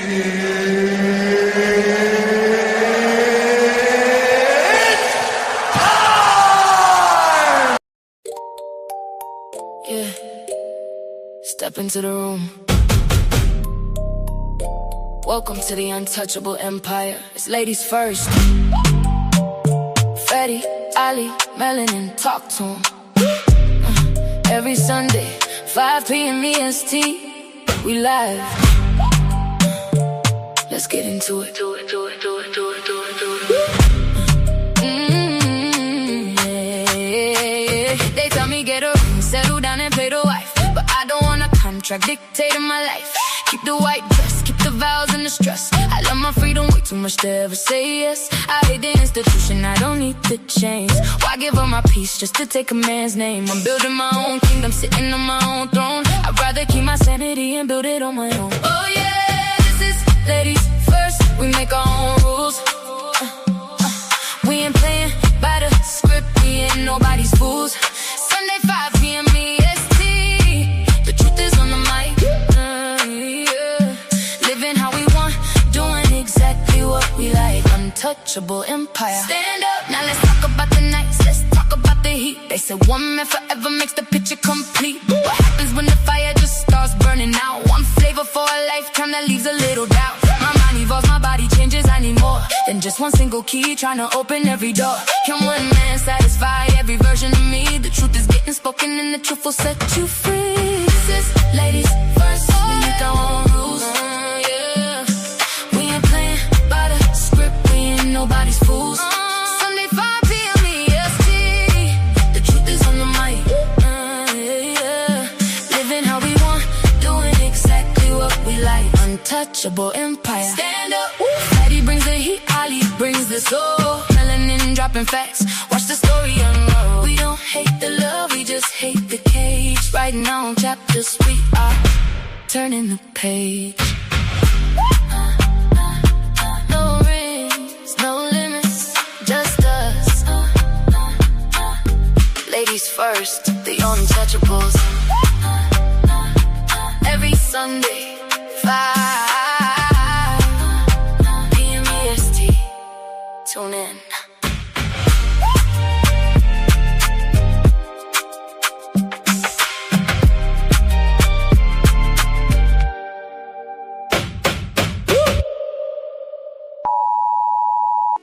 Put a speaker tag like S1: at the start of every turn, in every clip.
S1: Yeah, step into the room. Welcome to the untouchable empire. It's ladies first. Freddie, Ali, Melanin, talk to him. Every Sunday, 5 p.m. EST, we live. Let's get into it. Yeah. They tell me get a ring, settle down and pay the wife, but I don't want a contract dictating my life. Keep the white dress, keep the vows and the stress. I love my freedom way too much to ever say yes. I hate the institution, I don't need the chains. Why give up my peace just to take a man's name? I'm building my own kingdom, sitting on my own throne. I'd rather keep my sanity and build it on my own. Oh yeah, this is ladies first. We make our own rules. We ain't playing by the script, we ain't nobody's fools. Sunday 5 p.m. EST, the truth is on the mic. Living how we want, doing exactly what we like. Untouchable empire. Stand up, now let's talk about the nights, let's talk about the heat. They said one man forever makes the picture complete. What happens when the fire just starts burning out? One flavor for a lifetime that leaves a little doubt. My mind evolves, my body changes, I need more than just one single key trying to open every door. Can one man satisfy every version of me? The truth is getting spoken and the truth will set you free. This is ladies first, we make our own rules. Nobody's fools. Sunday 5 p.m. EST, the truth is on the mic. Living how we want, doing exactly what we like. Untouchable empire. Stand up. Daddy brings the heat, Ali brings the soul. Melanin dropping facts, watch the story unroll. We don't hate the love, we just hate the cage. Writing on chapters, we are turning the page. Ladies first, the untouchables. Every Sunday, 5 p.m. EST. Tune in.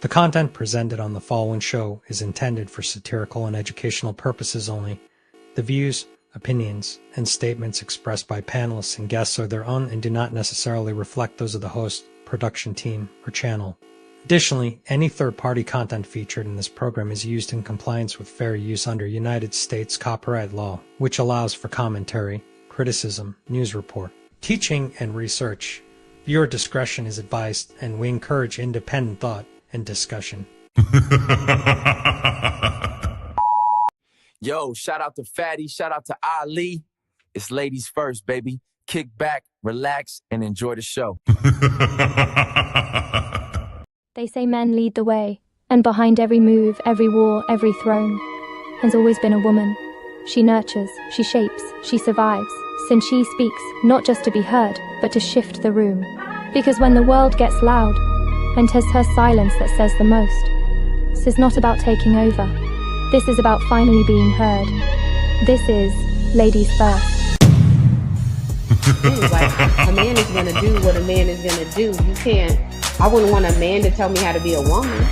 S2: The content presented on the following show is intended for satirical and educational purposes only. The views, opinions, and statements expressed by panelists and guests are their own and do not necessarily reflect those of the host, production team, or channel. Additionally, any third-party content featured in this program is used in compliance with fair use under United States copyright law, which allows for commentary, criticism, news report, teaching, and research. Viewer discretion is advised, and we encourage independent thought and discussion.
S3: Yo, shout out to Fatty, shout out to Ali. It's ladies first, baby. Kick back, relax, and enjoy the show.
S4: They say men lead the way, and behind every move, every war, every throne has always been a woman. She nurtures, she shapes, she survives, since she speaks, not just to be heard, but to shift the room. Because when the world gets loud, and 'tis her silence that says the most. This is not about taking over. This is about finally being heard. This is Ladies First.
S5: Like, a man is gonna do what a man is gonna do. You can't, I wouldn't want a man to tell me how to be a woman.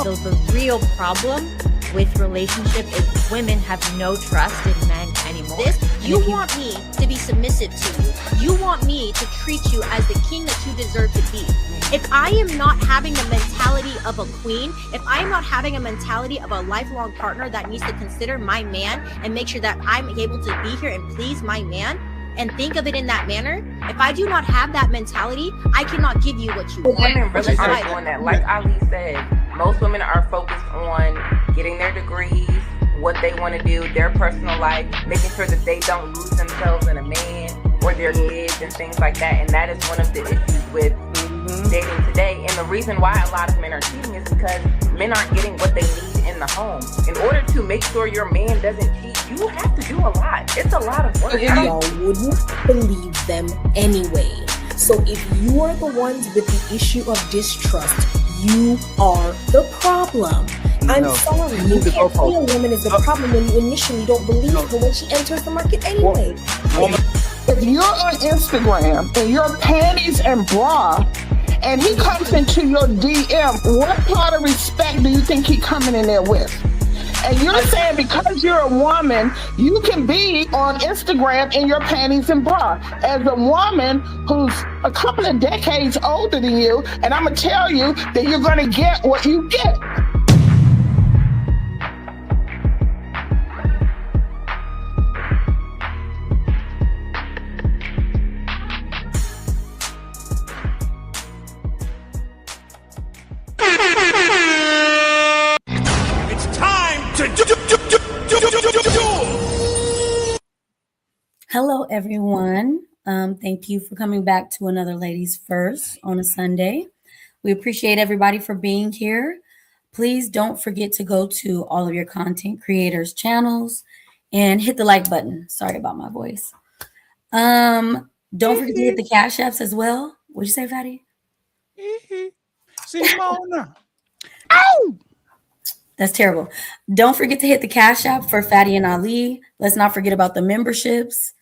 S6: So the real problem with relationship is women have no trust in men anymore.
S7: You want me to be submissive to you. You want me to treat you as the king that you deserve to be. If I am not having the mentality of a queen, if I am not having a mentality of a lifelong partner that needs to consider my man and make sure that I'm able to be here and please my man and think of it in that manner, if I do not have that mentality, I cannot give you what you want.
S8: Women really are doing that. Like Ali said, most women are focused on getting their degrees, what they want to do, their personal life, making sure that they don't lose themselves in a man or their kids and things like that. And that is one of the issues with dating today. And the reason why a lot of men are cheating is because men aren't getting what they need in the home. In order to make sure your man doesn't cheat, you have to do a lot. It's a lot of work.
S9: Y'all wouldn't believe them anyway. So if you are the ones with the issue of distrust, you are the problem. I'm sorry, you can't say a woman is the problem when you initially don't believe her when she enters the market anyway.
S10: If you're on Instagram and your panties and bra, and he comes into your DM, what part of respect do you think he coming in there with? And you're saying because you're a woman, you can be on Instagram in your panties and bra. As a woman who's a couple of decades older than you, and I'm going to tell you that you're going to get what you get.
S11: Hello, everyone. Thank you for coming back to another Ladies First on a Sunday. We appreciate everybody for being here. Please don't forget to go to all of your content creators' channels and hit the like button. Sorry about my voice. Don't forget to hit the Cash Apps as well. What'd you say, Fatty?
S12: Simona.
S11: Ow! That's terrible. Don't forget to hit the Cash App for Fatty and Ali. Let's not forget about the memberships.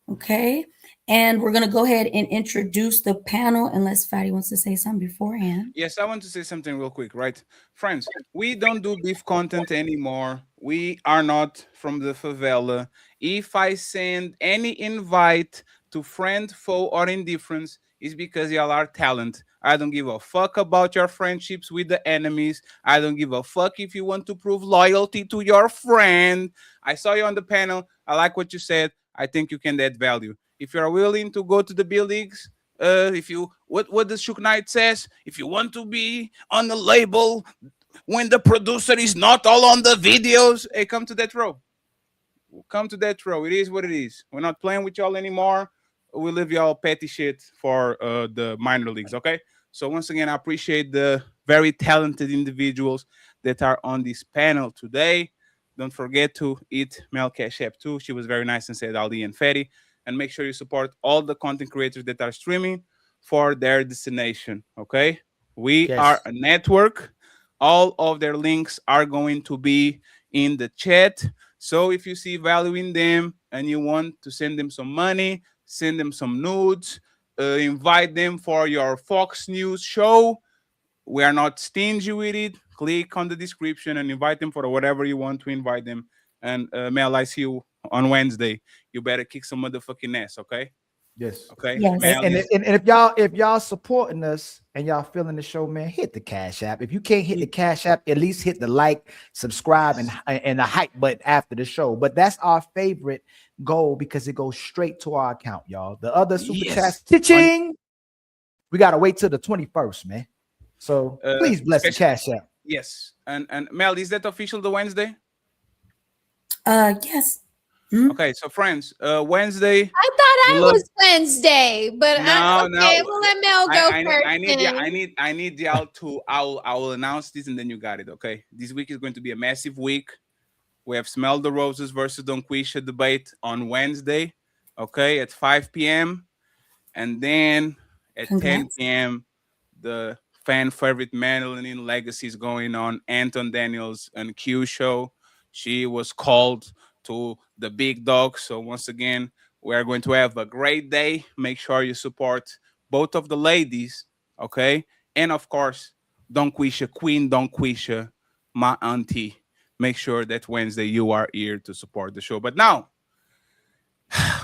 S11: Okay. And we're going to go ahead and introduce the panel unless Fatty wants to say something beforehand.
S12: Yes, I want to say something real quick, right? Friends, we don't do beef content anymore. We are not from the favela. If I send any invite to friend, foe, or indifference, it's because y'all are talent. I don't give a fuck about your friendships with the enemies. I don't give a fuck if you want to prove loyalty to your friend. I saw you on the panel. I like what you said. I think you can add value. If you're willing to go to the buildings, if you what the Shook Knight says, if you want to be on the label when the producer is not all on the videos, hey, come to that row. Come to that row. It is what it is. We're not playing with y'all anymore. We leave y'all petty shit for the minor leagues, okay? So once again, I appreciate the very talented individuals that are on this panel today. Don't forget to eat Mel Cash App too. She was very nice and said Ali and Fatty. And make sure you support all the content creators that are streaming for their destination, okay? We are a network. All of their links are going to be in the chat. So if you see value in them and you want to send them some money, send them some nudes, invite them for your Fox News show. We are not stingy with it. Click on the description and invite them for whatever you want to invite them. And Mel, I see you on Wednesday. You better kick some motherfucking ass, okay?
S13: Yes.
S12: Okay.
S11: Yes.
S12: Mel,
S13: And if y'all supporting us and y'all feeling the show, man, hit the Cash App. If you can't hit the Cash App, at least hit the like, subscribe, and the hype button after the show. But that's our favorite goal because it goes straight to our account, y'all. The other super chats, ching, we gotta wait till the 21st, man. So please bless the Cash App.
S12: Yes. And Mel, is that official the Wednesday?
S11: Yes.
S12: Okay, so friends, Wednesday.
S7: I thought I was Wednesday, but okay, we'll let Mel go first.
S12: I need y'all to. I will announce this and then you got it. Okay, this week is going to be a massive week. We have Smell the Roses versus Don Quisha debate on Wednesday. Okay, at 5 p.m. and then at 10 p.m. the fan favorite Madeline Legacy is going on. Anton Daniels and Q show. She was called to the big dog. So once again, we are going to have a great day. Make sure you support both of the ladies, okay? And of course, Don Quisha, Queen Don Quisha, my auntie. Make sure that Wednesday you are here to support the show. But now,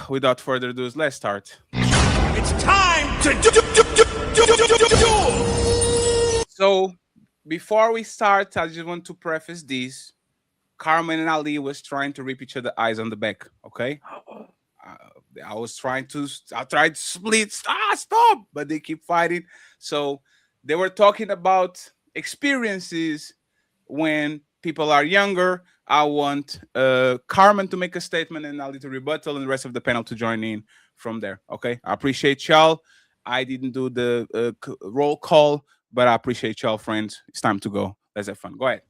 S12: without further ado, let's start.
S14: It's time to do.
S12: So before we start, I just want to preface this. Carmen and Ali was trying to rip each other eyes on the back, okay? I tried to split, stop, but they keep fighting. So they were talking about experiences when people are younger. I want Carmen to make a statement and Ali to rebuttal and the rest of the panel to join in from there, okay? I appreciate y'all. I didn't do the roll call, but I appreciate y'all, friends. It's time to go. Let's have fun. Go ahead.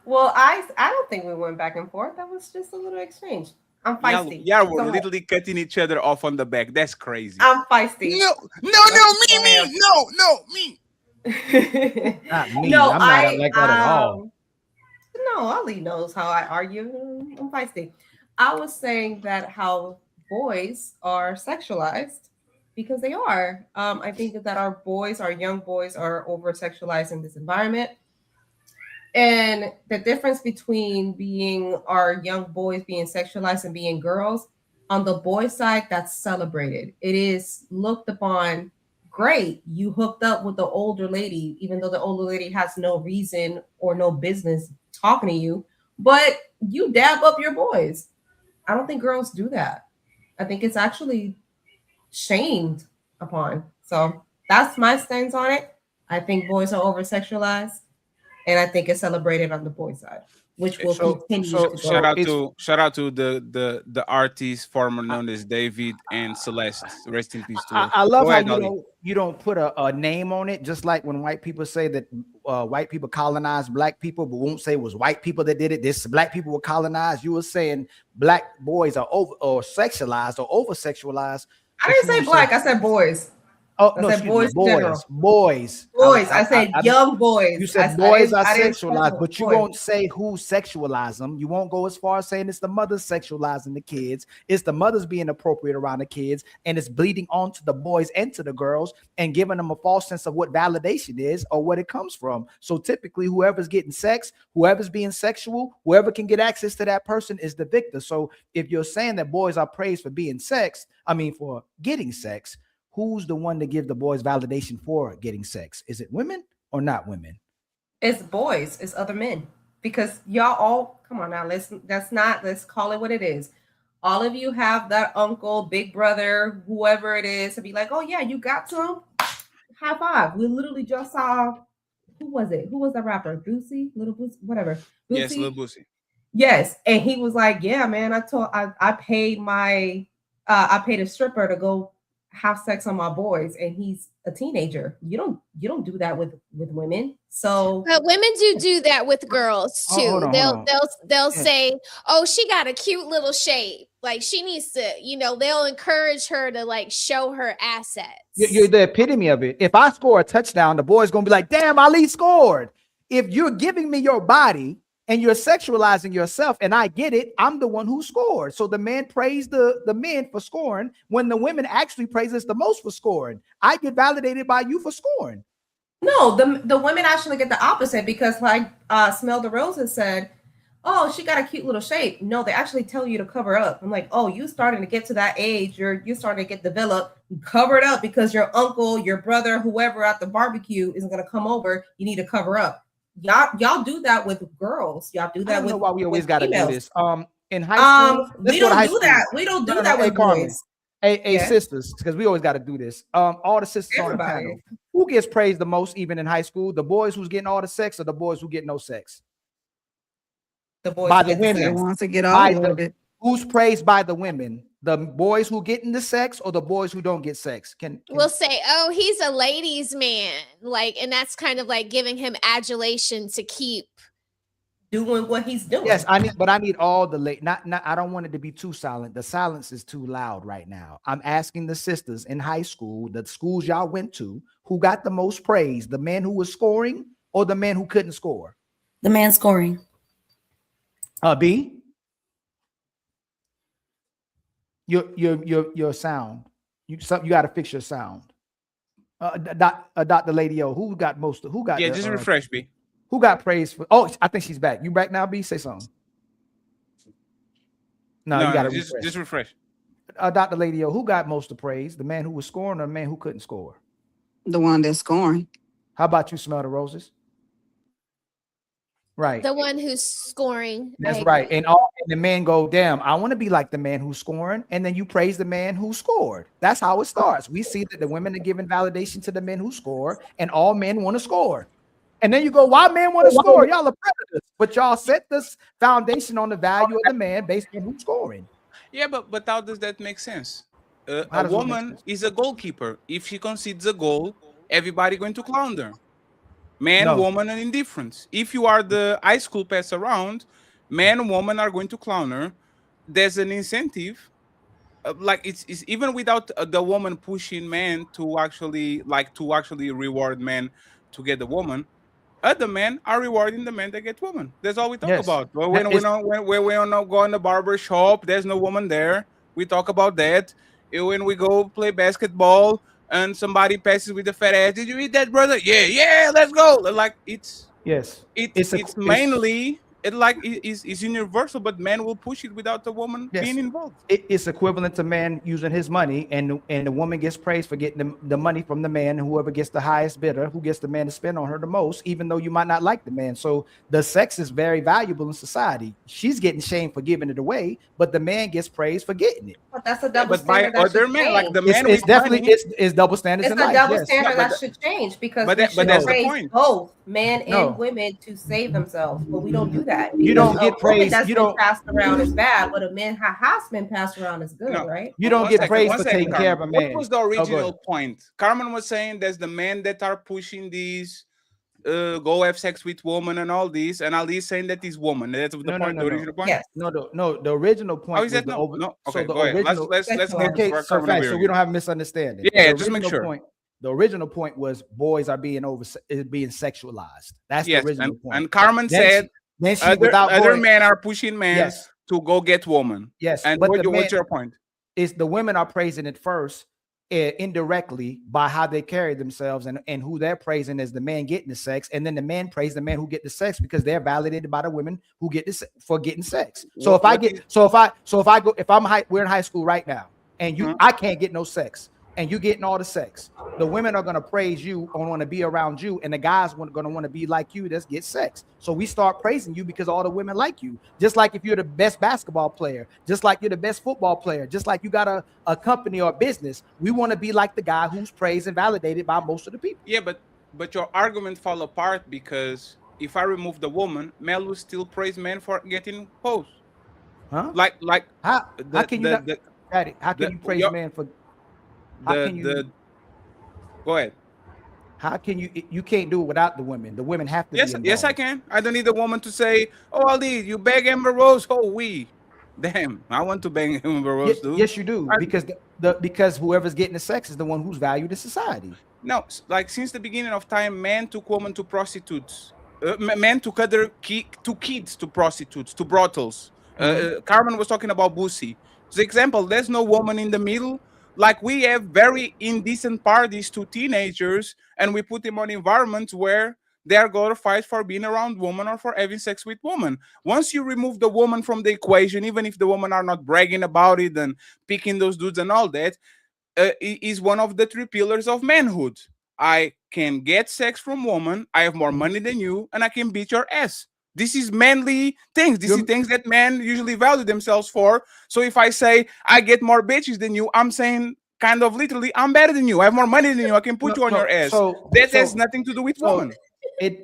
S15: Well, I don't think we went back and forth. That was just a little exchange. I'm feisty.
S12: Yeah, we're literally cutting each other off on the back. That's crazy.
S15: I'm feisty.
S12: No, me.
S13: Not me.
S15: No,
S13: I'm not like that at all.
S15: No, Ali knows how I argue. I'm feisty. I was saying that how boys are sexualized because they are. I think that our young boys are over sexualized in this environment. And the difference between being our young boys being sexualized and being girls, on the boy side, that's celebrated. It is looked upon, great, you hooked up with the older lady, even though the older lady has no reason or no business talking to you, but you dab up your boys. I don't think girls do that. I think it's actually shamed upon. So that's my stance on it. I think boys are over sexualized. And I think it's celebrated on the boy side, which will continue.
S12: So shout out to the artists former known as David and Celeste. Rest in peace to
S13: I love how you don't put a name on it, just like when white people say that white people colonized black people, but won't say it was white people that did it. This black people were colonized. You were saying black boys are sexualized or over sexualized.
S15: I didn't say black. I said boys.
S13: Oh,
S15: I
S13: no,
S15: said boys.
S13: Boys.
S15: I said young boys.
S13: You said boys are sexualized, but you won't say who sexualized them. You won't go as far as saying it's the mothers sexualizing the kids. It's the mothers being appropriate around the kids, and it's bleeding on to the boys and to the girls and giving them a false sense of what validation is or what it comes from. So typically, whoever's getting sex, whoever's being sexual, whoever can get access to that person is the victor. So if you're saying that boys are praised for for getting sex, who's the one to give the boys validation for getting sex? Is it women or not women?
S15: It's boys. It's other men. Because y'all all, come on now, let's call it what it is. All of you have that uncle, big brother, whoever it is, to be like, oh yeah, you got some? High five. We literally just saw, who was it? Who was the rapper? Boosie? Little Boosie? Whatever. Boosie?
S12: Yes, Little Boosie.
S15: Yes. And he was like, yeah, man, I paid a stripper to go have sex on my boys, and he's a teenager. You don't do that with women. So
S16: but women do that with girls too.
S13: Hold on.
S16: They'll say, oh, she got a cute little shape, like she needs to, they'll encourage her to like show her assets.
S13: You're the epitome of it. If I score a touchdown, the boy's gonna be like, damn, Ali scored. If you're giving me your body and you're sexualizing yourself, and I get it, I'm the one who scored. So the man praised the men for scoring when the women actually praise us the most for scoring. I get validated by you for scoring.
S15: No, the women actually get the opposite, because like Smell the Roses said, oh, she got a cute little shape. No, they actually tell you to cover up. I'm like, oh, you starting to get to that age, you're starting to get developed. Cover it up because your uncle, your brother, whoever at the barbecue is going to come over. You need to cover up. Y'all do that with girls. Y'all do that. I don't know
S13: why we always got to do this. In high school,
S15: we don't do that. We don't do that with boys.
S13: Hey, sisters, because we always got to do this. All the sisters on the panel, who gets praised the most, even in high school? The boys who's getting all the sex, or the boys who get no sex?
S15: The boys
S13: by the women.
S17: Wants to get all of it.
S13: Who's praised by the women? The boys who get into sex, or the boys who don't get sex?
S16: We'll say, oh, he's a ladies' man, and that's kind of like giving him adulation to keep
S15: doing what he's doing.
S13: Yes, I need all the not I don't want it to be too silent. The silence is too loud right now. I'm asking the sisters in high school, the schools y'all went to, who got the most praise, the man who was scoring or the man who couldn't score?
S11: The man scoring.
S13: B. Your sound. You got to fix your sound. Dr. Lady O, who got
S12: just refresh B.
S13: Who got praise for? Oh, I think she's back. You back now, B? Say something. No, you got to
S12: just refresh.
S13: Dr. Lady O, who got most of praise? The man who was scoring or the man who couldn't score?
S17: The one that's scoring.
S13: How about you, Smell the Roses? Right.
S16: The one who's scoring.
S13: That's right. And the men go, damn, I want to be like the man who's scoring. And then you praise the man who scored. That's how it starts. We see that the women are giving validation to the men who score, and all men want to score. And then you go, why men want to score? Y'all are predators. But y'all set this foundation on the value of the man based on who's scoring.
S12: Yeah, but how does that make sense? A woman is a goalkeeper. If she concedes a goal, everybody going to clown her. Man, woman, and indifference. If you are the high school pass around, man and woman are going to clown her. there's an incentive. Like it's even without the woman pushing men to actually reward men to get the woman. Other men are rewarding the men that get women. That's all we talk about. When we don't go in the barber shop, there's no woman there. We talk about that. When we go play basketball and somebody passes with a fat ass, did you eat that, brother? Yeah, let's go. Like it's mainly it's universal, but men will push it without the woman being involved.
S13: It's equivalent to man using his money, and the woman gets praised for getting the money from the man, and whoever gets the highest bidder, who gets the man to spend on her the most, even though you might not like the man. So the sex is very valuable in society. She's getting shamed for giving it away, but the man gets praised for getting it.
S15: But that's a double
S12: But
S15: standard.
S12: by other men, like the man,
S13: it's definitely it's double standards.
S15: It's
S13: in
S15: a
S13: life.
S15: double standard that should change, because we should
S12: that's the
S15: praise
S12: point.
S15: both men and women to save themselves, but we don't do that.
S13: You don't get praise.
S15: That's
S13: You
S15: been
S13: don't
S15: passed around as bad, but a man has been passed around as good, right?
S13: You don't get praise for taking care of a man.
S12: What was the original point? Carmen was saying there's the men that are pushing these go have sex with women and all these, and Ali saying that is woman. That's the point. The original point.
S15: Yes.
S13: No. The original point.
S12: How is that? No. Okay,
S13: so the
S12: go ahead.
S13: original,
S12: Let's get
S13: okay.
S12: to
S13: So we don't have a misunderstanding.
S12: Yeah,
S13: the
S12: just make sure.
S13: Point, the original point was boys are being being sexualized. That's the original point.
S12: And Carmen said other men are pushing men to go get woman.
S13: Yes.
S12: And
S13: but
S12: what's your point?
S13: Is the women are praising it first, indirectly by how they carry themselves, and who they're praising as the man getting the sex, and then the man praise the man who get the sex because they're validated by the women who get this for getting sex. So if we're in high school right now, and I can't get no sex, and you getting all the sex, the women are going to praise you and want to be around you, and the guys are going to want to be like you that get sex. So we start praising you because all the women like you. Just like if you're the best basketball player, just like you're the best football player, just like you got a company or a business, we want to be like the guy who's praised and validated by most of the people.
S12: Yeah, but your argument fall apart because if I remove the woman, Mel will still praise men for getting hoes.
S13: Huh?
S12: Like
S13: how can you praise men for?
S12: Go ahead.
S13: How can you can't do it without the women? The women have to be involved.
S12: Yes, I can. I don't need a woman to say, "Oh, Ali, you beg Amber Rose." Oh, damn, I want to bang Amber Rose too.
S13: Yes, you do, because whoever's getting the sex is the one who's valued in society.
S12: No, like since the beginning of time, men took women to prostitutes. Men took kids to prostitutes, to brothels. Carmen was talking about Boosie. For example, there's no woman in the middle. Like we have very indecent parties to teenagers, and we put them on environments where they are going to fight for being around women or for having sex with women. Once you remove the woman from the equation, even if the women are not bragging about it and picking those dudes and all that, is one of the three pillars of manhood. I can get sex from woman, I have more money than you, and I can beat your ass. This is manly things. This is things that men usually value themselves for. So if I say I get more bitches than you, I'm saying kind of literally I'm better than you. I have more money than you. I can put you on your ass. That has nothing to do with women.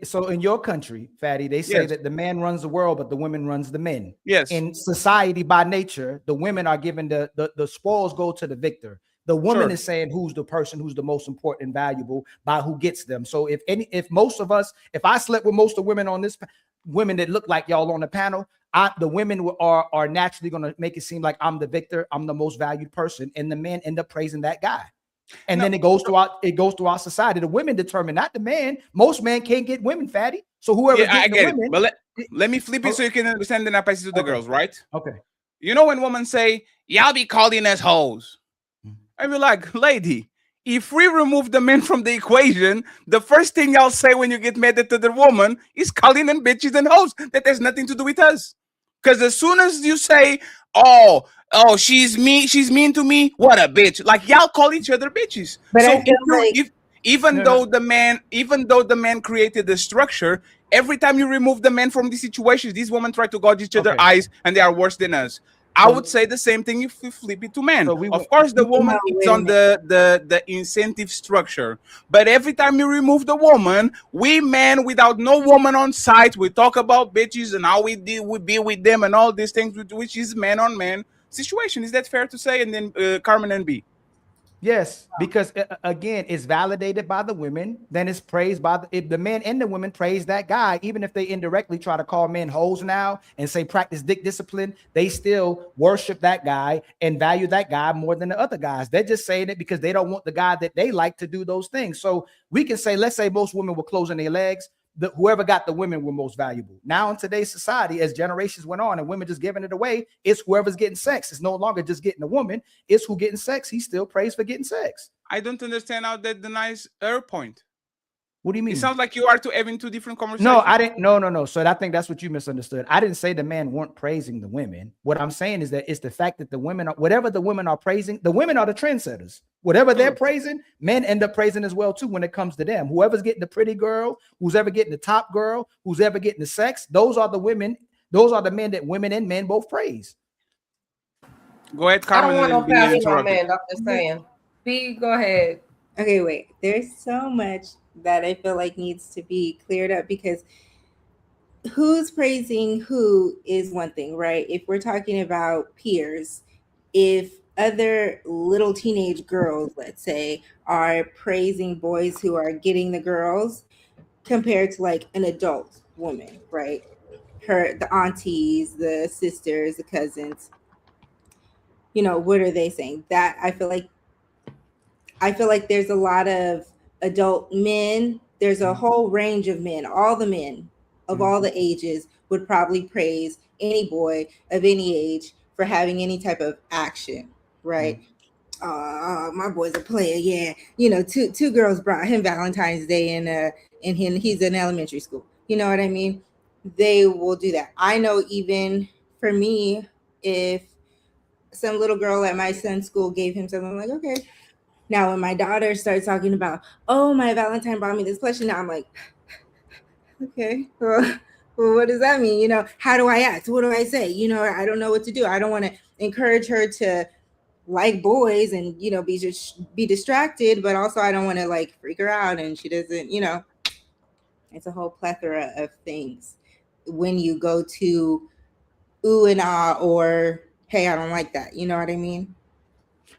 S13: So in your country, Fatty, they say that the man runs the world, but the women runs the men.
S12: Yes.
S13: In society, by nature, the women are given the spoils go to the victor. The woman is saying who's the person who's the most important and valuable by who gets them. So if I slept with most of the women on this, women that look like y'all on the panel, the women are naturally going to make it seem like I'm the victor, I'm the most valued person, and the men end up praising that guy. And then it goes through our society. The women determine, not the man. Most men can't get women, Fatty. So whoever
S12: I get
S13: women,
S12: it. But let me flip it so you can understand, then I pass it to the girls, right?
S13: Okay.
S12: You know when women say, y'all be calling us hoes. I be like, lady, if we remove the men from the equation, the first thing y'all say when you get mad at the woman is calling them bitches and hoes. That has nothing to do with us. Because as soon as you say, oh, she's mean to me, what a bitch. Like y'all call each other bitches.
S9: But
S12: so even though the man created the structure, every time you remove the men from these situations, these women try to gouge each other's eyes, and they are worse than us. I would say the same thing if we flip it to men. Of course, the woman is on the incentive structure. But every time you remove the woman, we men, without no woman on site, we talk about bitches and how we be with them and all these things, which is man on man situation. Is that fair to say? And then Carmen and B.
S13: Yes, because again, it's validated by the women, then it's praised by if the men and the women praise that guy, even if they indirectly try to call men hoes now and say practice dick discipline, they still worship that guy and value that guy more than the other guys. They're just saying it because they don't want the guy that they like to do those things. So we can say, let's say most women were closing their legs. Whoever got the women were most valuable. Now in today's society, as generations went on and women just giving it away, it's whoever's getting sex. It's no longer just getting a woman. It's who getting sex. He still prays for getting sex.
S12: I don't understand how that denies her point.
S13: What do you mean?
S12: It sounds like you are having two different conversations.
S13: No, I didn't. No. So I think that's what you misunderstood. I didn't say the men weren't praising the women. What I'm saying is that it's the fact that the women are, whatever the women are praising, the women are the trendsetters. Whatever they're praising, men end up praising as well too when it comes to them. Whoever's getting the pretty girl, who's ever getting the top girl, who's ever getting the sex, those are the women. Those are the men that women and men both praise.
S12: Go ahead, Carmen.
S15: I don't want no pastor man. I'm just saying. B, go ahead.
S18: Okay, wait. There's so much that I feel like needs to be cleared up, because who's praising who is one thing, right? If we're talking about peers, if other little teenage girls, let's say, are praising boys who are getting the girls compared to like an adult woman, right? The aunties, the sisters, the cousins, you know, what are they saying? That I feel like there's a lot of adult men. There's a whole range of men. All the men of all the ages would probably praise any boy of any age for having any type of action, right? My boy's a player, yeah. You know, two girls brought him Valentine's Day and he's in elementary school. You know what I mean? They will do that. I know even for me, if some little girl at my son's school gave him something, I'm like, okay. Now, when my daughter starts talking about, oh, my Valentine bought me this question, now I'm like, okay, well, what does that mean? You know, how do I act? What do I say? You know, I don't know what to do. I don't want to encourage her to like boys and, you know, be distracted, but also I don't want to like freak her out and she doesn't, you know, it's a whole plethora of things when you go to ooh and ah or hey, I don't like that. You know what I mean?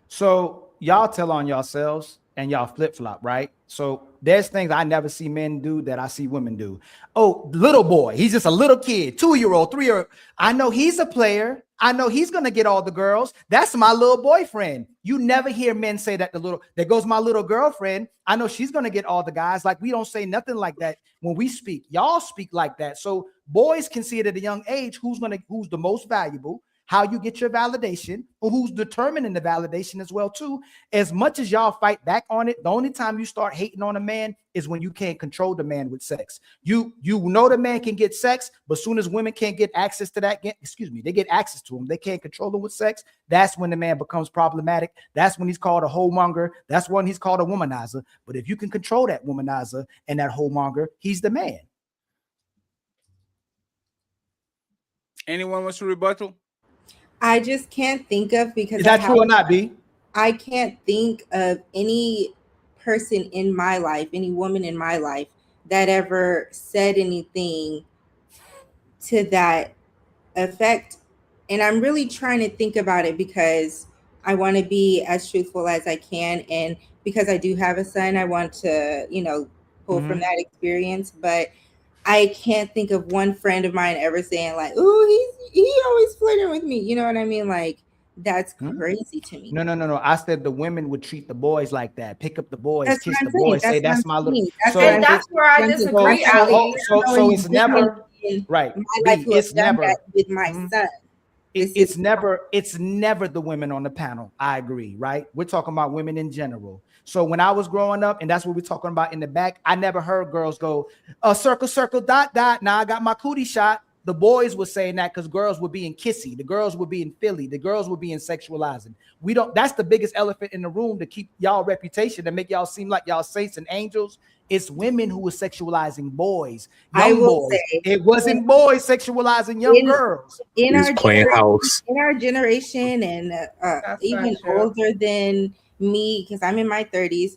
S13: So y'all tell on yourselves and y'all flip-flop, right? So there's things I never see men do that I see women do. Oh, little boy, he's just a little kid, 2-year-old, 3-year-old. I know he's a player. I know he's going to get all the girls. That's my little boyfriend. You never hear men say that there goes my little girlfriend. I know she's going to get all the guys. Like, we don't say nothing like that when we speak. Y'all speak like that. So boys can see it at a young age who's the most valuable, how you get your validation, or who's determining the validation as well too. As much as y'all fight back on it, the only time you start hating on a man is when you can't control the man with sex. You know the man can get sex, but soon as women can't get access to that, they get access to him, they can't control him with sex. That's when the man becomes problematic. That's when he's called a homemonger. That's when he's called a womanizer. But if you can control that womanizer and that homemonger, he's the man.
S12: Anyone wants to rebuttal?
S18: I just can't think of, because
S13: is that true or not, B?
S18: I can't think of any person in my life, any woman in my life that ever said anything to that effect. And I'm really trying to think about it because I want to be as truthful as I can. And because I do have a son, I want to, you know, pull from that experience. But I can't think of one friend of mine ever saying like, "Ooh, he always flirting with me." You know what I mean? Like, that's crazy to me.
S13: No. I said the women would treat the boys like that. Pick up the boys,
S18: that's
S13: kiss the boys, say that's my little.
S15: That's where I disagree, Ali.
S13: So it's never right.
S18: My life
S13: it's never
S18: with my son.
S13: It's never the women on the panel. I agree, right? We're talking about women in general. So when I was growing up, and that's what we're talking about in the back, I never heard girls go, circle, circle, dot, dot. Now I got my cootie shot. The boys were saying that because girls were being kissy. The girls were being Philly. The girls were being sexualizing. That's the biggest elephant in the room to keep y'all reputation and make y'all seem like y'all saints and angels. It's women who were sexualizing boys, young boys. It wasn't boys sexualizing young girls.
S18: In our generation, and even older than me, because I'm in my 30s,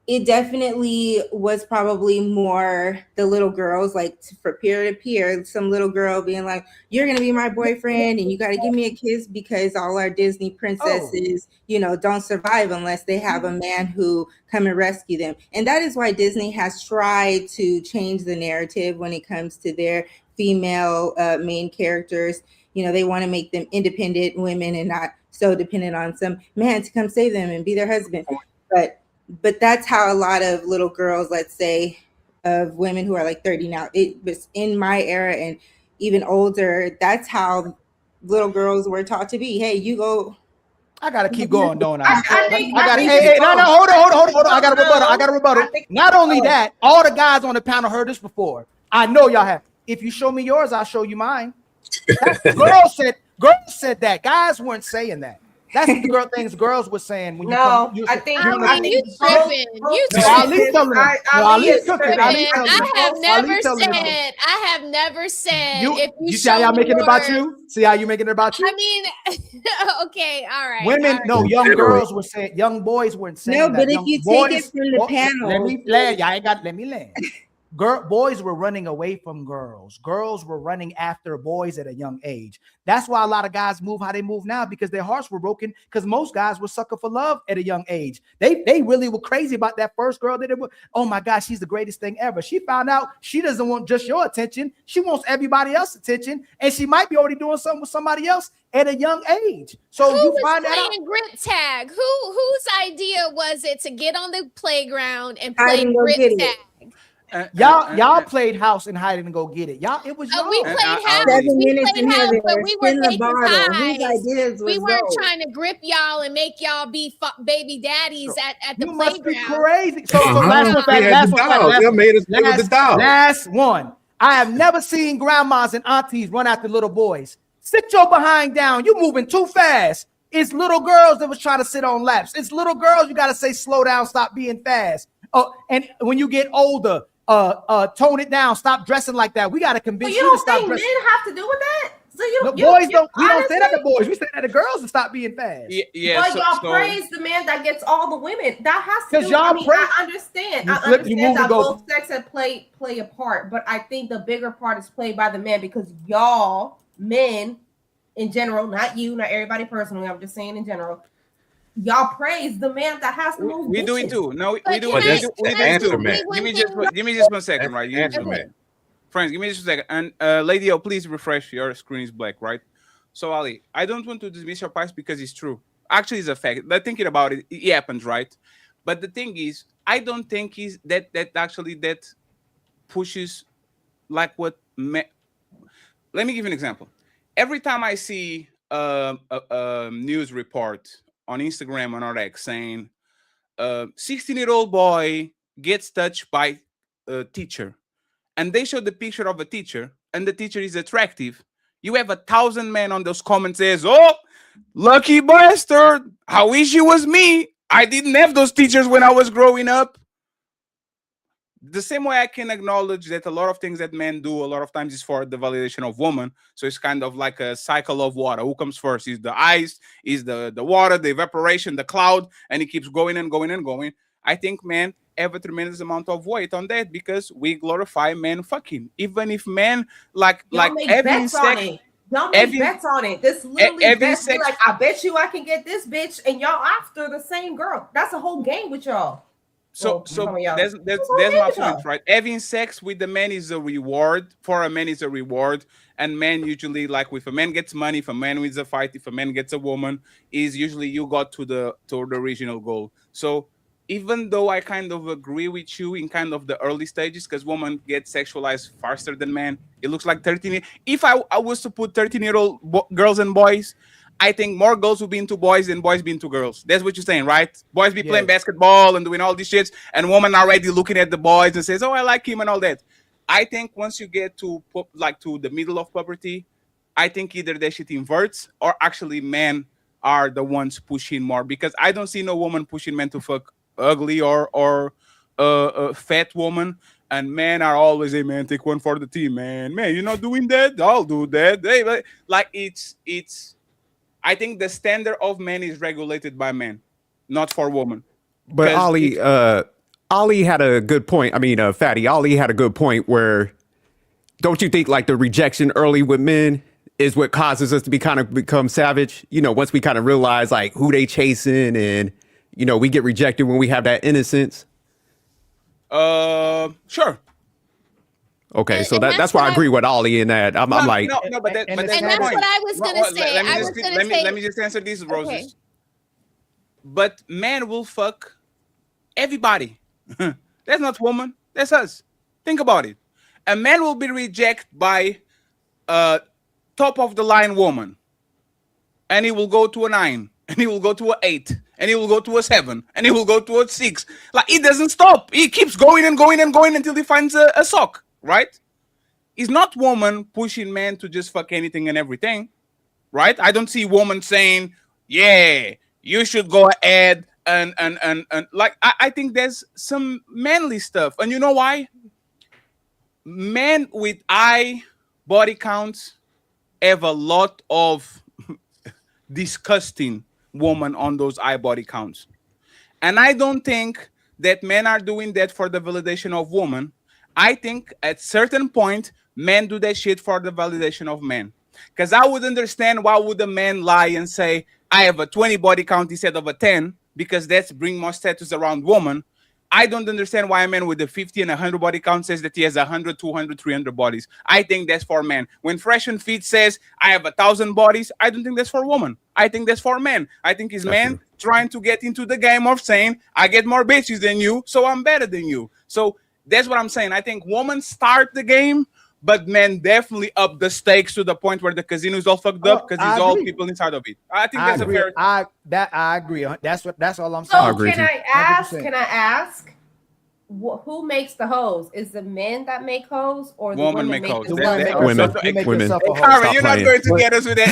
S18: it definitely was probably more the little girls, like for peer to peer, some little girl being like, you're gonna be my boyfriend and you got to give me a kiss, because all our Disney princesses, you know, don't survive unless they have a man who come and rescue them. And that is why Disney has tried to change the narrative when it comes to their female main characters. You know, they want to make them independent women and not so dependent on some man to come save them and be their husband. But that's how a lot of little girls, let's say, of women who are like 30 now, it was in my era and even older, that's how little girls were taught to be. Hey, you go.
S13: I gotta keep going, don't I?
S18: think
S13: No, hold on. I got a rebuttal. Not only that, all the guys on the panel heard this before. I know y'all have. If you show me yours, I'll show you mine. Girls said that. Guys weren't saying that. That's the girls were saying when you
S15: I
S16: you tripping. You
S13: tripping.
S16: I have never said
S13: if you see how y'all making it about you? See how you making it about you?
S16: I mean, okay, all right.
S13: Women, no, young girls were saying, young boys weren't saying that.
S18: No, but if you take it from the panel.
S13: Let me land. Let me land. Boys were running away from girls. Girls were running after boys at a young age. That's why a lot of guys move how they move now, because their hearts were broken, because most guys were sucker for love at a young age. They really were crazy about that first girl that they were, oh my God, she's the greatest thing ever. She found out she doesn't want just your attention. She wants everybody else's attention, and she might be already doing something with somebody else at a young age. So
S16: who
S13: you find
S16: was
S13: out.
S16: playing grip tag? Whose idea was it to get on the playground and play grip tag?
S13: Y'all played house and hide and go get it. It was y'all.
S16: We played house.
S18: 7 minutes
S16: We
S18: in
S16: played house,
S18: heaven,
S16: but we were
S18: spin the
S16: taking
S18: bottle. Whose
S16: ties.
S18: ideas
S16: We
S18: was
S16: weren't
S18: those?
S16: trying to grip y'all and make y'all be baby daddies at the
S13: You must be
S16: playground.
S13: crazy. So last one. I have never seen grandmas and aunties run after little boys. Sit your behind down. You moving too fast. It's little girls that was trying to sit on laps. It's little girls. You got to say, slow down, stop being fast. And when you get older, tone it down, stop dressing like that. We got to convince you to stop dressing.
S15: Men have to do with that? So
S13: We don't say that to boys. We say that to girls to stop being fast.
S15: But y'all praise the man that gets all the women. That has to do.
S13: Y'all
S15: I understand. I understand that both sexes play a part, but I think the bigger part is played by the man, because y'all men in general, not you, not everybody personally, I'm just saying in general, y'all praise the man that has to move.
S12: We do it too. No, we do
S15: it
S12: too.
S15: too.
S12: Give me just 1 second, right? Friends, give me just a second. And Lady O, please refresh. Your screen is black, right? So Ali, I don't want to dismiss your past because it's true. Actually, it's a fact. Like, thinking about it, it happens, right? But the thing is, I don't think that pushes like what. Let me give you an example. Every time I see a news report on Instagram or on X saying 16-year-old boy gets touched by a teacher, and they show the picture of a teacher, and the teacher is attractive, you have 1,000 men on those comments says, oh, lucky bastard, I wish it was me. I didn't have those teachers when I was growing up. The same way I can acknowledge that a lot of things that men do a lot of times is for the validation of women. So it's kind of like a cycle of water. Who comes first? Is the ice, is the water, the evaporation, the cloud, and it keeps going and going and going. I think men have a tremendous amount of weight on that because we glorify men fucking. Even if men like having sex.
S15: Y'all make bets on it. This literally bets like, I bet you I can get this bitch, and y'all after the same girl. That's a whole game with y'all.
S12: So there's my point, right? Having sex with the man is a reward. For a man is a reward. And men usually, like, if a man gets money, if a man wins a fight, if a man gets a woman, is usually you got to the original goal. So even though I kind of agree with you in kind of the early stages, because women get sexualized faster than men, it looks like 13. If I was to put 13-year-old girls and boys, I think more girls will be into boys than boys be into girls. That's what you're saying, right? Boys be playing basketball and doing all these shits, and women are already looking at the boys and says, oh, I like him and all that. I think once you get to the middle of puberty, I think either that shit inverts or actually men are the ones pushing more, because I don't see no woman pushing men to fuck ugly or a fat woman. And men are always, hey man, take one for the team, man. Man, you're not doing that? I'll do that. Hey, like it's I think the standard of men is regulated by men, not for women.
S19: But Ali, Ali had a good point. I mean, Fatty, Ali had a good point where don't you think like the rejection early with men is what causes us to become savage? You know, once we kind of realize like who they chasing and, you know, we get rejected when we have that innocence.
S12: Sure.
S19: Okay, so that's why I agree with Ali in that. I'm like,
S12: no, but that's
S16: what I was gonna say.
S12: Let me just answer these roses. Okay. But man will fuck everybody. That's not woman. That's us. Think about it. A man will be rejected by a top of the line woman, and he will go to a 9, and he will go to a 8, and he will go to a 7, and he will go to a 6. Like he doesn't stop. He keeps going and going and going until he finds a sock. Right? It's not woman pushing men to just fuck anything and everything. Right? I don't see woman saying, yeah, you should go ahead and like I think there's some manly stuff. And you know why? Men with high body counts have a lot of disgusting women on those high body counts. And I don't think that men are doing that for the validation of women. I think at certain point, men do that shit for the validation of men. Because I would understand why would a man lie and say, I have a 20 body count instead of a 10, because that's bring more status around woman. I don't understand why a man with a 50 and 100 body count says that he has 100, 200, 300 bodies. I think that's for men. When Fresh and Fit says, I have 1,000 bodies, I don't think that's for women. I think that's for men. I think it's men trying to get into the game of saying, I get more bitches than you, so I'm better than you. So that's what I'm saying. I think women start the game, but men definitely up the stakes to the point where the casino is all fucked up because it's all people inside of it. I think that's a fair.
S13: I agree. That's all I'm saying.
S15: So can I ask? Who makes the hoes? Is the men that make hoes or the women make hoes?
S19: Women.
S12: Carmen, you're not going to get us with that.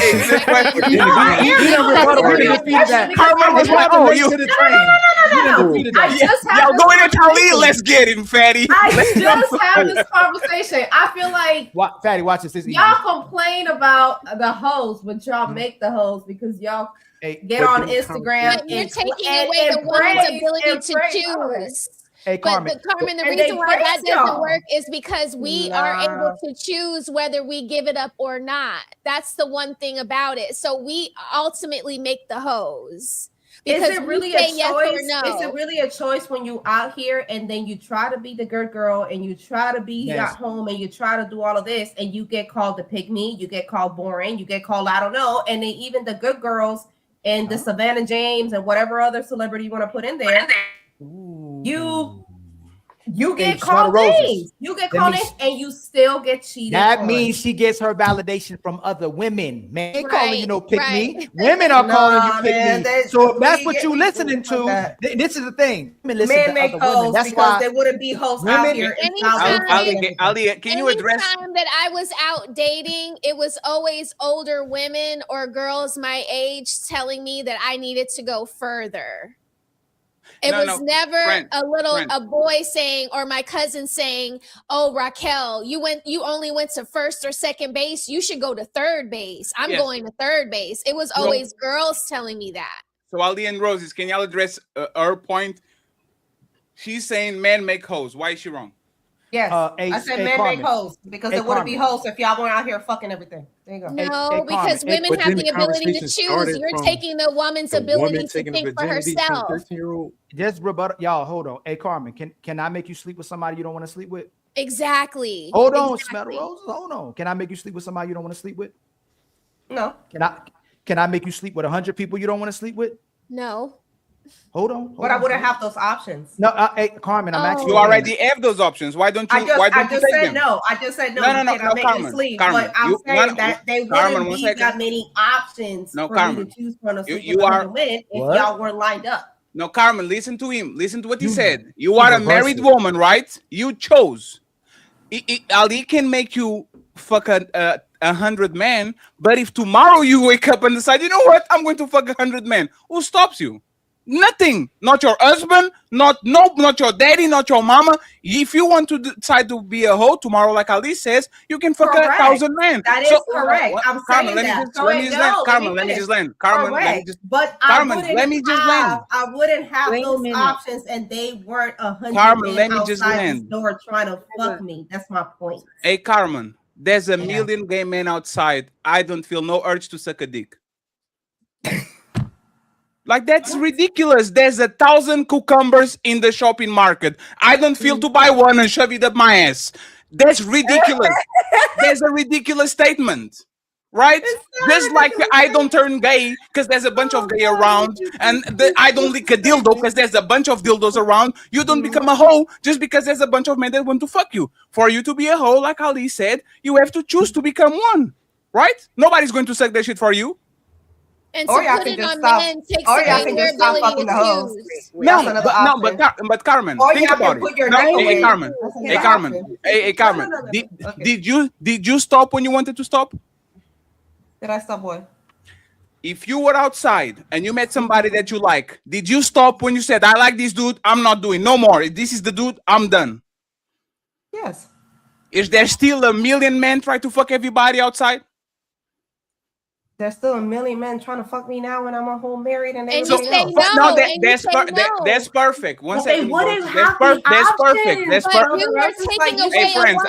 S12: Y'all go in and tell let's get him, Fatty.
S15: I just had this conversation. I feel like
S13: Fatty, watch this.
S15: Y'all complain about the hoes, but y'all make the hoes because y'all get on Instagram
S16: and you're taking away the woman's ability to choose.
S13: Hey, Carmen.
S16: But Carmen, the reason why that doesn't work is because we are able to choose whether we give it up or not. That's the one thing about it. So we ultimately make the hoes.
S15: Is it really a choice? Yes or no. Is it really a choice when you out here and then you try to be the good girl and you try to be at home and you try to do all of this and you get called the pygmy, you get called boring, you get called I don't know, and then even the good girls and the Savannah James and whatever other celebrity you want to put in there. You get called names. You get called names and you still get cheated.
S13: That means she gets her validation from other women. Man, ain't calling you no pick me. Women are calling you pick me. So if that's what you listening to, this is the thing.
S15: Men make hoes because there wouldn't be hoes out here.
S12: Ali, can you address?
S16: Anytime that I was out dating, it was always older women or girls my age telling me that I needed to go further. It was never a boy saying or my cousin saying, "Oh, Raquel, you only went to first or second base. You should go to third base." I'm going to third base. It was always girls telling me that.
S12: So Ali and Roses, can y'all address her point? She's saying men make hoes. Why is she wrong?
S15: Yes, I said men make hoes because there wouldn't be hoes if y'all weren't out here fucking everything. There you go.
S16: No, because women have the ability to choose. You're taking the woman's ability to think for herself.
S13: Just rebuttal, y'all. Hold on. Hey, Carmen, can I make you sleep with somebody you don't want to sleep with?
S16: Exactly.
S13: Hold on, Smell Rose. Hold on. Can I make you sleep with somebody you don't want to sleep with?
S15: No.
S13: Can I make you sleep with 100 people you don't want to sleep with?
S16: No.
S13: Hold on.
S15: But I wouldn't have those options.
S13: No, hey, Carmen, I'm actually.
S12: You already have those options. Why don't you?
S15: I just said no. I just said no. No, Carmen. Sleep. But I'm saying that they wouldn't be that many options for me to choose from to sleep with women if y'all weren't lined up.
S12: No, Carmen, listen to him. Listen to what he said. You are a married woman, right? You chose. Ali can make you fuck 100 men, but if tomorrow you wake up and decide, you know what, I'm going to fuck 100 men, who stops you? Nothing. Not your husband, not your daddy, not your mama. If you want to decide to be a hoe tomorrow, like Ali says, you can fuck 1,000 men.
S15: That is correct. I'm saying that.
S12: Let me just land. Carmen, let me just land.
S15: But let me just land. I wouldn't have those options, and they weren't 100 men outside the door trying to fuck me. That's my point.
S12: Hey, Carmen, there's a million gay men outside. I don't feel no urge to suck a dick. Like, that's ridiculous. There's 1,000 cucumbers in the shopping market. I don't feel to buy one and shove it up my ass. That's ridiculous. There's a ridiculous statement, right? Just like I don't turn gay because there's a bunch of gay around, and I don't lick a dildo because there's a bunch of dildos around. You don't become a hoe just because there's a bunch of men that want to fuck you. For you to be a hoe, like Ali said, you have to choose to become one, right? Nobody's going to suck that shit for you.
S16: And to put it on men takes away their ability to choose.
S12: But Carmen, think about it. Hey, Carmen. Did you stop when you wanted to stop?
S15: Did I stop what?
S12: If you were outside and you met somebody that you like, did you stop when you said, I like this dude, I'm not doing no more. This is the dude, I'm done?
S15: Yes.
S12: Is there still a million men trying to fuck everybody outside?
S15: There's still a million men trying to fuck me now when I'm a whole married and
S16: you say no.
S12: That's perfect.
S15: They wouldn't have the option.
S12: That's perfect.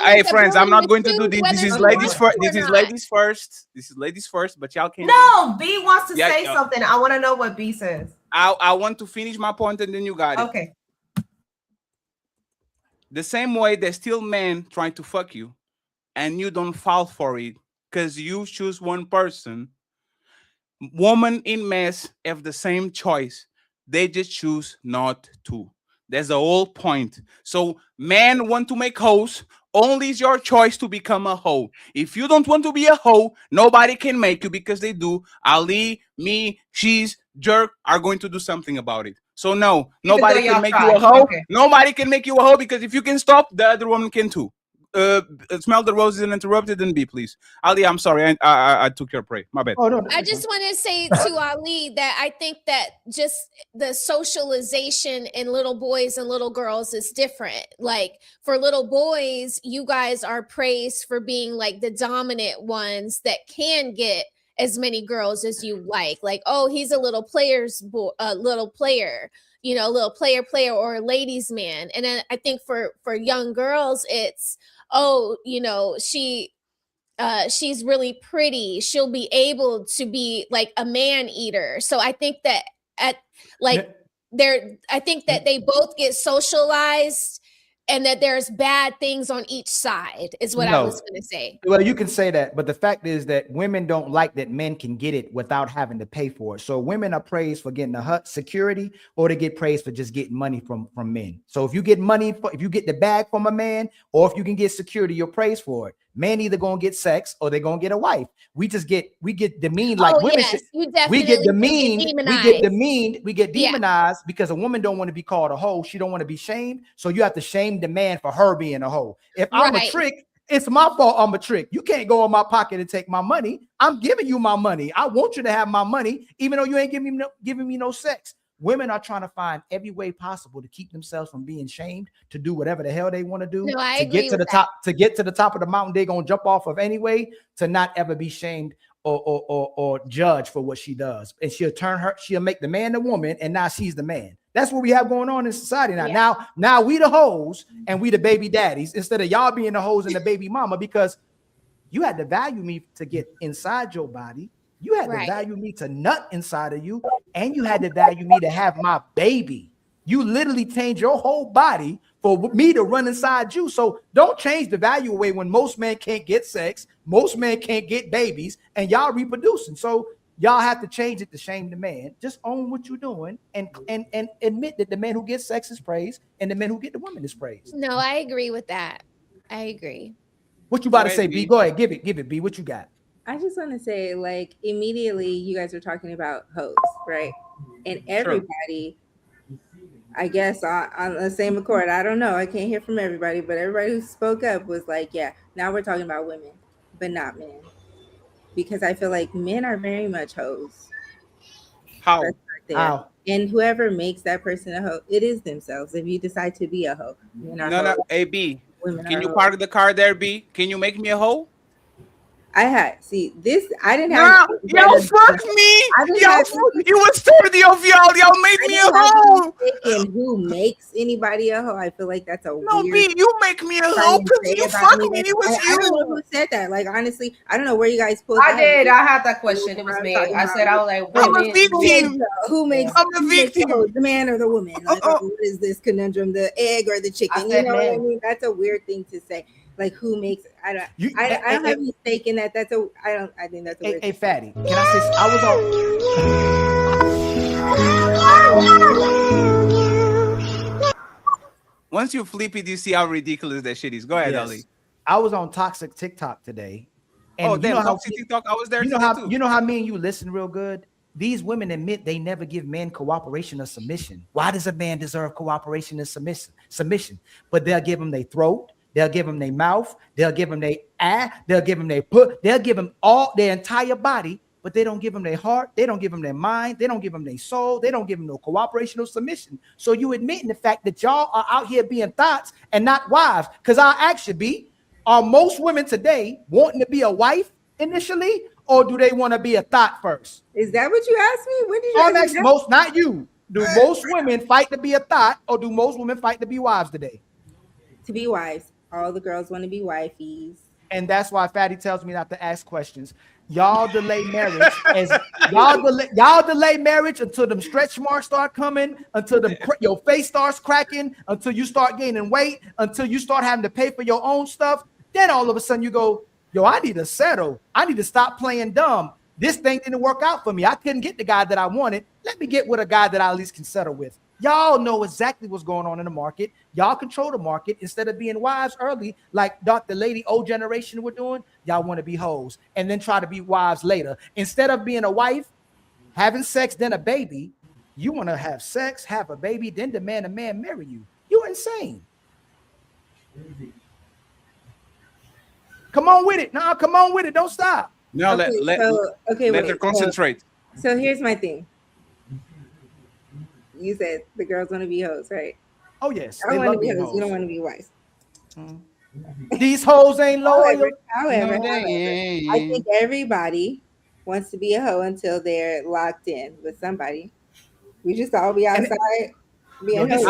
S12: Hey friends, I'm not going to do this. This is ladies first. This is ladies first. But y'all can't.
S15: No, B wants to say something. I want to know what B says.
S12: I want to finish my point and then you got it.
S15: Okay.
S12: The same way there's still men trying to fuck you, and you don't fall for it because you choose one person. Women in mess have the same choice. They just choose not to. That's the whole point. So men want to make hoes. Only is your choice to become a hoe. If you don't want to be a hoe, nobody can make you because they do. Ali, me, she's, Jerk are going to do something about it. So no, nobody can make you a hoe. Okay. Nobody can make you a hoe because if you can stop, the other woman can too. Smell the roses and interrupted and be please. Ali, I'm sorry. I took your prey. My bad.
S16: Oh, no, I just want to say to Ali that I think that just the socialization in little boys and little girls is different. Like for little boys, you guys are praised for being like the dominant ones that can get as many girls as you like. Like, oh, he's a little little player, you know, little player or a ladies man. And then I think for young girls, it's, oh, you know, she's really pretty. She'll be able to be like a man eater. So I think that I think that they both get socialized and that there's bad things on each side is what I was going to say.
S13: Well, you can say that, but the fact is that women don't like that men can get it without having to pay for it. So women are praised for getting the security, or they get praised for just getting money from men. So if you get money, if you get the bag from a man, or if you can get security, you're praised for it. Men either gonna get sex or they're gonna get a wife. We get demeaned like women.
S16: Yes,
S13: we get demeaned. We get demonized because a woman don't want to be called a hoe. She don't want to be shamed. So you have to shame the man for her being a hoe. If I'm a trick, it's my fault I'm a trick. You can't go in my pocket and take my money. I'm giving you my money. I want you to have my money, even though you ain't giving me no sex. Women are trying to find every way possible to keep themselves from being shamed, to do whatever the hell they want to do.
S16: No, I
S13: to
S16: agree
S13: get to the top, to get to the top of the mountain, they're gonna jump off of anyway, to not ever be shamed or judged for what she does. And she'll make the man the woman, and now she's the man. That's what we have going on in society now.
S16: Yeah.
S13: Now we the hoes and we the baby daddies instead of y'all being the hoes and the baby mama, because you had to value me to get inside your body. You had to value me to nut inside of you, and you had to value me to have my baby. You literally changed your whole body for me to run inside you. So don't change the value away when most men can't get sex, most men can't get babies, and y'all reproducing. So y'all have to change it to shame the man. Just own what you're doing and admit that the man who gets sex is praised and the men who get the woman is praised.
S16: No, I agree with that. I agree.
S13: What you about to say, B? Go ahead, give it, B. What you got?
S18: I just want to say, like, immediately you guys were talking about hoes, right? And everybody, I guess on the same accord, I don't know, I can't hear from everybody, but everybody who spoke up was like, yeah, now we're talking about women, but not men. Because I feel like men are very much hoes.
S12: How?
S18: there.
S13: Ow.
S18: And whoever makes that person a hoe, it is themselves. If you decide to be a hoe,
S12: No, AB. Can you park the car there, B? Can you make me a hoe?
S18: I didn't have.
S12: Yo, fuck me. You was 30 of y'all made me a hoe.
S18: Who makes anybody a hoe? I feel like that's a
S12: no,
S18: weird.
S12: B, you make me a hoe because you fuck me. It was
S18: I don't know who said that. Like, honestly, I don't know where you guys pulled.
S15: I did. I had that question. It was me. I said, I was like,
S12: I'm a victim.
S18: Who makes?
S12: I'm the victim.
S18: The man or the woman? Like, what is this conundrum? The egg or the chicken? You know what I mean? That's a weird thing to say. Like, who makes? I don't have any stake in that. I think that's a weird
S13: Hey, Fatty, can I say? I
S12: was on. Once you flip it, you see how ridiculous that shit is. Go ahead, Ali.
S13: I was on toxic TikTok today. And
S12: toxic TikTok. I was there.
S13: You know how me and you listen real good. These women admit they never give men cooperation or submission. Why does a man deserve cooperation and submission? But they'll give them their throat. They'll give them their mouth. They'll give them their eye. They'll give them they'll give them all their entire body, but they don't give them their heart. They don't give them their mind. They don't give them their soul. They don't give them no cooperation or submission. So you admitting the fact that y'all are out here being thoughts and not wives. Because our action be, are most women today wanting to be a wife initially, or do they want to be a thought first?
S18: Is that what you asked me? When did you
S13: ask me? Most, not you. Do most women fight to be a thought, or do most women fight to be wives today?
S18: To be wives. All the girls want to be wifeys.
S13: And that's why Fatty tells me not to ask questions. Y'all delay marriage y'all delay marriage until them stretch marks start coming, until your face starts cracking, until you start gaining weight, until you start having to pay for your own stuff. Then all of a sudden you go, yo, I need to settle. I need to stop playing dumb. This thing didn't work out for me. I couldn't get the guy that I wanted. Let me get with a guy that I at least can settle with. Y'all know exactly what's going on in the market. Y'all control the market. Instead of being wives early, like the lady old generation were doing, y'all want to be hoes and then try to be wives later. Instead of being a wife, having sex, then a baby, you want to have sex, have a baby, then demand a man marry you. You're insane. Come on with it. No, come on with it. Don't stop.
S12: No, let her concentrate.
S18: So here's my thing. You said the girls want to be hoes, right?
S13: Oh yes,
S18: I want to be hoes. You don't want to be wives.
S13: These hoes ain't loyal.
S18: However, I think everybody wants to be a hoe until they're locked in with somebody. We just all be outside. Being hoes.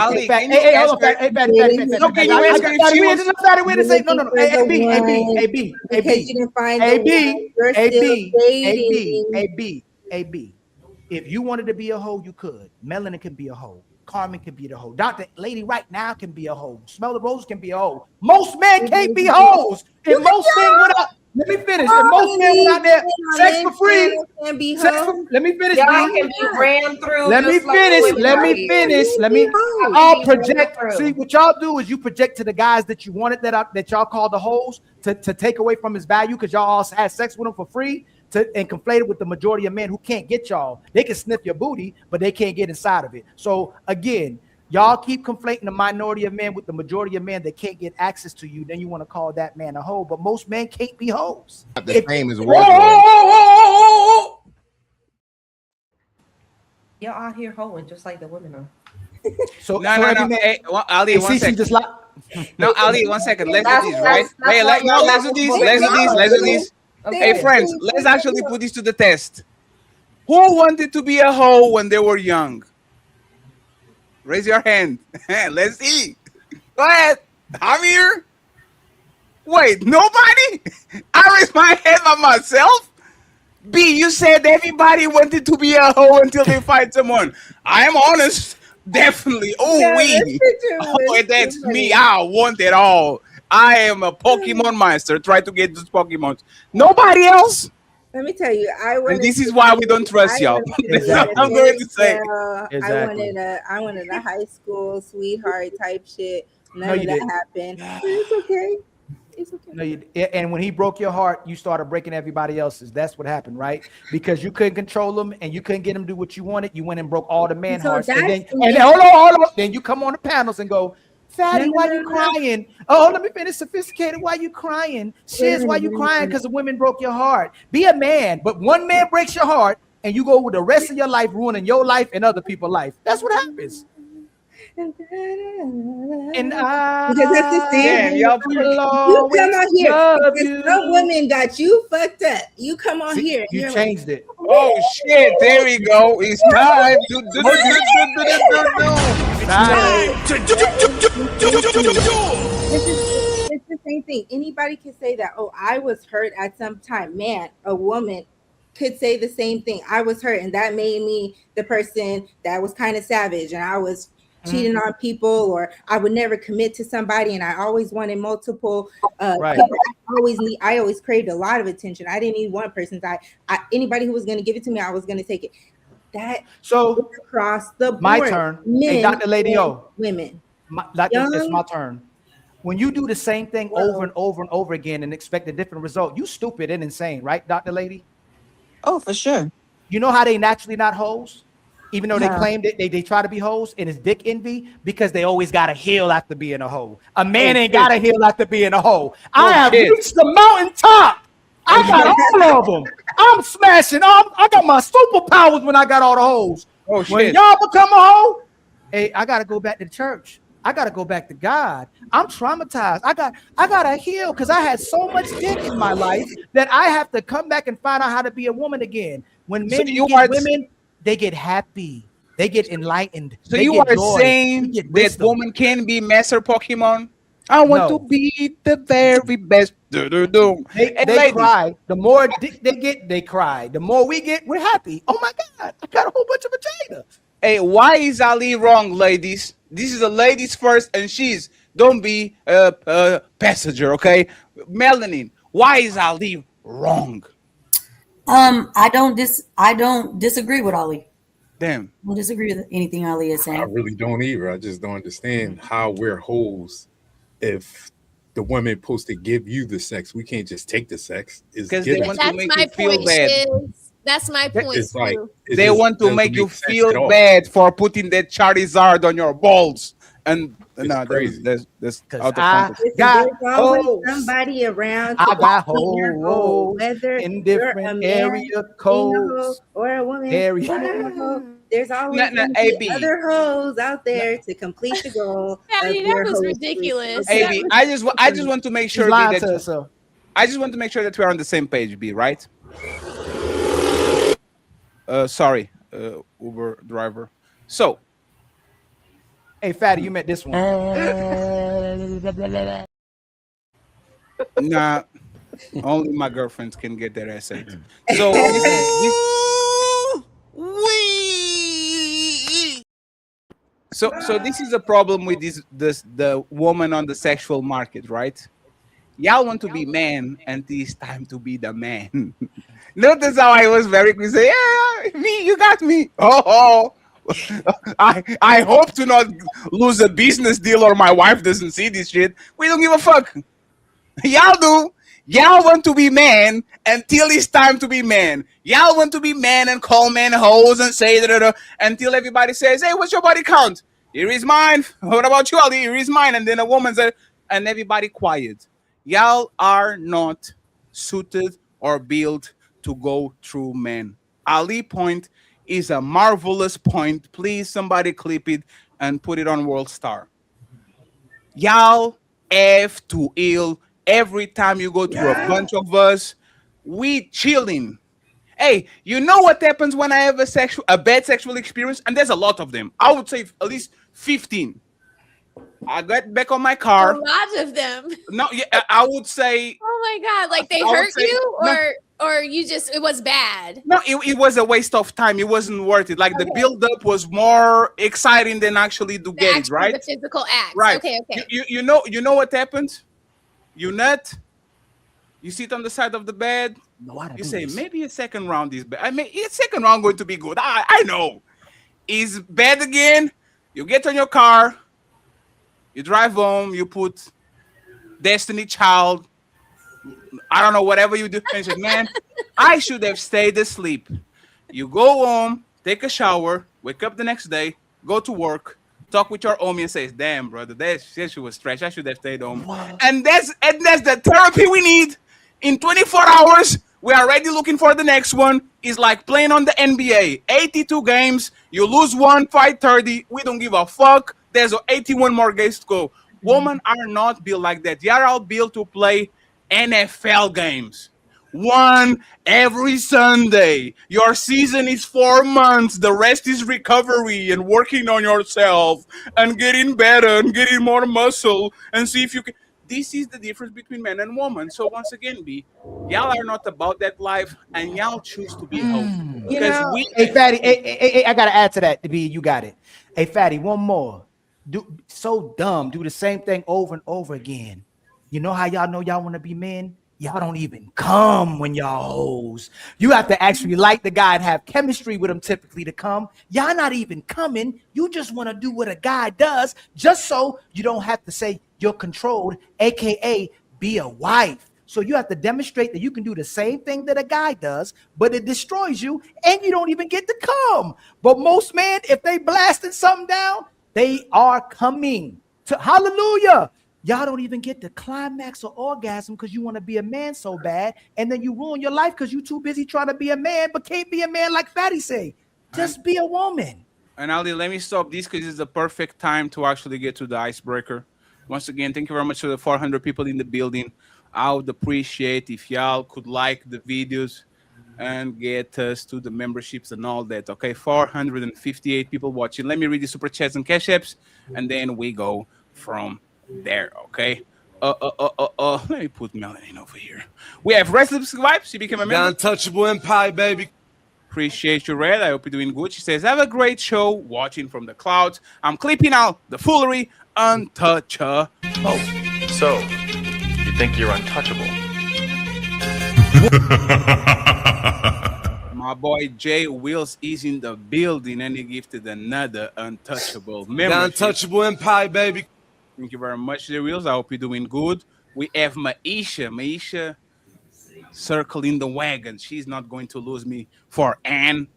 S13: AB. If you wanted to be a hoe, you could. Melanin can be a hoe. Carmen can be the hoe. Dr. Lady right now can be a hoe. Smell the Rose can be a hoe. Most men can't be hoes. If most men went out, let me finish. If most men went out there, sex for free. Let me finish.
S15: Y'all can be ran through.
S13: Let me finish. I'll project. See, what y'all do is you project to the guys that you wanted that y'all call the hoes to take away from his value because y'all all had sex with him for free. And conflate it with the majority of men who can't get y'all. They can sniff your booty, but they can't get inside of it. So again, y'all keep conflating the minority of men with the majority of men that can't get access to you. Then you want to call that man a hoe, but most men can't be hoes.
S20: The same as
S15: y'all out here hoeing just like the women are.
S12: So Hey, Ali, one second. No, Ali, 1 second. Let's do this, right? Hey, let's do this. Hey, friends, let's actually put this to the test. Who wanted to be a hoe when they were young? Raise your hand. Let's see. Go ahead. I'm here. Wait, nobody? I raised my hand by myself? B, you said everybody wanted to be a hoe until they find someone. I am honest. Definitely. That's me. I want it all. I am a Pokemon master. Try to get those Pokemons. Nobody else.
S18: Let me tell you,
S12: and this is why we don't trust y'all. I'm going to say.
S18: Exactly. I wanted a high school sweetheart type shit. None of that happened. It's okay. It's okay.
S13: No, and when he broke your heart, you started breaking everybody else's. That's what happened, right? Because you couldn't control them and you couldn't get them to do what you wanted. You went and broke all the man hearts. And then hold on. Then you come on the panels and go, Fatty, why you crying? Oh, let me finish. Sophisticated, why you crying? Shiz, why you crying? Because the women broke your heart. Be a man, but one man breaks your heart and you go with the rest of your life ruining your life and other people's life. That's what happens. And I,
S5: because that's the thing. You come on here. Because some women got you fucked up. You come on here.
S13: You changed it.
S12: Oh shit! There we go. It's time to do.
S18: It's the same thing. Anybody can say that. Oh, I was hurt at some time. Man, a woman could say the same thing. I was hurt, and that made me the person that was kind of savage, and I was cheating on people, or I would never commit to somebody, and I always wanted multiple people. I always craved a lot of attention. I didn't need one person's. Anybody who was going to give it to me, I was going to take it. That
S13: so
S18: across the board.
S13: My turn.
S18: Men,
S13: hey, Dr. Lady O.
S18: Women.
S13: It's my turn. When you do the same thing over and over and over again and expect a different result, you stupid and insane, right, Dr. Lady?
S17: Oh, for sure.
S13: You know how they naturally not hoes? Even though they claim that they try to be hoes, and it's dick envy because they always got to heal after being a hoe. A man ain't got to heal after being a hoe. I have reached the mountaintop. I got all of them. I'm smashing. I got my superpowers when I got all the hoes.
S12: Oh, shit.
S13: When y'all become a hoe, hey, I got to go back to church. I got to go back to God. I'm traumatized. I got to heal because I had so much dick in my life that I have to come back and find out how to be a woman again. When men get women, they get happy. They get enlightened.
S12: So you are saying that woman can be master Pokemon? I want to be the very best.
S13: They cry. The more dick they get, they cry. The more we get, we're happy. Oh my God, I got a whole bunch of vagina.
S12: Hey, why is Ali wrong, ladies? This is a ladies first, and don't be a passenger, okay? Melanin, why is Ali wrong?
S11: I don't disagree with Ali.
S12: Damn.
S11: I don't disagree with anything Ali is saying.
S20: I really don't either. I just don't understand how we're hoes if the women supposed to give you the sex. We can't just take the sex.
S12: Because they want to make you feel bad.
S16: That's my point.
S12: They want to make you feel bad for putting that Charizard on your balls. And no, that's out of context.
S18: There's always somebody around.
S13: I got hoes in different area codes
S18: or a woman. There's always other hoes out there to complete the goal.
S16: That was ridiculous.
S12: AB, I just want to make sure I just want to make sure that we're on the same page, B, right? Sorry, Uber driver. So.
S13: Hey, Fatty, you met this one.
S12: Nah, only my girlfriends can get that ass ate. So this is a problem with the woman on the sexual market, right? Y'all want to be man, and it's time to be the man. Notice how I was very quick. Say, yeah, me, you got me. Oh. I hope to not lose a business deal or my wife doesn't see this shit. We don't give a fuck. Y'all do. Y'all want to be man until it's time to be man. Y'all want to be man and call men hoes and say until everybody says, hey, what's your body count? Here is mine. What about you, Ali? Here is mine. And then a woman says, and everybody quiet. Y'all are not suited or built to go through men. Ali point is a marvelous point. Please, somebody clip it and put it on World Star. Y'all have to ill every time you go through a bunch of us. We chilling. Hey, you know what happens when I have a bad sexual experience? And there's a lot of them. I would say at least 15. I got back on my car.
S16: A lot of them.
S12: No, yeah, I would say.
S16: Oh my God! Like they hurt you, or you just it was bad.
S12: No, it was a waste of time. It wasn't worth it. Like the build up was more exciting than actually do get it, right?
S16: The physical act.
S12: Right.
S16: Okay.
S12: You know what happens? You nut. You sit on the side of the bed. You say maybe a second round is bad. I mean, a second round going to be good. I know. Is bad again. You get on your car. You drive home, you put Destiny Child, I don't know, whatever you do. And you say, man, I should have stayed asleep. You go home, take a shower, wake up the next day, go to work, talk with your homie and say, damn, brother, that shit was trash. I should have stayed home. And that's the therapy we need. In 24 hours, We are already looking for the next one. It's like playing on the NBA. 82 games. You lose one, fight 30. We don't give a fuck. There's 81 more games to go. Women are not built like that. They are all built to play NFL games. One every Sunday. Your season is 4 months. The rest is recovery and working on yourself and getting better and getting more muscle and see if you can. This is the difference between men and women. So once again, y'all are not about that life, and y'all choose to be hoes.
S13: Hey, Fatty, hey, I gotta add to that. B, you got it. Hey, Fatty, one more. So dumb. Do the same thing over and over again. You know how y'all know y'all want to be men? Y'all don't even come when y'all hoes. You have to actually like the guy and have chemistry with him typically to come. Y'all not even coming. You just want to do what a guy does just so you don't have to say you're controlled, aka be a wife. So you have to demonstrate that you can do the same thing that a guy does, but it destroys you and you don't even get to come. But most men, if they blasting something down, they are coming to hallelujah. Y'all don't even get the climax or orgasm because you want to be a man so bad, and then you ruin your life because you're too busy trying to be a man, but can't be a man like Fatty say. Just be a woman.
S12: And Ali, let me stop this because it's the perfect time to actually get to the icebreaker. Once again, thank you very much to the 400 people in the building. I would appreciate if y'all could like the videos and get us to the memberships and all that. Okay, 458 people watching. Let me read the super chats and cash apps, and then we go from there. Okay. Let me put Melanin over here. We have Restless Vibes. She became a member.
S21: Untouchable Empire, baby.
S12: Appreciate you, Red. I hope you're doing good. She says, have a great show watching from the clouds. I'm clipping out the foolery. Untouchable.
S22: So, you think you're untouchable?
S12: My boy Jay Wills is in the building, and he gifted another untouchable membership.
S21: The Untouchable Empire, baby.
S12: Thank you very much, Jay Wills. I hope you're doing good. We have Maisha. Maisha circling the wagon. She's not going to lose me for Anne.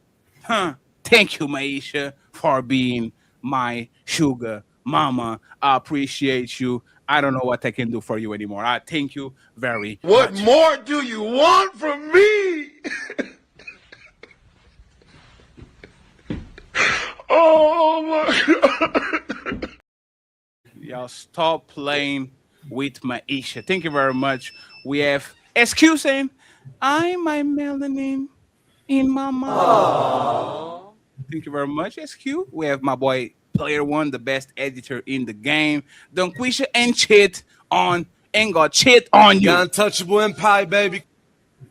S12: Thank you, Maisha, for being my sugar mama. I appreciate you. I don't know what I can do for you anymore. I thank you very much.
S14: What more do you want from me? Oh my God.
S12: Y'all stop playing with Maisha. Thank you very much. We have SQ saying, I'm my melanin in my mouth. Thank you very much, SQ. We have my boy Player One, the best editor in the game. Don't Quisha and cheat on and got cheat on you.
S21: The Untouchable Empire, baby.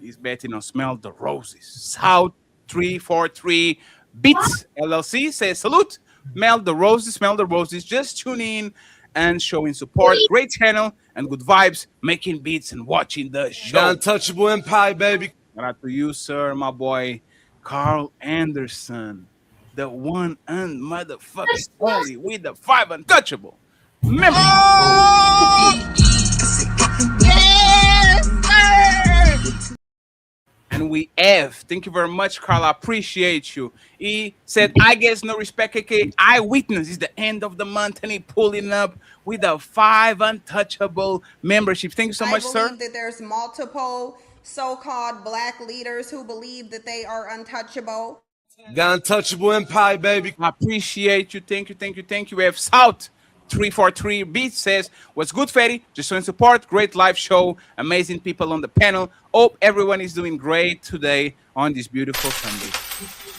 S12: He's betting on Smell the Roses. South 343 Beats LLC says salute. Smell the Roses. Just tune in and showing support. Great channel and good vibes, making beats and watching the show.
S21: The Untouchable Empire, baby.
S12: Shout out to you, sir, my boy Carl Anderson, the one and motherfucking only with the 5 untouchable. Remember. And we have, thank you very much, Carl. I appreciate you. He said, I guess no respect, KK. Eyewitness is the end of the month, and he pulling up with a 5 untouchable membership. Thank you so much, sir.
S23: I believe that there's multiple so-called black leaders who believe that they are untouchable.
S21: The Untouchable Empire, baby.
S12: I appreciate you. Thank you. We have South 343 Beats says, what's good, Fatty? Just showing support. Great live show. Amazing people on the panel. Hope everyone is doing great today on this beautiful Sunday.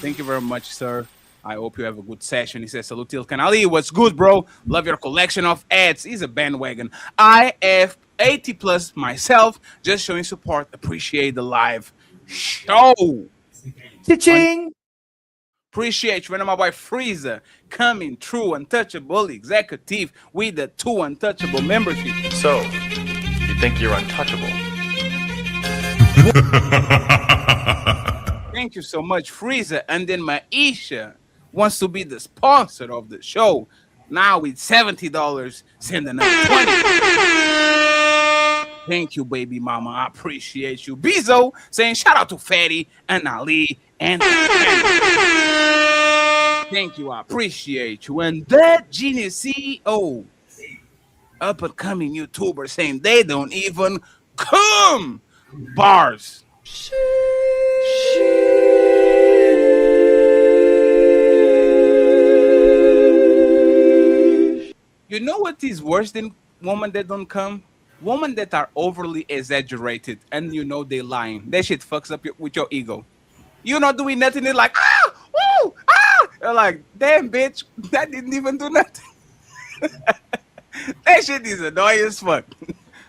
S12: Thank you very much, sir. I hope you have a good session. He says, salute till Canali. What's good, bro? Love your collection of ads. He's a bandwagon. I have 80 plus myself. Just showing support. Appreciate the live show.
S13: Cha-ching.
S12: Appreciate you. And my boy Freezer coming true, untouchable executive with the 2 untouchable membership.
S22: So, you think you're untouchable?
S12: Thank you so much, Freezer. And then Maisha wants to be the sponsor of the show. Now with $70, send another $20. Thank you, baby mama. I appreciate you. Bizo saying shout out to Fatty and Ali and thank you. I appreciate you. And that Genius CEO, up and coming YouTuber saying they don't even come. Bars. You know what is worse than women that don't come? Women that are overly exaggerated and you know they lying. That shit fucks up with your ego. You're not doing nothing. They're like, ah, woo, ah. You're like, damn, bitch, that didn't even do nothing. That shit is annoying as fuck.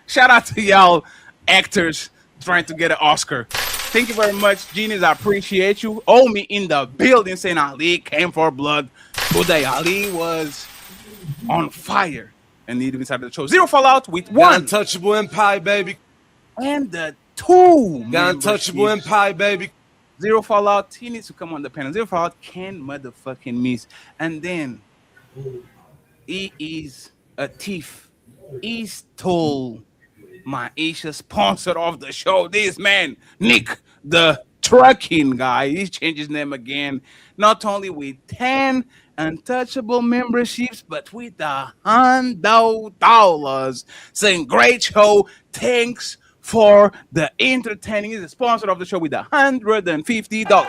S12: Shout out to y'all actors trying to get an Oscar. Thank you very much, Genius. I appreciate you. Omi in the building saying Ali came for blood. Today Ali was on fire and needed inside the show. Zero Fallout with one.
S21: Untouchable Empire, baby.
S12: And the two.
S21: Untouchable Empire, baby.
S12: Zero Fallout. He needs to come on the panel. Zero Fallout can motherfucking miss. And then he is a thief. He stole my Asia sponsor of the show. This man, Nick, the trucking guy. He changed his name again. Not only with 10 untouchable memberships, but with $100. Saying great show. Thanks for the entertaining. He's the sponsor of the show with $150.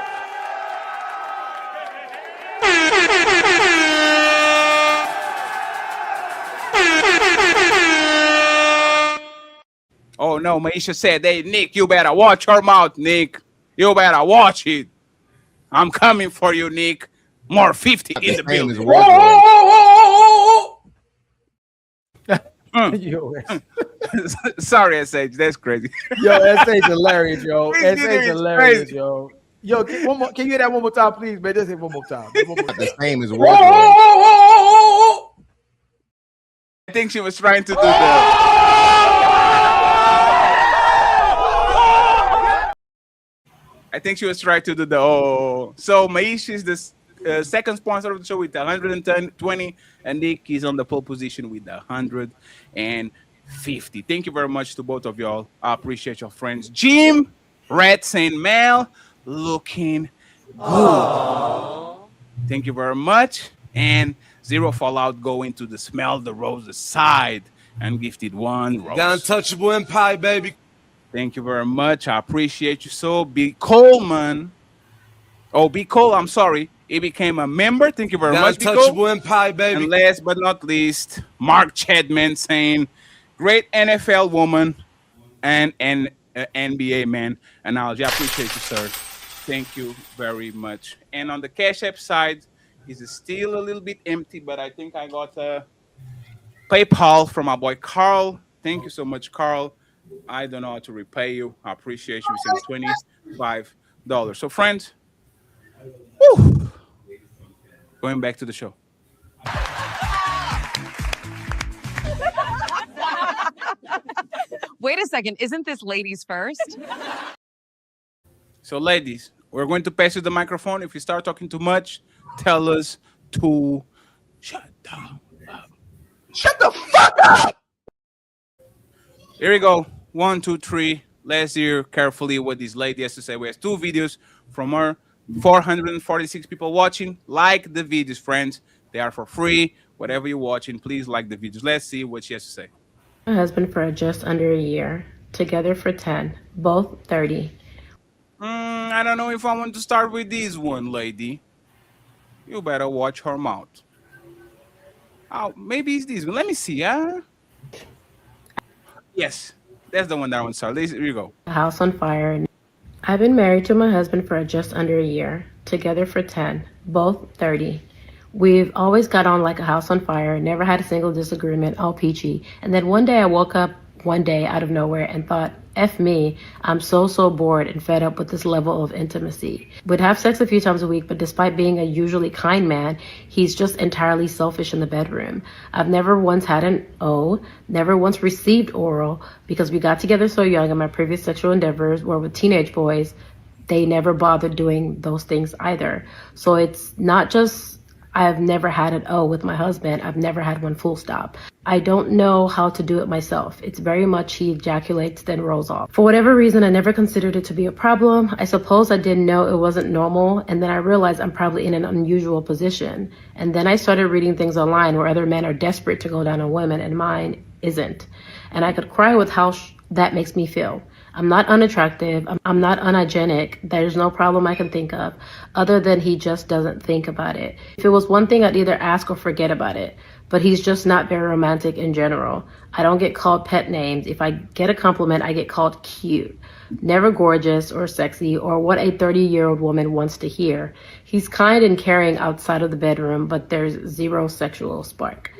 S12: Oh no, Maisha said, hey, Nick, you better watch your mouth, Nick. You better watch it. I'm coming for you, Nick. More 50 in the building. Sorry, SH, that's crazy.
S13: Yo, SH hilarious, yo. SH hilarious, yo. Yo, one more, can you hear that one more time, please, man? Just hit one more time.
S1: The same as
S12: I think she was trying to do the... I think she was trying to do the So Maish is the second sponsor of the show with 120, and Nick is on the pole position with 150. Thank you very much to both of y'all. I appreciate your friends. Jim, Red Saint Mel, looking good. Thank you very much. And Zero Fallout going to the Smell the Roses side and gifted one rose.
S21: Untouchable Empire, baby.
S12: Thank you very much. I appreciate you so. B. Coleman. Oh, B. Cole, I'm sorry. He became a member. Thank you very much, B.
S21: Untouchable Empire, baby.
S12: And last but not least, Mark Chadman saying, great NFL woman and NBA man analogy. I appreciate you, sir. Thank you very much. And on the Cash App side, it's still a little bit empty, but I think I got a PayPal from my boy Carl. Thank you so much, Carl. I don't know how to repay you. I appreciate you. We sent $25. So, friends, whew, going back to the show.
S2: Wait a second. Isn't this ladies first?
S12: So, ladies, we're going to pass you the microphone. If you start talking too much, tell us to shut down. Shut the fuck up! Here we go. 1, 2, 3. Let's hear carefully what this lady has to say. We have 2 videos from her. 446 people watching. Like the videos, friends. They are for free. Whatever you're watching, please like the videos. Let's see what she has to say.
S3: My husband for just under a year. Together for 10. Both 30.
S12: I don't know if I want to start with this one, lady. You better watch her mouth. Oh, maybe it's this one. Let me see, Yes, that's the one that I want to start. Here you go.
S3: House on fire. I've been married to my husband for just under a year. Together for 10. Both 30. We've always got on like a house on fire. Never had a single disagreement. All peachy. And then one day I woke up one day out of nowhere and thought, F me, I'm so bored and fed up with this level of intimacy. Would have sex a few times a week, but despite being a usually kind man, he's just entirely selfish in the bedroom. I've never once had an O, never once received oral, because we got together so young and my previous sexual endeavors were with teenage boys. They never bothered doing those things either. So it's not just I've never had an O with my husband. I've never had one full stop. I don't know how to do it myself. It's very much he ejaculates, then rolls off. For whatever reason, I never considered it to be a problem. I suppose I didn't know it wasn't normal. And then I realized I'm probably in an unusual position. And then I started reading things online where other men are desperate to go down on women and mine isn't. And I could cry with how that makes me feel. I'm not unattractive. I'm not unhygienic. There's no problem I can think of other than he just doesn't think about it. If it was one thing, I'd either ask or forget about it. But he's just not very romantic in general. I don't get called pet names. If I get a compliment, I get called cute. Never gorgeous or sexy or what a 30-year-old woman wants to hear. He's kind and caring outside of the bedroom, but there's zero sexual spark.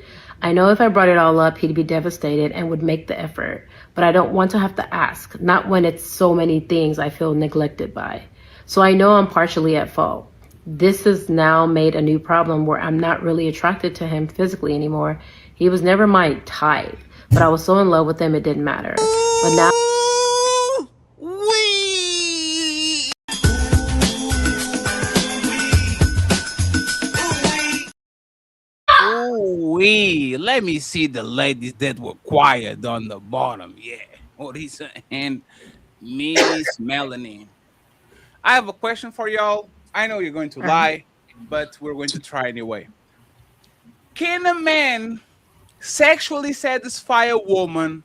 S3: I know if I brought it all up, he'd be devastated and would make the effort, but I don't want to have to ask, not when it's so many things I feel neglected by. So I know I'm partially at fault. This has now made a new problem where I'm not really attracted to him physically anymore. He was never my type, but I was so in love with him it didn't matter. But now
S12: let me see the ladies that were quiet on the bottom. Yeah. Orisa and Miss Melanie. I have a question for y'all. I know you're going to lie, but we're going to try anyway. Can a man sexually satisfy a woman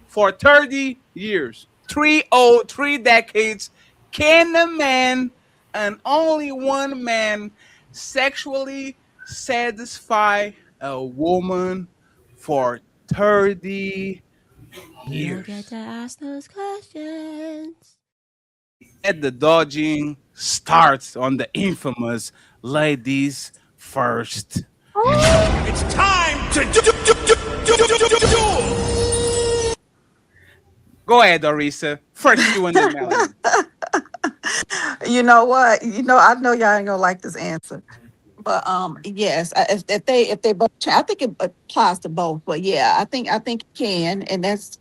S12: for 30 years? 3 decades. Can a man, and only one man, sexually satisfy a woman for 30 years?
S1: You don't get to ask those questions.
S12: And the dodging starts on the infamous ladies first.
S14: It's time to do.
S12: Go ahead, Orisa. First you and then Melanie.
S17: You know what? I know y'all ain't gonna like this answer, but yes, if they both, I think it applies to both. But yeah, I think it can, and that's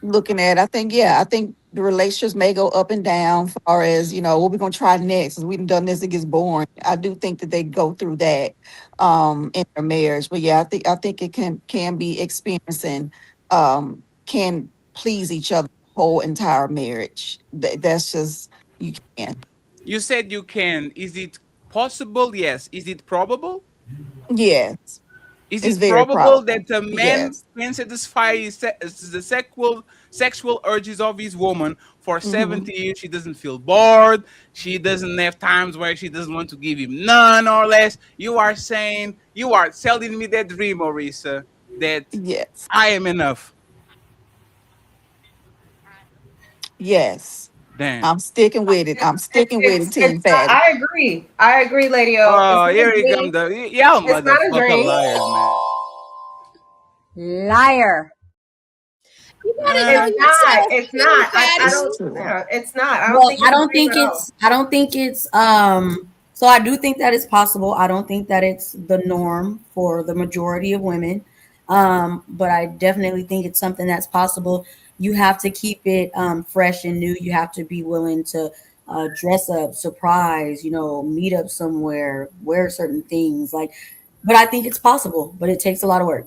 S17: looking at. I think the relationships may go up and down. As far as what we're gonna try next, as we've done this, it gets boring. I do think that they go through that in their marriage. But yeah, I think it can be experiencing can please each other the whole entire marriage. That's just you can.
S12: You said you can. Is it possible? Yes. Is it probable?
S17: Yes.
S12: Is
S17: It's
S12: it
S17: very
S12: probable
S17: probable.
S12: that a man
S17: Yes.
S12: can satisfy the sexual urges of his woman for 70 years? She doesn't feel bored. She doesn't have times where she doesn't want to give him none or less. You are selling me that dream, Orisa, that
S17: Yes.
S12: I am enough.
S17: Yes.
S12: Damn.
S17: I'm sticking with it. I'm sticking with it, Team Fatty.
S15: I agree, Lady O.
S12: Oh,
S15: It's
S12: here
S15: not a
S12: he
S15: dream.
S12: comes. Y'all
S15: It's not a
S12: motherfucker
S15: dream.
S12: liars, man.
S7: Liar.
S16: You gotta know
S15: It's
S16: yourself.
S15: not. It's not. I
S11: It's
S15: don't.
S11: true.
S15: Yeah, it's not. I
S11: Well,
S15: don't think.
S11: I don't
S15: it's a dream
S11: think
S15: at all.
S11: it's. I don't think it's. So I do think that it's possible. I don't think that it's the norm for the majority of women. But I definitely think it's something that's possible. You have to keep it fresh and new. You have to be willing to dress up, surprise, meet up somewhere, wear certain things. But I think it's possible. But it takes a lot of work.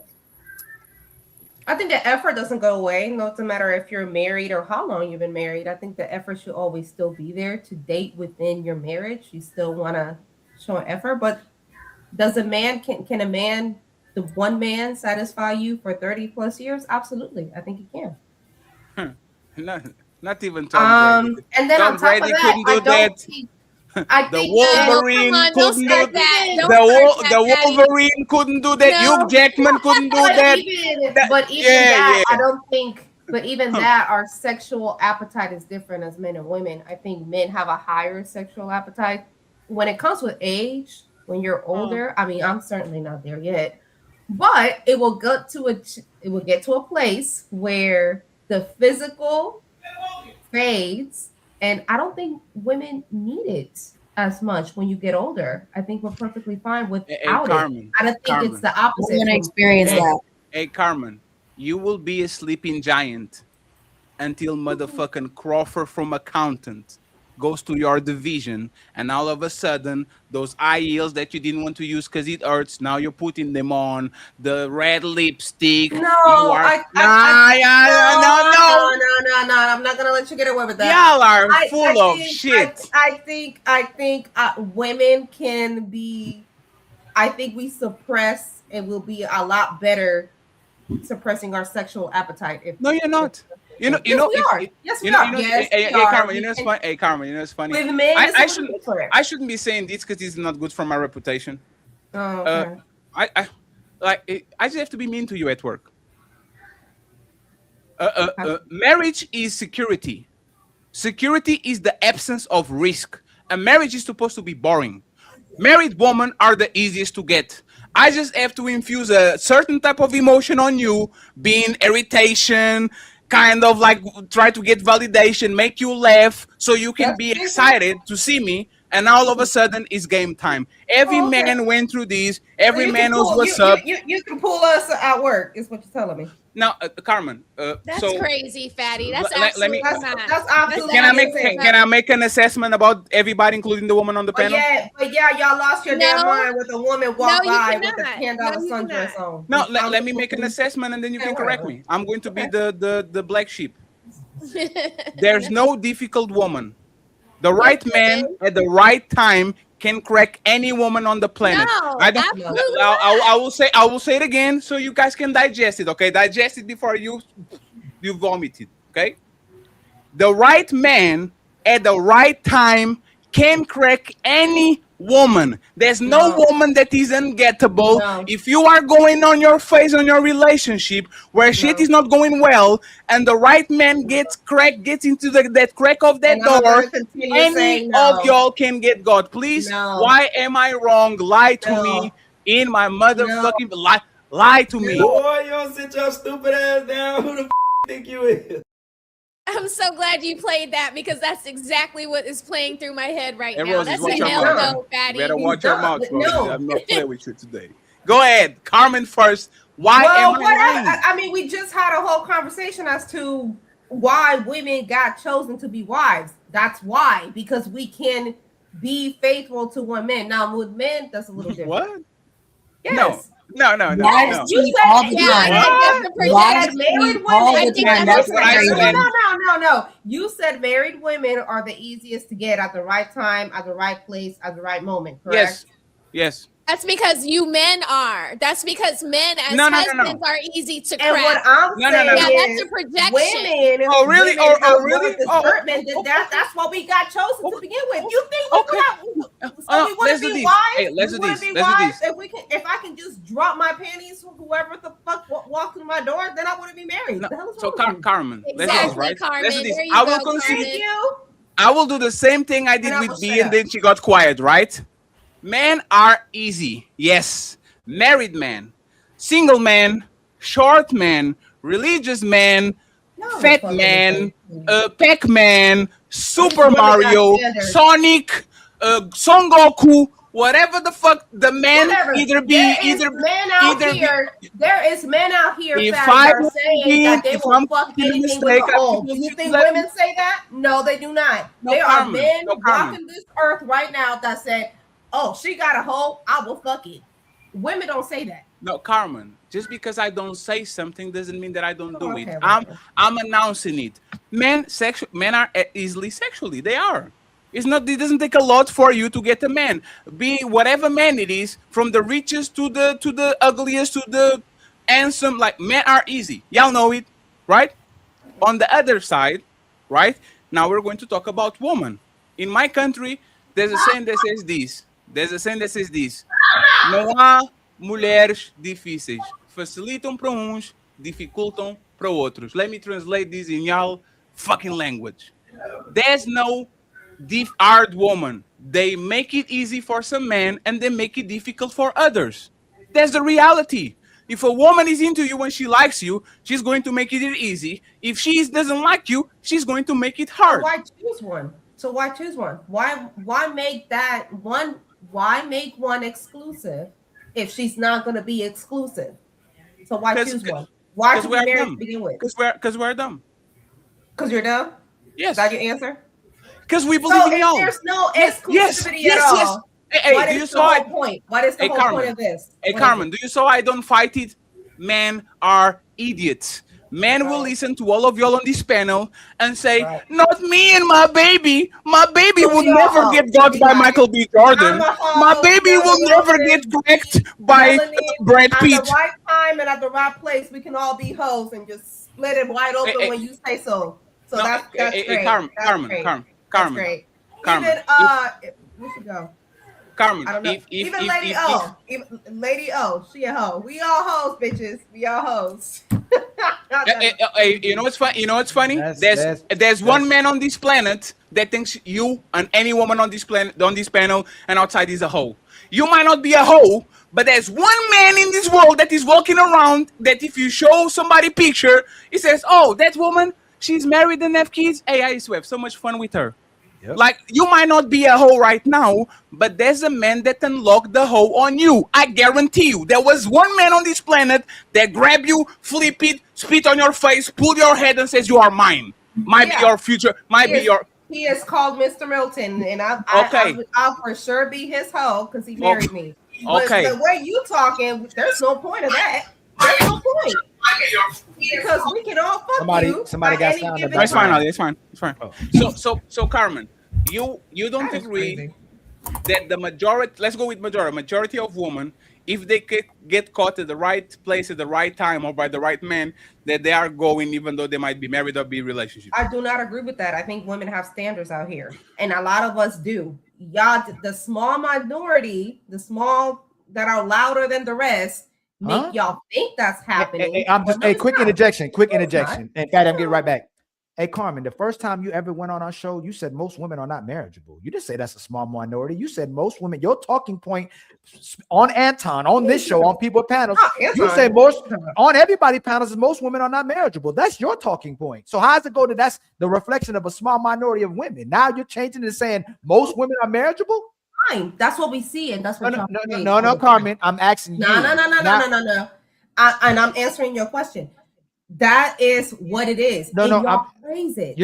S15: I think the effort doesn't go away. No matter if you're married or how long you've been married. I think the effort should always still be there to date within your marriage. You still want to show an effort, but does a man can a man, the one man, satisfy you for 30 plus years? Absolutely, I think he can.
S12: Not even Tom Brady.
S15: And then
S12: Tom
S15: on top
S12: Brady
S15: of that,
S12: couldn't do
S15: I
S12: that.
S15: don't think. I
S12: The
S15: think
S12: Wolverine
S16: come on, don't
S12: couldn't
S16: start
S12: do
S16: that. Don't
S12: the
S16: start that,
S12: the
S16: Daddy.
S12: Wolverine couldn't do that.
S16: No.
S12: Hugh Jackman couldn't do
S15: But
S12: that.
S15: even
S12: That-
S15: that,
S12: yeah.
S15: I don't think. But even that, our sexual appetite is different as men and women. I think men have a higher sexual appetite. When it comes with age, when you're older, I mean, I'm certainly not there yet, but it will get to a place where the physical fades, and I don't think women need it as much when you get older. I think we're perfectly fine without
S12: Carmen,
S15: it. I don't think
S12: Carmen.
S15: it's the opposite.
S11: I'm gonna experience that.
S12: Hey, Carmen, you will be a sleeping giant until motherfucking Crawford from accountant goes to your division, and all of a sudden, those eye heels that you didn't want to use because it hurts, now you're putting them on. The red lipstick.
S15: No,
S12: you are,
S15: no. I'm not gonna let you get away with that.
S12: Y'all are
S15: I
S12: full of
S15: think-
S12: shit.
S15: I think women can be. I think we suppress and will be a lot better suppressing our sexual appetite.
S12: No, you're not. You know,
S15: Yes, we are. Yes, we are. Yes, we are.
S12: Carmen, you know it's funny. Hey, Carmen, you know it's funny.
S15: With men,
S12: I shouldn't be saying this because it's not good for my reputation.
S15: Oh, okay.
S12: I just have to be mean to you at work. Marriage is security. Security is the absence of risk. A marriage is supposed to be boring. Married women are the easiest to get. I just have to infuse a certain type of emotion on you, being irritation, kind of like try to get validation, make you laugh so you can be excited to see me. And all of a sudden, it's game time. Every man went through these. Every man knows what's up.
S15: You can pull us at work, is what you're telling me.
S12: Now, Carmen.
S16: That's crazy, Fatty. That's absolutely not.
S15: That's absolutely.
S12: Can I make an assessment about everybody, including the woman on the panel?
S15: But y'all lost your damn mind with a woman walk by with a $10 sundress on.
S12: No, let me make an assessment and then you can correct me. I'm going to be the black sheep. There's no difficult woman. The right man at the right time can crack any woman on the planet.
S16: No,
S12: I will say it again so you guys can digest it. Okay, digest it before you vomit it. Okay, the right man at the right time can crack any woman. There's no woman that is ungettable. If you are going on your face on your relationship where shit is not going well and the right man gets into that crack of that door, any of y'all can get God. Please, why am I wrong? Lie to me in my motherfucking lie to me.
S4: Boy, you don't sit your stupid ass down. Who the think you is?
S16: I'm so glad you played that because that's exactly what is playing through my head right now.
S12: Roses,
S16: That's
S12: watch
S16: a
S12: your
S16: hell
S12: mouth.
S16: no, Fatty.
S12: Better watch your mouth, bro. I'm not playing with you today. Go ahead, Carmen first. Why am I lying?
S15: I mean, we just had a whole conversation as to why women got chosen to be wives. That's why, because we can be faithful to one man. Now, with men, that's a little different.
S12: What?
S15: Yes.
S12: No.
S15: Wives cheat all the time. Wives cheat all the time. That's crazy. No. You said married women are the easiest to get at the right time, at the right place, at the right moment, correct?
S12: Yes.
S16: That's because you men are. That's because men as husbands are easy to crack.
S15: And what I'm saying
S16: that's a projection.
S15: Women.
S12: Oh, really?
S15: Women
S12: Oh, really?
S15: That's what we got chosen to begin with. You think we want to be wives?
S12: Let's do this.
S15: If I can just drop my panties to whoever the fuck walks through my door, then I wouldn't be married.
S12: So Carmen, let's do this, right?
S16: Carmen.
S12: Let's do this.
S16: There you
S12: I will
S16: go,
S12: concede. I will do the same thing I did with B, and then she got quiet, right? Men are easy, yes. Married man, single man, short man, religious man, fat man, Pac-Man, Super Mario, Sonic, Son Goku, whatever the fuck the man
S15: There is men out here
S12: If
S15: that
S12: I
S15: are saying that they will fuck anything with a hole. Do you think women say that? No, they do not. There are men walking this earth right now that said, "Oh, she got a hole, I will fuck it." Women don't say that.
S12: No, Carmen, just because I don't say something doesn't mean that I don't do it. I'm announcing it. Men are easily sexually. They are. It doesn't take a lot for you to get a man. Be whatever man it is, from the richest to the ugliest to the handsome. Like, men are easy. Y'all know it, right? On the other side, right? Now we're going to talk about women. In my country, there's a saying that says this. Não há mulheres difíceis. Facilitam para uns, dificultam para outros. Let me translate this in y'all fucking language. There's no hard woman. They make it easy for some men and they make it difficult for others. That's the reality. If a woman is into you when she likes you, she's going to make it easy. If she doesn't like you, she's going to make it hard.
S15: So why choose one? Why make that one? Why make one exclusive if she's not going to be exclusive? So why choose one? Why should we marry to begin with?
S12: Because we're dumb.
S15: Because you're dumb?
S12: Yes.
S15: Is that your answer?
S12: Because we believe in y'all.
S15: There's no exclusivity at all.
S12: Hey,
S15: what is the whole point? What is the whole point of this?
S12: Hey, Carmen, do you saw I don't fight it? Men are idiots. Men will listen to all of y'all on this panel and say, not me and my baby. My baby will never get got by Michael B. Jordan. My baby will never get wrecked by Brad Pitt.
S15: At the right time and at the right place, we can all be hoes and just split it wide open when you say so. So that's great.
S12: Carmen.
S15: Great. Even, we should go.
S12: Carmen,
S15: I don't know. Even Lady O, she a hoe. We all hoes, bitches. We all hoes.
S12: You know what's funny? You know what's funny? There's one man on this planet that thinks you and any woman on this planet, on this panel and outside is a hoe. You might not be a hoe, but there's one man in this world that is walking around that if you show somebody picture, he says, "Oh, that woman, she's married and have kids. Hey, I used to have so much fun with her." Yep. Like, you might not be a hoe right now, but there's a man that unlocked the hoe on you. I guarantee you. There was one man on this planet that grabbed you, flip it, spit on your face, pull your head and says, you are mine. Might be your future.
S15: He is called Mr. Milton, and I'll for sure be his hoe because he married me. But the way you talking, there's no point of that. There's no point. Because we can all fuck you.
S13: Somebody got sound.
S12: It's fine, Ali. It's fine. So Carmen, you don't agree that the majority, let's go with majority of women, if they get caught at the right place at the right time or by the right man, that they are going even though they might be married or be in a relationship?
S15: I do not agree with that. I think women have standards out here, and a lot of us do. Y'all, the small minority, the small that are louder than the rest, make y'all think that's happening.
S13: Quick interjection. In fact, I'm getting right back. Hey, Carmen, the first time you ever went on our show, you said most women are not marriageable. You didn't say that's a small minority. You said most women, your talking point on Anton, on this show, on people panels, you say most on everybody panels is most women are not marriageable. That's your talking point. So how does it go to that's the reflection of a small minority of women? Now you're changing it and saying most women are marriageable?
S15: Fine. That's what we see, and that's what
S13: no, Carmen. I'm asking you.
S15: No. And I'm answering your question. That is what it is.
S13: You're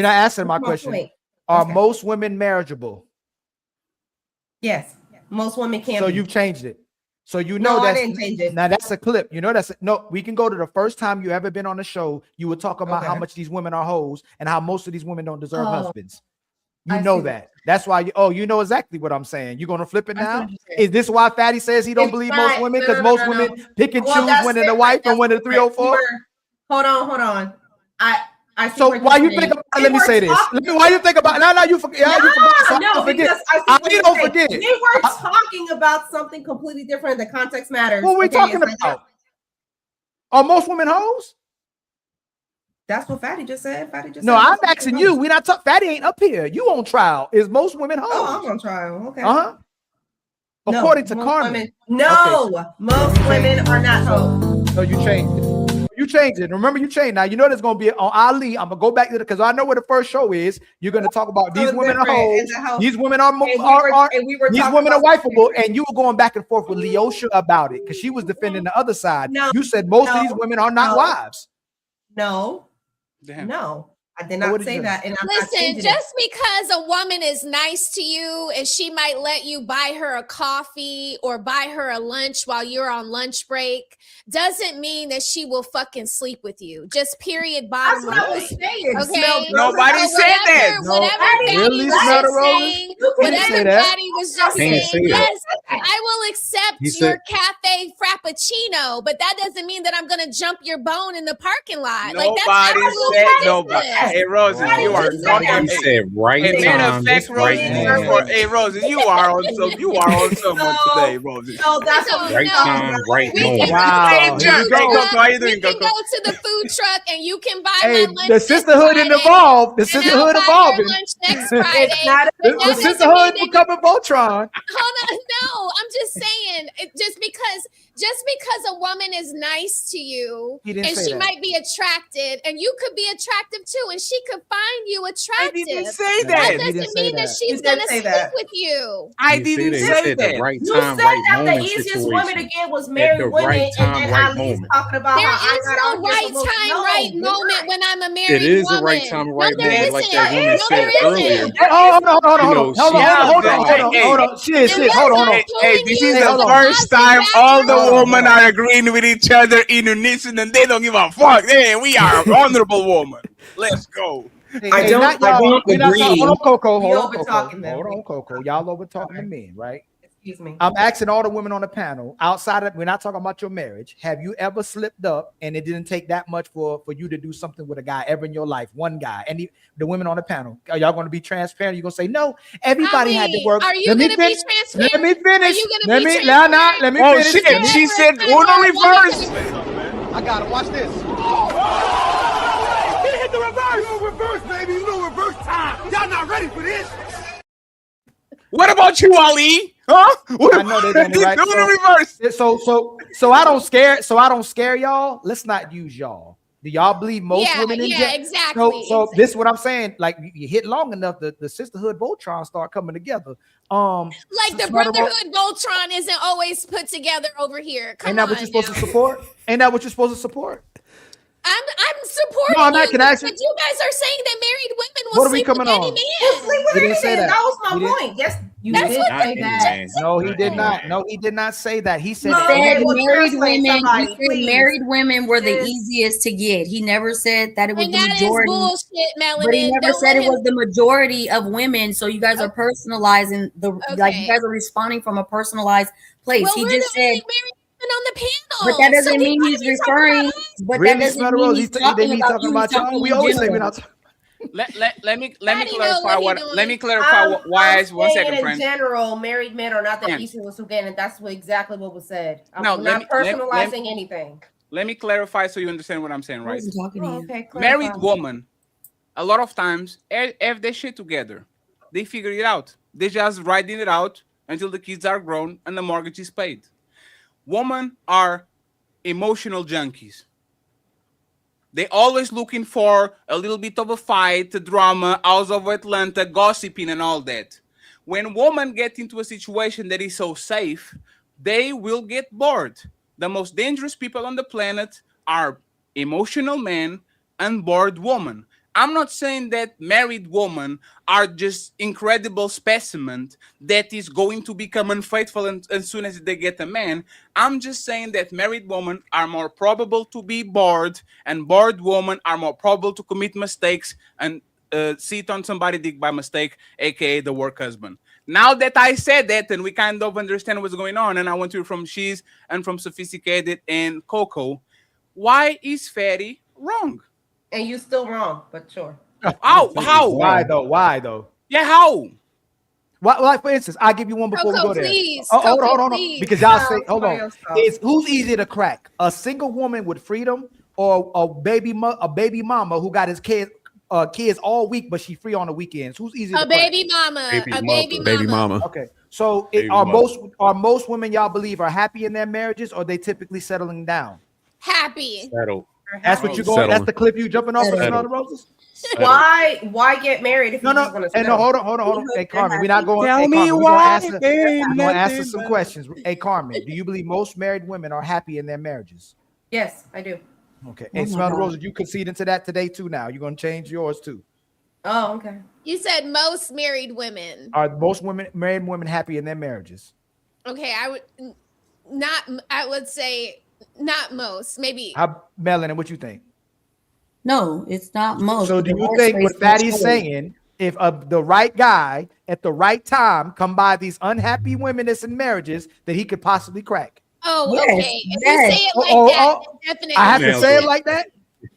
S13: not answering my question. Are most women marriageable?
S15: Yes, most women can.
S13: So you've changed it. So you know I didn't change it. Now that's a clip. You know we can go to the first time you ever been on the show. You were talking about how much these women are hoes and how most of these women don't deserve husbands. You know that. That's why you know exactly what I'm saying. You're gonna flip it now? Is this why Fatty says he don't believe most women? Because most women pick and choose when they're the wife and when they're 304?
S15: Hold on. I
S13: so why you think about let me say this. Why you think about you forget.
S15: Because I don't forget. We were talking about something completely different. The context matters.
S13: What are we talking about? Are most women hoes?
S15: That's what Fatty just said.
S13: No, I'm asking you. We're not talking. Fatty ain't up here. You on trial. Is most women hoes?
S15: Oh, I'm on trial. Okay.
S13: According to Carmen.
S15: Most women are not hoes.
S13: No, you changed it. You changed it. Remember, you changed. Now you know there's gonna be on Ali. I'm gonna go back to it because I know where the first show is. You're gonna talk about these women are hoes. These women are these women are wifeable, and you were going back and forth with Leosha about it because she was defending the other side. You said most of these women are not wives.
S15: No, I did not say that. And
S16: listen, just because a woman is nice to you and she might let you buy her a coffee or buy her a lunch while you're on lunch break doesn't mean that she will fucking sleep with you. Just period. Bottom line. Okay.
S12: Nobody said that.
S16: Whatever Daddy was just saying. Yes, I will accept your cafe frappuccino, but that doesn't mean that I'm gonna jump your bone in the parking lot.
S12: Nobody said nobody. Hey, Rosie, you are not.
S20: He said right time, right now.
S12: Hey, Rosie, you are on someone today, Rosie.
S15: No, that's
S20: right time, right moment.
S13: Wow.
S16: We can go to the food truck and you can buy my lunch.
S13: The sisterhood involved. The sisterhood evolving.
S16: Next Friday.
S13: The sisterhood becoming Voltron.
S16: Hold on, no, I'm just saying. Just because a woman is nice to you and she might be attracted, and you could be attractive too, and she could find you attractive.
S12: I didn't say that.
S16: That doesn't mean that she's gonna sleep with you.
S12: I didn't say that.
S20: Right
S15: you
S20: time,
S15: said
S20: right
S15: that
S20: moment
S15: the easiest
S20: situation.
S15: woman to get was married women,
S20: right time,
S15: and then
S20: right
S15: Ali's
S20: moment.
S15: talking about
S16: There
S15: how
S16: is no right time, right moment when I'm a married woman.
S20: It is a right time, right moment, like that woman said earlier.
S13: Hold on. Shit. Hold on.
S12: Hey, this is the first time all the women are agreeing with each other in unison, and they don't give a fuck. Hey, we are honorable women. Let's go.
S13: I don't agree. Hold on, Coco. Hold on, Coco. Y'all over talking to men, right?
S15: Excuse me.
S13: I'm asking all the women on the panel, outside of, we're not talking about your marriage. Have you ever slipped up and it didn't take that much for you to do something with a guy ever in your life? One guy. And the women on the panel, are y'all going to be transparent? You're going to say, no, everybody had to work.
S16: Are you going to be transparent?
S13: Let me finish.
S16: Let me finish.
S12: Oh, shit. She said, Uno reverse.
S21: I got it. Watch this. He hit the reverse. Uno reverse, baby. Uno reverse time. Y'all not ready for this.
S12: What about you, Ali? Huh?
S13: I know they done it right.
S12: Reverse.
S13: So I don't scare y'all. Let's not use y'all. Do y'all believe most women in jail?
S16: Exactly.
S13: So this is what I'm saying. Like you hit long enough, the sisterhood Voltron start coming together.
S16: Like the brotherhood Voltron isn't always put together over here.
S13: Ain't that what you're supposed to support? Ain't that what you're supposed to support?
S16: I'm supporting
S13: No, I'm not. Can I ask you?
S16: but you guys are saying that married women will
S13: What are we
S16: sleep with
S13: coming
S16: any
S13: on?
S16: man.
S13: He didn't say that.
S15: That was my
S13: He didn't-
S15: point. Yes, you
S16: That's
S15: did
S16: what
S15: say
S16: they
S15: that.
S13: No, he did not. No, he did not say that. He said
S11: He said
S15: well,
S11: married
S15: translate
S11: women.
S15: somebody,
S11: He said
S15: please.
S11: married women were the
S15: Sis.
S11: easiest to get. He never said that it was
S16: And
S11: the
S16: that is
S11: majority.
S16: bullshit, Melanie.
S11: But he never
S16: Don't
S11: said
S16: let
S11: it was
S16: him-
S11: the majority of women. So you guys are personalizing like you
S16: Okay.
S11: guys are responding from a personalized place.
S16: Well,
S11: he
S16: we're
S11: just
S16: the only
S11: said,
S16: married women on the panel.
S11: but that doesn't
S16: So we
S11: mean
S16: gotta
S11: he's
S16: be talking about
S11: referring.
S16: us.
S11: But
S13: Really,
S11: that doesn't
S13: Smell the
S11: mean
S13: Rose,
S11: he's
S13: they
S11: talking
S13: be
S11: about
S13: talking
S11: you.
S13: about
S11: He's talking
S13: y'all. We
S11: in
S13: always say we're
S11: general.
S13: not.
S12: Let me
S16: Daddy know
S12: clarify
S16: what he
S12: what.
S16: doing.
S12: Let me clarify why.
S15: I'm
S12: One
S15: saying
S12: second,
S15: in
S12: friend.
S15: general, married men are not the
S12: Friend.
S15: easiest to get, and that's exactly what was said. I'm
S12: No,
S15: not
S12: let me-
S15: personalizing anything.
S12: Let me clarify so you understand what I'm saying,
S11: I
S12: right?
S11: wasn't talking to you.
S15: Okay,
S12: Married
S15: clarify.
S12: woman, a lot of times, have their shit together. They figure it out. They just riding it out until the kids are grown and the mortgage is paid. Women are emotional junkies. They always looking for a little bit of a fight, a drama, House of Atlanta, gossiping and all that. When women get into a situation that is so safe, they will get bored. The most dangerous people on the planet are emotional men and bored women. I'm not saying that married women are just incredible specimens that is going to become unfaithful as soon as they get a man. I'm just saying that married women are more probable to be bored, and bored women are more probable to commit mistakes and sit on somebody dick by mistake, aka the work husband. Now that I said that, and we kind of understand what's going on, and I want to hear from She's and from Sophisticated and Coco, why is Fatty wrong?
S15: And you still wrong, but sure.
S12: How?
S13: Why though?
S12: Yeah, how?
S13: Why, like for instance, I'll give you one before
S16: Coco,
S13: we go there.
S16: please.
S13: Hold
S16: Coco,
S13: on.
S16: please.
S13: Because y'all say, hold
S15: Sorry,
S13: on.
S15: stop.
S13: Who's easier to crack? A single woman with freedom or a baby mama who got his kids all week, but she free on the weekends? Who's easier to
S16: A
S13: crack?
S16: baby mama.
S19: Baby mama.
S13: Okay. So
S20: Baby
S13: are
S20: mama.
S13: most women y'all believe are happy in their marriages, or they typically settling down?
S16: Happy.
S20: Settle.
S13: That's what you're going.
S19: Settle.
S13: That's the clip you jumping off of
S20: Settle.
S13: Smell the Roses?
S15: Why get married if
S13: No,
S15: you're
S13: no,
S15: just gonna
S13: and
S15: settle?
S13: no, hold on. Hey, Carmen, we're not going.
S21: Tell
S13: hey,
S21: me
S13: Carmen,
S21: why
S13: we're
S21: there
S13: gonna answer
S21: nothing
S13: some
S21: but-
S13: questions. Hey, Carmen, do you believe most married women are happy in their marriages?
S15: Yes, I do.
S13: Okay.
S11: Oh
S13: And
S11: my
S13: Smell the
S11: God.
S13: Roses, you conceding to that today too. Now you're gonna change yours too.
S15: Oh, okay.
S16: You said most married women.
S13: Are most married women happy in their marriages?
S16: Okay, I would say not most, maybe.
S13: How, Melanie, what you think?
S11: No, it's not most.
S13: So do you
S11: Divorce
S13: think
S11: rate's
S13: what
S11: much
S13: Fatty's
S11: higher.
S13: saying, if the right guy at the right time come by these unhappy women that's in marriages, that he could possibly crack?
S16: Oh,
S11: Yes,
S16: okay. If
S11: yes.
S16: you say it like that, then definitely.
S13: I have to
S20: Nailed
S13: say
S20: it.
S13: it like that?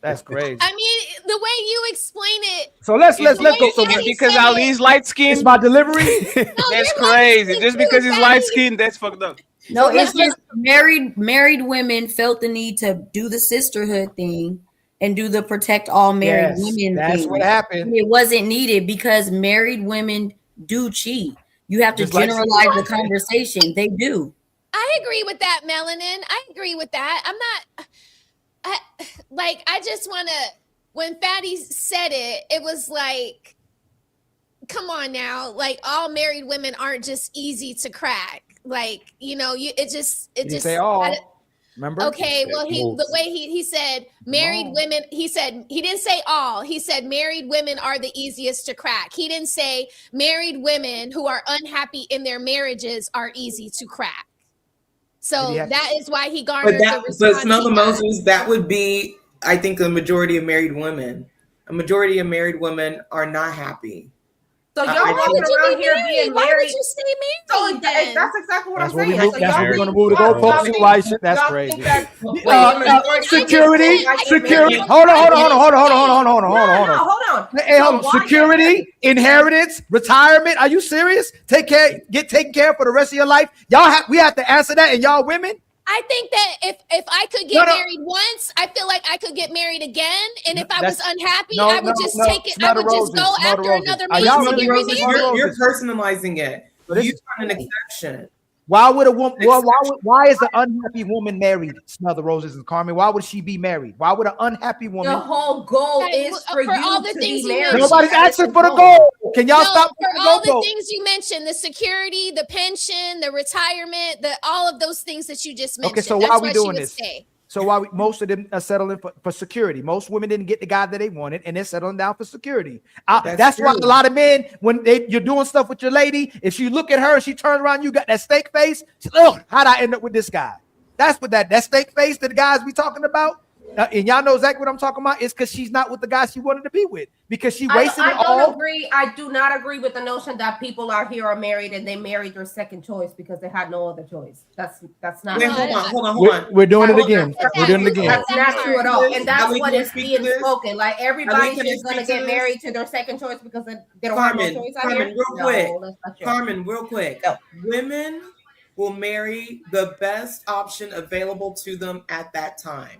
S13: That's crazy.
S16: I mean, the way you explain it.
S13: So let's go. So
S16: It's
S12: Because Ali's light skin.
S13: it's my delivery.
S12: That's crazy. Just because he's light skinned, that's fucked up.
S11: No,
S16: So
S11: it's
S16: let's-
S11: just married women felt the need to do the sisterhood thing and do the protect all married
S13: Yes,
S11: women
S13: that's
S11: thing.
S13: what happened.
S11: And it wasn't needed because married women do cheat. You have to
S13: Just like
S11: generalize the
S13: single-
S11: conversation. They do.
S16: I agree with that, Melanin. I agree with that. I just want to, when Fatty said it, it was like, come on now. Like, all married women aren't just easy to crack. Like, it just,
S13: He didn't say all. Remember?
S16: Okay, well, the way he said married
S13: No.
S16: women, he didn't say all. He said married women are the easiest to crack. He didn't say married women who are unhappy in their marriages are easy to crack. So that is why he garnered the response.
S4: But Smell the Moses, that would be, I think, a majority of married women. A majority of married women are not happy.
S15: So y'all walking around here being married.
S16: Why would you stay married?
S15: So that's exactly what I'm saying.
S13: That's what we're going to move the goalposts to, Aisha. That's crazy. Security. Hold on. Hey, hold on. Security, inheritance, retirement. Are you serious? Get taken care of for the rest of your life. We have to answer that, and y'all women.
S16: I think that if I could get married once, I feel like I could get married again. And if I was unhappy, I would just take it. I would just go after another man to get remarried.
S4: You're personalizing it. You find an exception.
S13: Why would a woman? Why is an unhappy woman married? Smell the Roses and Carmen. Why would she be married? Why would an unhappy woman?
S15: The whole goal is for you
S16: all the
S15: to
S16: things
S15: be
S16: you
S15: married.
S13: Nobody's asking for the goal. Can y'all stop?
S16: For all the things you mentioned, the security, the pension, the retirement, all of those things that you just mentioned.
S13: Okay, so why are we doing this? So why most of them are settling for security? Most women didn't get the guy that they wanted, and they're settling down for security. That's why a lot of men, when you're doing stuff with your lady, if you look at her and she turns around, you got that steak face. Oh, how'd I end up with this guy? That's what that steak face that the guys we talking about. And y'all know exactly what I'm talking about. It's because she's not with the guy she wanted to be with because she wasted it all.
S15: I do not agree with the notion that people out here are married and they married their second choice because they had no other choice. That's not.
S4: Wait, hold on.
S13: We're doing it again. We're doing it again.
S15: That's not true at all. And that's what is being spoken. Like everybody's just going to get married to their second choice because they don't have no choice out here.
S4: Carmen, real quick. Women will marry the best option available to them at that time.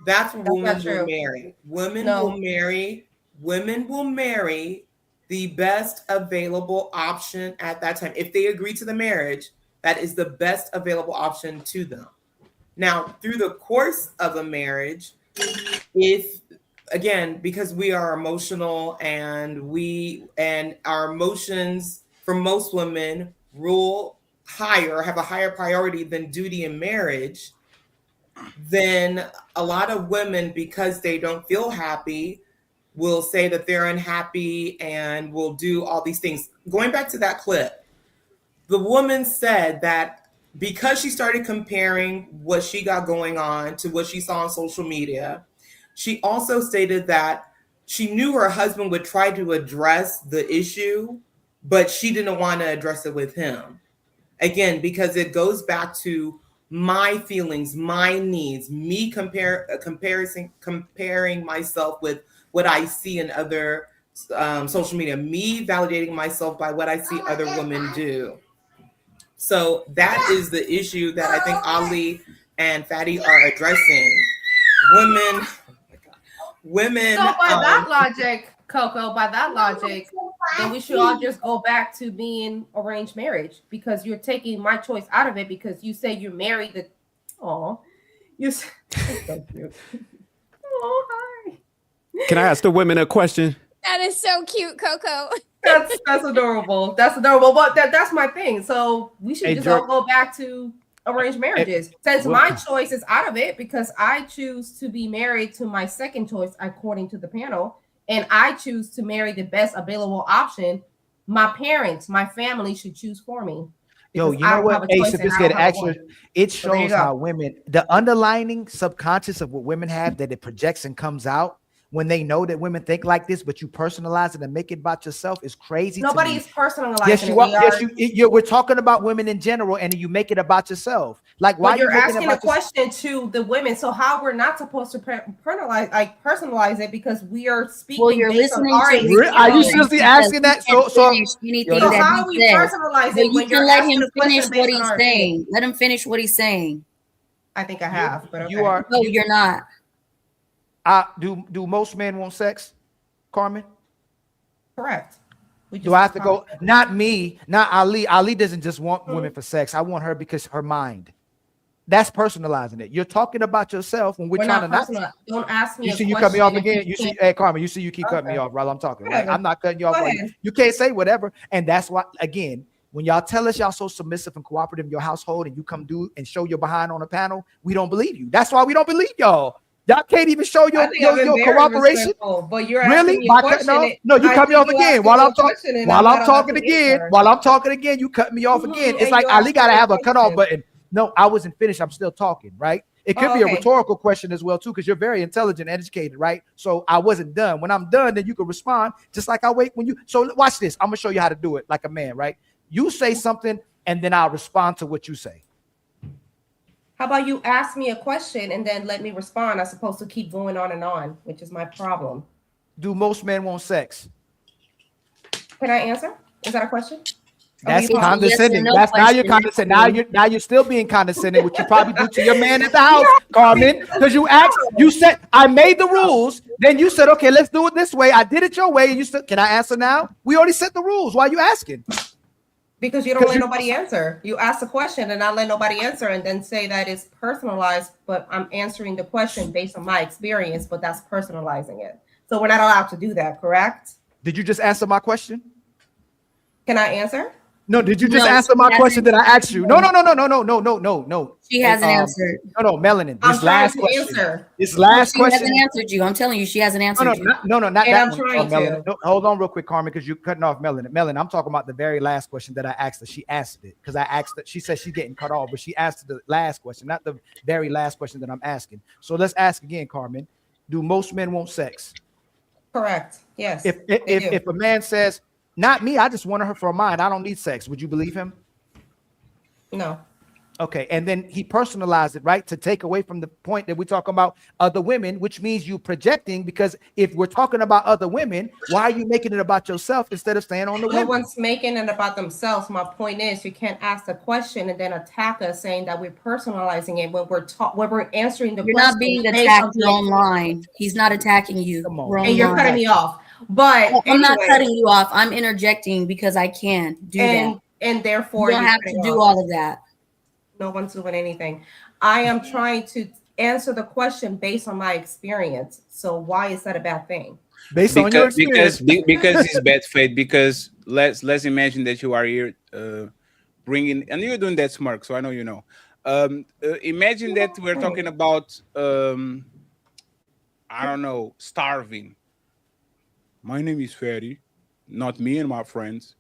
S4: That's what women will marry. Women will marry the best available option at that time. If they agree to the marriage, that is the best available option to them. Now, through the course of a marriage, because we are emotional and our emotions for most women rule higher, have a higher priority than duty in marriage, then a lot of women, because they don't feel happy, will say that they're unhappy and will do all these things. Going back to that clip, the woman said that because she started comparing what she got going on to what she saw on social media, she also stated that she knew her husband would try to address the issue, but she didn't want to address it with him. Again, because it goes back to my feelings, my needs, me comparing myself with what I see in other social media, me validating myself by what I see other women do. So that is the issue that I think Ali and Fatty are addressing. Women.
S15: So by that logic, Coco, then we should all just go back to being arranged marriage because you're taking my choice out of it because you say you're married. You're so cute. Oh, hi.
S19: Can I ask the women a question?
S16: That is so cute, Coco.
S15: That's adorable. That's adorable. But that's my thing. So we should just all go back to arranged marriages. Since my choice is out of it because I choose to be married to my second choice according to the panel. And I choose to marry the best available option, my parents, my family should choose for me.
S13: Yo, you know what? Hey, sophisticated action. It shows how women, the underlining subconscious of what women have, that it projects and comes out when they know that women think like this, but you personalize it and make it about yourself is crazy.
S15: Nobody is personalizing.
S13: Yes, you are. Yes, we're talking about women in general, and you make it about yourself. Like, why
S15: you're asking a question to the women? So how we're not supposed to personalize it because we are speaking.
S11: Well, you're listening.
S13: Are you seriously asking that? So
S11: anything that
S15: how we personalize it?
S11: You can let him finish what he's saying. Let him finish what he's saying.
S15: I think I have, but okay.
S13: You are.
S11: No, you're not.
S13: Do most men want sex, Carmen?
S15: Correct.
S13: Do I have to go? Not me, not Ali. Ali doesn't just want women for sex. I want her because her mind. That's personalizing it. You're talking about yourself when we're trying to not.
S15: Don't ask me.
S13: You see, you cut me off again. You see, hey Carmen, you see, you keep cutting me off while I'm talking. Right? I'm not cutting you off. You can't say whatever, and that's why. Again, when y'all tell us y'all so submissive and cooperative in your household, and you come do and show your behind on a panel, we don't believe you. That's why we don't believe y'all. Y'all can't even show your cooperation.
S15: But you're
S13: really? No, you cut me off again while I'm talking. While I'm talking again, you cut me off again. It's like Ali gotta have a cutoff button. No, I wasn't finished. I'm still talking, right? It could be a
S15: okay.
S13: rhetorical question as well, too, because you're very intelligent, educated, right? So I wasn't done. When I'm done, then you can respond just like I wait when you. So watch this. I'm going to show you how to do it like a man, right? You say something, and then I'll respond to what you say.
S15: How about you ask me a question and then let me respond as opposed to keep going on, which is my problem.
S13: Do most men want sex?
S15: Can I answer? Is that a question?
S13: That's condescending. Yes, now you're condescending. Now you're still being condescending, which you probably do to your man at the house, Carmen, because you asked. You said I made the rules. Then you said, okay, let's do it this way. I did it your way, and you said, can I answer now? We already set the rules. Why are you asking?
S15: Because you don't let nobody answer. You ask a question and I let nobody answer, and then say that it's personalized. But I'm answering the question based on my experience, but that's personalizing it. So we're not allowed to do that, correct?
S13: Did you just answer my question?
S15: Can I answer?
S13: No, did you just answer my question that I asked you? No.
S11: She hasn't answered.
S13: No, Melanin. This last question.
S15: Answer.
S13: This last
S11: She
S13: question.
S11: hasn't answered you. I'm telling you, she hasn't answered you.
S13: No, not
S15: And
S13: that
S15: I'm
S13: one.
S15: trying
S13: Melanin.
S15: to.
S13: No, hold on real quick, Carmen, because you're cutting off Melanin. Melanin, I'm talking about the very last question that I asked her. She answered it because I asked her. She said she's getting cut off, but she asked the last question, not the very last question that I'm asking. So let's ask again, Carmen. Do most men want sex?
S15: Correct. Yes.
S13: If a man says, not me, I just wanted her for mine, I don't need sex, would you believe him?
S15: No.
S13: Okay, and then he personalized it, right? To take away from the point that we're talking about other women, which means you projecting, because if we're talking about other women, why are you making it about yourself instead of staying on the
S15: No
S13: women?
S15: one's making it about themselves. My point is, you can't ask the question and then attack us saying that we're personalizing it when we're answering the
S11: You're
S15: question.
S11: not being
S15: based
S11: attacked
S15: on the-
S11: online. He's not attacking you.
S15: And you're cutting me off. But
S11: I'm not
S15: anyway.
S11: cutting you off. I'm interjecting because I can do that.
S15: And therefore
S11: you don't
S15: you're
S11: have to
S15: cutting
S11: do
S15: off.
S11: all of that.
S15: No one's doing anything. I am trying to answer the question based on my experience. So why is that a bad thing?
S13: Based on your experience.
S12: Because it's bad faith. Because let's imagine that you are here bringing, and you're doing that smirk, so I know you know. Imagine that we're talking about I don't know, starving. My name is Ferry, not me and my friends.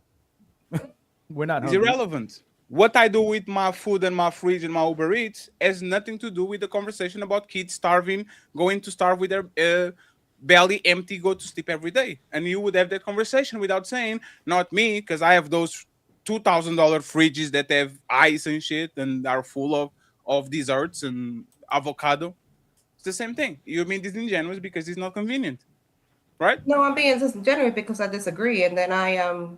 S13: We're not.
S12: It's
S13: hungry.
S12: irrelevant. What I do with my food and my fridge and my Uber Eats has nothing to do with the conversation about kids starving, going to starve with their belly empty, go to sleep every day. And you would have that conversation without saying, not me, because I have those $2,000 fridges that have ice and shit and are full of desserts and avocado. It's the same thing. You're being disingenuous because it's not convenient, right?
S15: No, I'm being disingenuous because I disagree. And then I am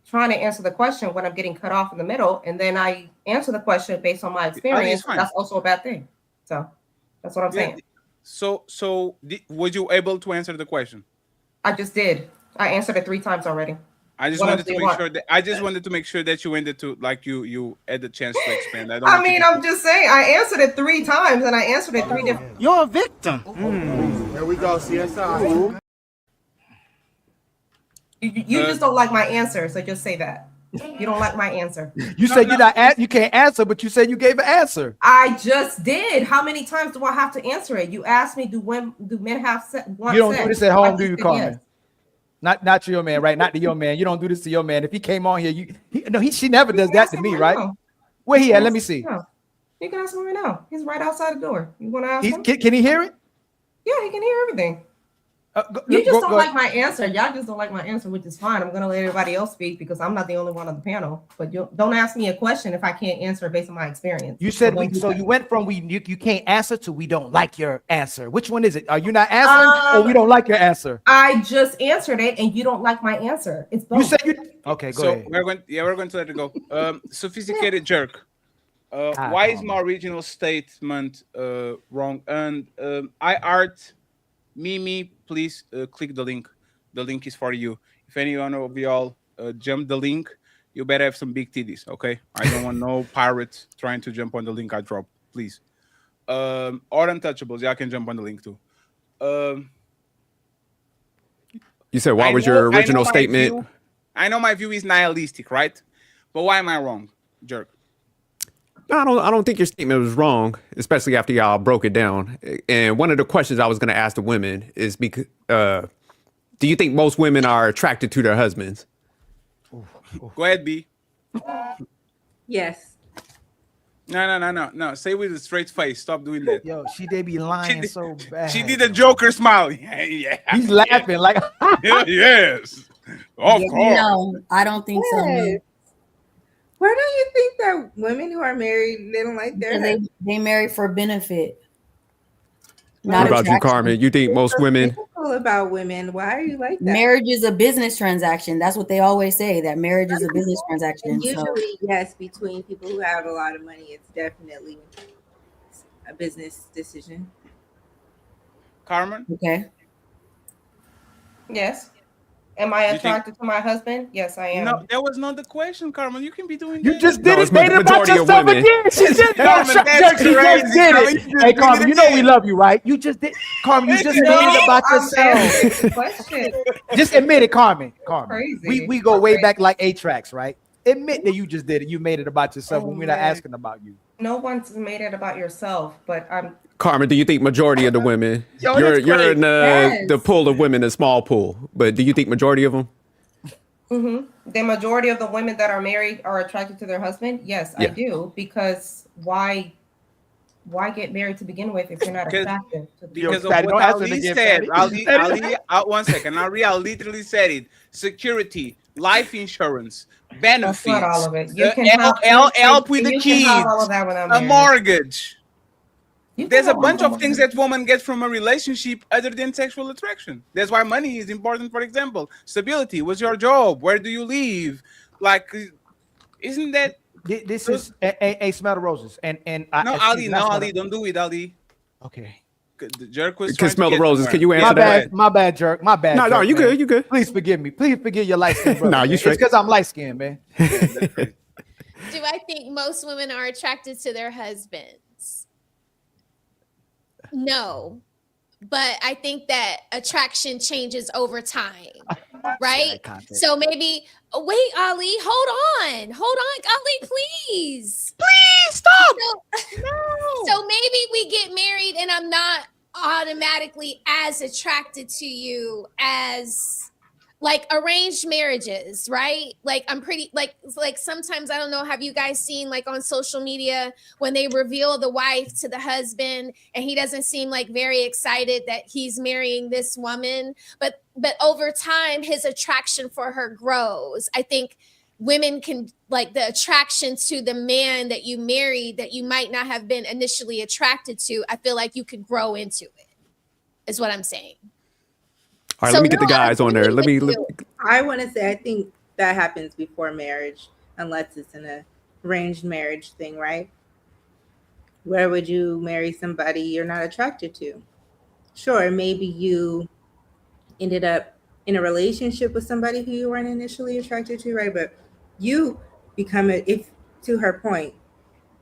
S15: trying to answer the question when I'm getting cut off in the middle. And then I answer the question based on my experience. That's also a bad thing. So that's what I'm saying.
S12: So were you able to answer the question?
S15: I just did. I answered it 3 times already.
S12: I just
S15: What
S12: wanted
S15: else
S12: to
S15: do you
S12: make
S15: want?
S12: sure that you ended to like you had the chance to expand.
S15: I'm just saying I answered it 3 times and I answered it 3 different.
S21: You're a victim. Here we go, CSI.
S15: You just don't like my answer, so just say that. You don't like my answer.
S13: You said you can't answer, but you said you gave an answer.
S15: I just did. How many times do I have to answer it? You asked me, do men have sex?
S13: You don't do this at home, do you, Carmen? Not to your man, right? Not to your man. You don't do this to your man. If he came on here, she never does that to me, right? Where he at? Let me see.
S15: You can ask him right now. He's right outside the door. You want to ask him?
S13: Can he hear it?
S15: Yeah, he can hear everything. You just don't like my answer. Y'all just don't like my answer, which is fine. I'm gonna let everybody else speak because I'm not the only one on the panel. But you don't ask me a question if I can't answer based on my experience.
S13: You said you went from you can't answer to we don't like your answer. Which one is it? Are you not answering or we don't like your answer?
S15: I just answered it and you don't like my answer. It's both.
S13: You said you okay. Go ahead.
S12: We're going to let it go. Sophisticated jerk. Why is my original statement wrong? And Mimi, please click the link. The link is for you. If any one of y'all jump the link, you better have some big titties, okay? I don't want no pirates trying to jump on the link I dropped, please. Or untouchables, y'all can jump on the link too.
S19: You said, what was your original statement?
S12: I know my view is nihilistic, right? But why am I wrong, jerk?
S19: No, I don't think your statement was wrong, especially after y'all broke it down. And one of the questions I was going to ask the women is because, do you think most women are attracted to their husbands?
S12: Go ahead, B.
S18: Yes.
S12: No. Say with a straight face. Stop doing that.
S13: Yo, she did be lying so bad.
S12: She did a Joker smile. Yeah.
S13: He's laughing like.
S12: Yes. Of course.
S11: No, I don't think so. No.
S18: Yes. Why don't you think that women who are married, they don't like their
S11: Because they marry for benefit?
S19: What about you, Carmen? You think most women?
S18: About women, why are you like that?
S11: Marriage is a business transaction. That's what they always say. That marriage is a business transaction.
S18: And usually, yes, between people who have a lot of money, it's definitely a business decision.
S12: Carmen?
S11: Okay.
S15: Yes. Am I attracted to my husband? Yes, I am.
S12: No, that was not the question, Carmen. You can be doing
S13: You
S12: that.
S13: just did
S19: No,
S13: it.
S19: it's
S13: Made it about
S19: majority of
S13: yourself
S19: women.
S13: again. She just
S12: Carmen, that's
S13: she just
S12: crazy,
S13: did
S12: Carmen.
S13: it.
S12: You just
S13: Hey,
S12: did
S13: Carmen,
S12: it
S13: you know we
S12: again.
S13: love you, right? You just did. Carmen, you just made it about yourself.
S15: Question.
S13: Just admit it, Carmen. Carmen.
S15: Crazy.
S13: We go way back like 8 tracks, right? Admit that you just did it. You made it about yourself when we're not
S15: man.
S13: asking about you.
S15: No one's made it about yourself, but I'm.
S19: Carmen, do you think majority of the women?
S13: Yo,
S19: you're
S13: that's
S19: you're
S13: crazy.
S19: in
S15: Yes.
S19: the pool of women, a small pool, but do you think majority of them?
S15: The majority of the women that are married are attracted to their husband. Yes, I
S19: Yeah.
S15: do. Because why get married to begin with if you're not attracted to the
S12: Because of
S13: Fatty,
S12: what
S13: don't answer it
S12: Ali
S13: again,
S12: said.
S13: Fatty.
S12: Ali, 1 second. I literally said it. Security, life insurance, benefits.
S15: That's not all of it. You can
S12: help with the
S15: you
S12: kids,
S15: can have all of that when I'm
S12: a
S15: married.
S12: mortgage.
S15: You can
S12: There's a
S15: have all
S12: bunch
S15: of
S12: of things that women get from a relationship other than sexual attraction. That's why money is important. For example, stability. What's your job? Where do you live? Like, isn't that?
S13: This is a smell the roses. And
S12: No, Ali, don't do it, Ali.
S13: Okay.
S12: The jerk was
S19: Can
S12: trying to
S19: smell the
S12: get
S19: roses.
S12: somewhere.
S19: Can you answer that?
S13: My bad, jerk. My bad.
S19: No,
S13: jerk,
S19: you
S13: man.
S19: good. You good.
S13: Please forgive me. Please forgive your light skin brother.
S19: Nah, you
S13: man.
S19: straight.
S13: It's because I'm light skinned, man.
S16: Do I think most women are attracted to their husbands? No. But I think that attraction changes over time, right? So maybe, wait, Ali, hold on, Ali, please.
S12: Please stop.
S16: So maybe we get married and I'm not automatically as attracted to you as like arranged marriages, right? Like I'm pretty like sometimes I don't know, have you guys seen like on social media when they reveal the wife to the husband and he doesn't seem like very excited that he's marrying this woman, but over time his attraction for her grows. I think women can, like, the attraction to the man that you married that you might not have been initially attracted to, I feel like you could grow into it, is what I'm saying.
S19: All right, let me get the guys on there. Let me.
S18: I want to say I think that happens before marriage, unless it's an arranged marriage thing, right? Where would you marry somebody you're not attracted to? Sure, maybe you ended up in a relationship with somebody who you weren't initially attracted to, right? But you become if to her point,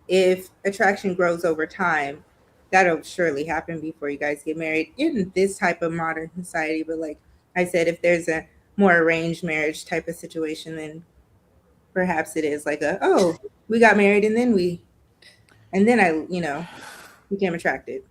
S18: if attraction grows over time, that'll surely happen before you guys get married in this type of modern society. But like I said, if there's a more arranged marriage type of situation, then perhaps it is like we got married and then I became attracted.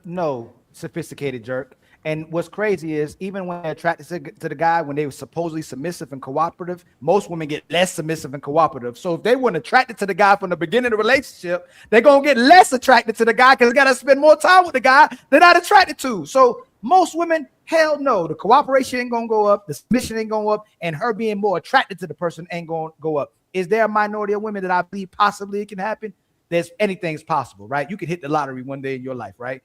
S13: No, sophisticated jerk. And what's crazy is even when they're attracted to the guy, when they were supposedly submissive and cooperative, most women get less submissive and cooperative. So if they weren't attracted to the guy from the beginning of the relationship, they're going to get less attracted to the guy because they got to spend more time with the guy they're not attracted to. So most women, hell no, the cooperation ain't going to go up, the submission ain't going up, and her being more attracted to the person ain't going to go up. Is there a minority of women that I believe possibly it can happen? Anything's possible, right? You can hit the lottery one day in your life, right?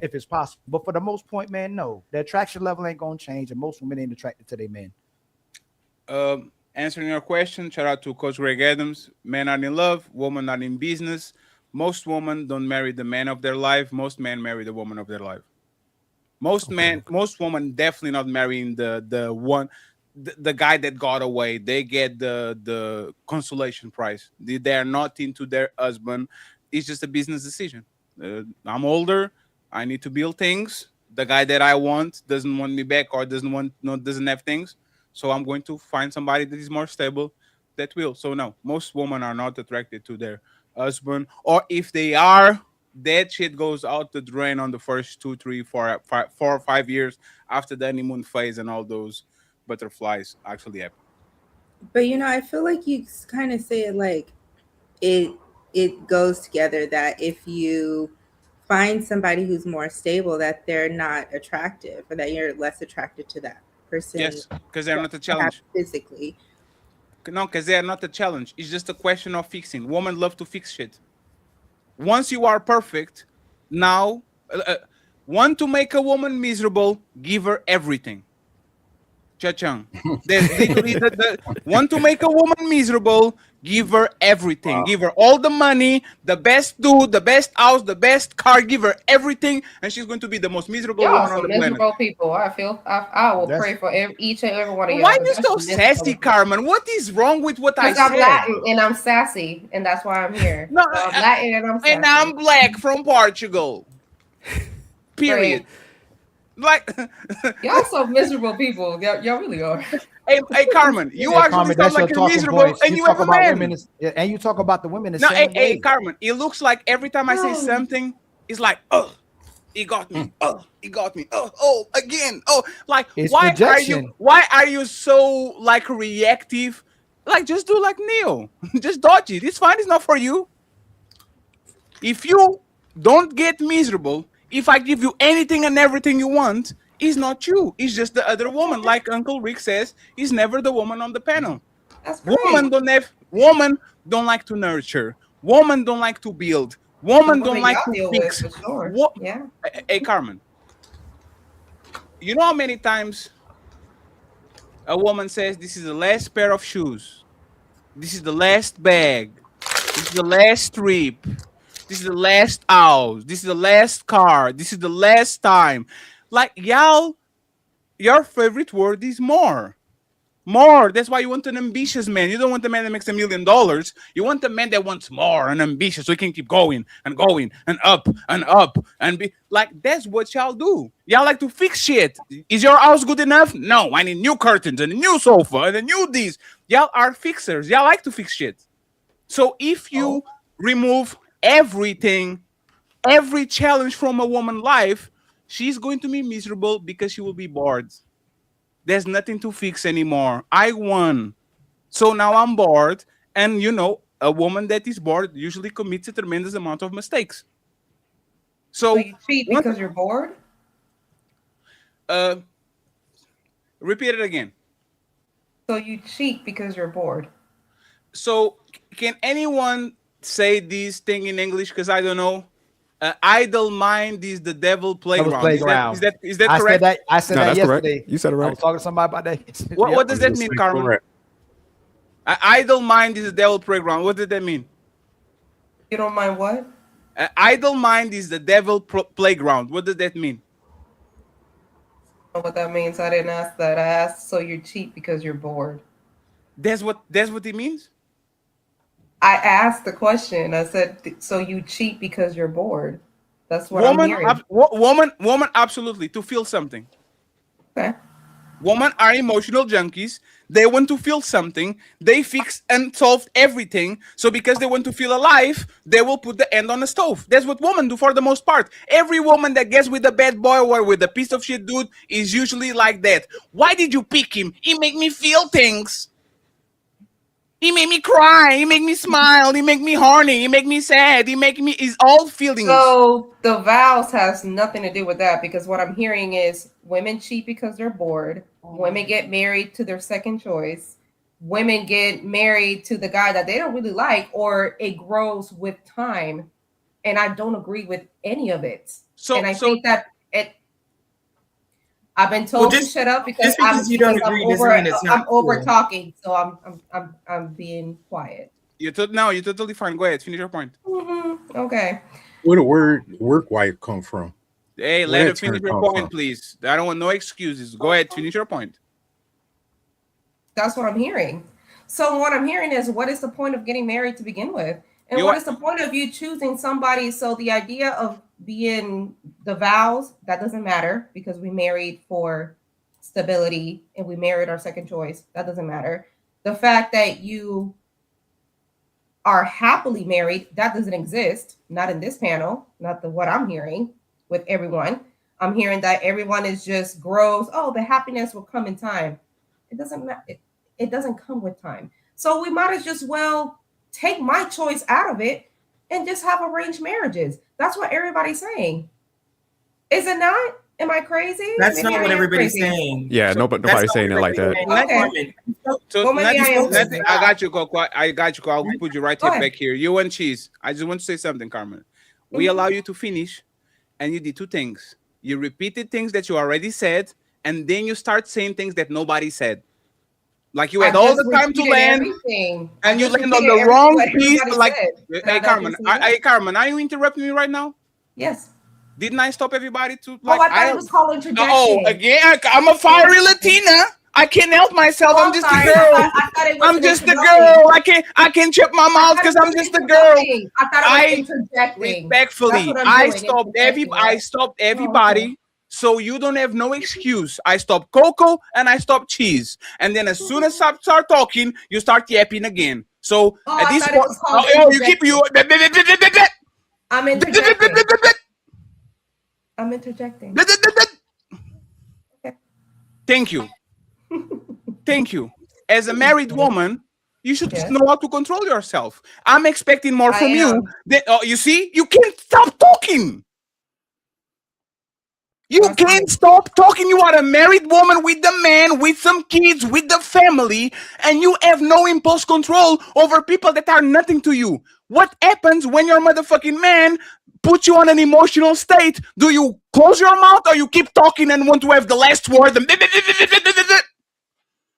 S13: If it's possible. But for the most point, man, no. The attraction level ain't gonna change, and most women ain't attracted to their men.
S12: Answering your question, shout out to Coach Greg Adams. Men are in love, women are in business. Most women don't marry the man of their life. Most men marry the woman of their life. Most women definitely not marrying the guy that got away. They get the consolation prize. They are not into their husband. It's just a business decision. I'm older. I need to build things. The guy that I want doesn't want me back or doesn't have things. So I'm going to find somebody that is more stable that will. So no, most women are not attracted to their husband. Or if they are, that shit goes out the drain on the first 2, 3, 4 or 5 years after the honeymoon phase and all those butterflies actually happen.
S18: But I feel like you kind of say it like it goes together that if you find somebody who's more stable, that they're not attractive, or that you're less attracted to that person.
S12: Yes, because they're not a challenge.
S18: Physically.
S12: No, because they're not a challenge. It's just a question of fixing. Women love to fix shit. Once you are perfect, now, want to make a woman miserable, give her everything. Cha-chang. Want to make a woman miserable, give her everything. Wow. Give her all the money, the best dude, the best house, the best car. Give her everything, and she's going to be the most miserable woman on the planet.
S15: Miserable people. I will pray for each and every one of you.
S12: Why are you so sassy, Carmen? What is wrong with what I said?
S15: I'm Latin and I'm sassy, and that's why I'm here. No, so I'm Latin and I'm sassy.
S12: And I'm black from Portugal. Period. Like
S15: y'all so miserable people. Y'all really are.
S12: Hey, Carmen, you actually sound like you're miserable, and you have a man.
S13: And you talk about the women.
S12: No, hey, Carmen, it looks like every time I say something, it's like, oh, he got me. Oh, he got me. Oh, again. Oh, like
S13: it's
S12: why
S13: rejection.
S12: Why are you so like reactive? Like just do like Neo. Just dodge it. It's fine. It's not for you. If you don't get miserable, if I give you anything and everything you want, it's not you. It's just the other woman. Like Uncle Rick says, he's never the woman on the panel.
S15: That's great.
S12: Woman don't like to nurture. Woman don't like to build. Woman don't like to fix.
S15: Sure. Yeah.
S12: Hey, Carmen, you know how many times a woman says, this is the last pair of shoes. This is the last bag. This is the last trip. This is the last house. This is the last car. This is the last time. Like, y'all, your favorite word is more. More. That's why you want an ambitious man. You don't want a man that makes $1 million. You want a man that wants more and ambitious so he can keep going and going and up and be like, that's what y'all do. Y'all like to fix shit. Is your house good enough? No, I need new curtains and a new sofa and a new this. Y'all are fixers. Y'all like to fix shit. So if you remove everything, every challenge from a woman's life, she's going to be miserable because she will be bored. There's nothing to fix anymore. I won. So now I'm bored. And you know, a woman that is bored usually commits a tremendous amount of mistakes. So
S15: you cheat because you're bored?
S12: Repeat it again.
S15: So you cheat because you're bored.
S12: So can anyone say this thing in English? Because I don't know. Idle mind is the devil playground. Is that correct?
S13: I said that yesterday.
S19: Correct. You said it right.
S13: I was talking to somebody about that.
S12: What does that mean, Carmen? Idle mind is the devil playground. What does that mean?
S15: You don't mind what?
S12: Idle mind is the devil playground. What does that mean?
S15: I don't know what that means. I didn't ask that. I asked, so you cheat because you're bored.
S12: That's what it means?
S15: I asked the question. I said, so you cheat because you're bored. That's what I'm hearing.
S12: Woman, absolutely, to feel something.
S15: Okay.
S12: Women are emotional junkies. They want to feel something. They fix and solve everything. So because they want to feel alive, they will put the end on the stove. That's what women do for the most part. Every woman that gets with a bad boy or with a piece of shit dude is usually like that. Why did you pick him? He make me feel things. He made me cry. He make me smile. He make me horny. He make me sad. He's all feelings.
S15: So the vows has nothing to do with that, because what I'm hearing is women cheat because they're bored. Women get married to their second choice. Women get married to the guy that they don't really like, or it grows with time. And I don't agree with any of it. And I think that I've been told to shut up because
S4: you don't agree doesn't mean it's not
S15: I'm over talking, so I'm being quiet.
S12: You're totally fine. Go ahead, finish your point.
S15: Mm-hmm. Okay.
S20: Where the word work wife come from?
S12: Hey, let her finish your point, please. I don't want no excuses. Go ahead, finish your point.
S15: That's what I'm hearing. So what I'm hearing is, what is the point of getting married to begin with? And what is the point of you choosing somebody? So the idea of being the vows, that doesn't matter, because we married for stability and we married our second choice. That doesn't matter. The fact that you are happily married, that doesn't exist. Not in this panel, not what I'm hearing with everyone. I'm hearing that everyone is just grows. Oh, the happiness will come in time. It doesn't matter. It doesn't come with time. So we might as well take my choice out of it and just have arranged marriages. That's what everybody's saying. Is it not? Am I crazy?
S4: That's
S15: Maybe
S4: not
S15: I
S4: what
S15: am
S4: everybody's
S15: crazy.
S4: saying.
S19: Yeah, nobody's saying it like that.
S15: Okay.
S12: So
S15: Well, maybe I am.
S12: nothing, I got you, Coco. I got you, Coco. I'll put you right
S15: Go ahead.
S12: back here. You and Cheese. I just want to say something, Carmen. We allow you to finish, and you did two things. You repeated things that you already said, and then you start saying things that nobody said. Like you had all the time to land, and you land on the wrong piece. Like, hey, Carmen, Carmen, are you interrupting me right now?
S15: Yes.
S12: Didn't I stop everybody to
S15: Like, I thought it was called interjection.
S12: Oh, again, I'm a fiery Latina. I can't help myself. I'm just a girl.
S15: I thought it was
S12: I'm just a girl. I can't shut my mouth because I'm just a girl.
S15: I thought it was interjecting.
S12: Respectfully, I stopped everybody. So you don't have no excuse. I stopped Coco and I stopped Cheese. And then as soon as I start talking, you start yapping again. So at this point, you keep you.
S15: I'm interjecting. I'm interjecting.
S12: Thank you. Thank you. As a married woman, you should know how to control yourself. I'm expecting more from you. You see, you can't stop talking. You can't stop talking. You are a married woman with the man, with some kids, with the family, and you have no impulse control over people that are nothing to you. What happens when your motherfucking man puts you on an emotional state? Do you close your mouth or you keep talking and want to have the last word?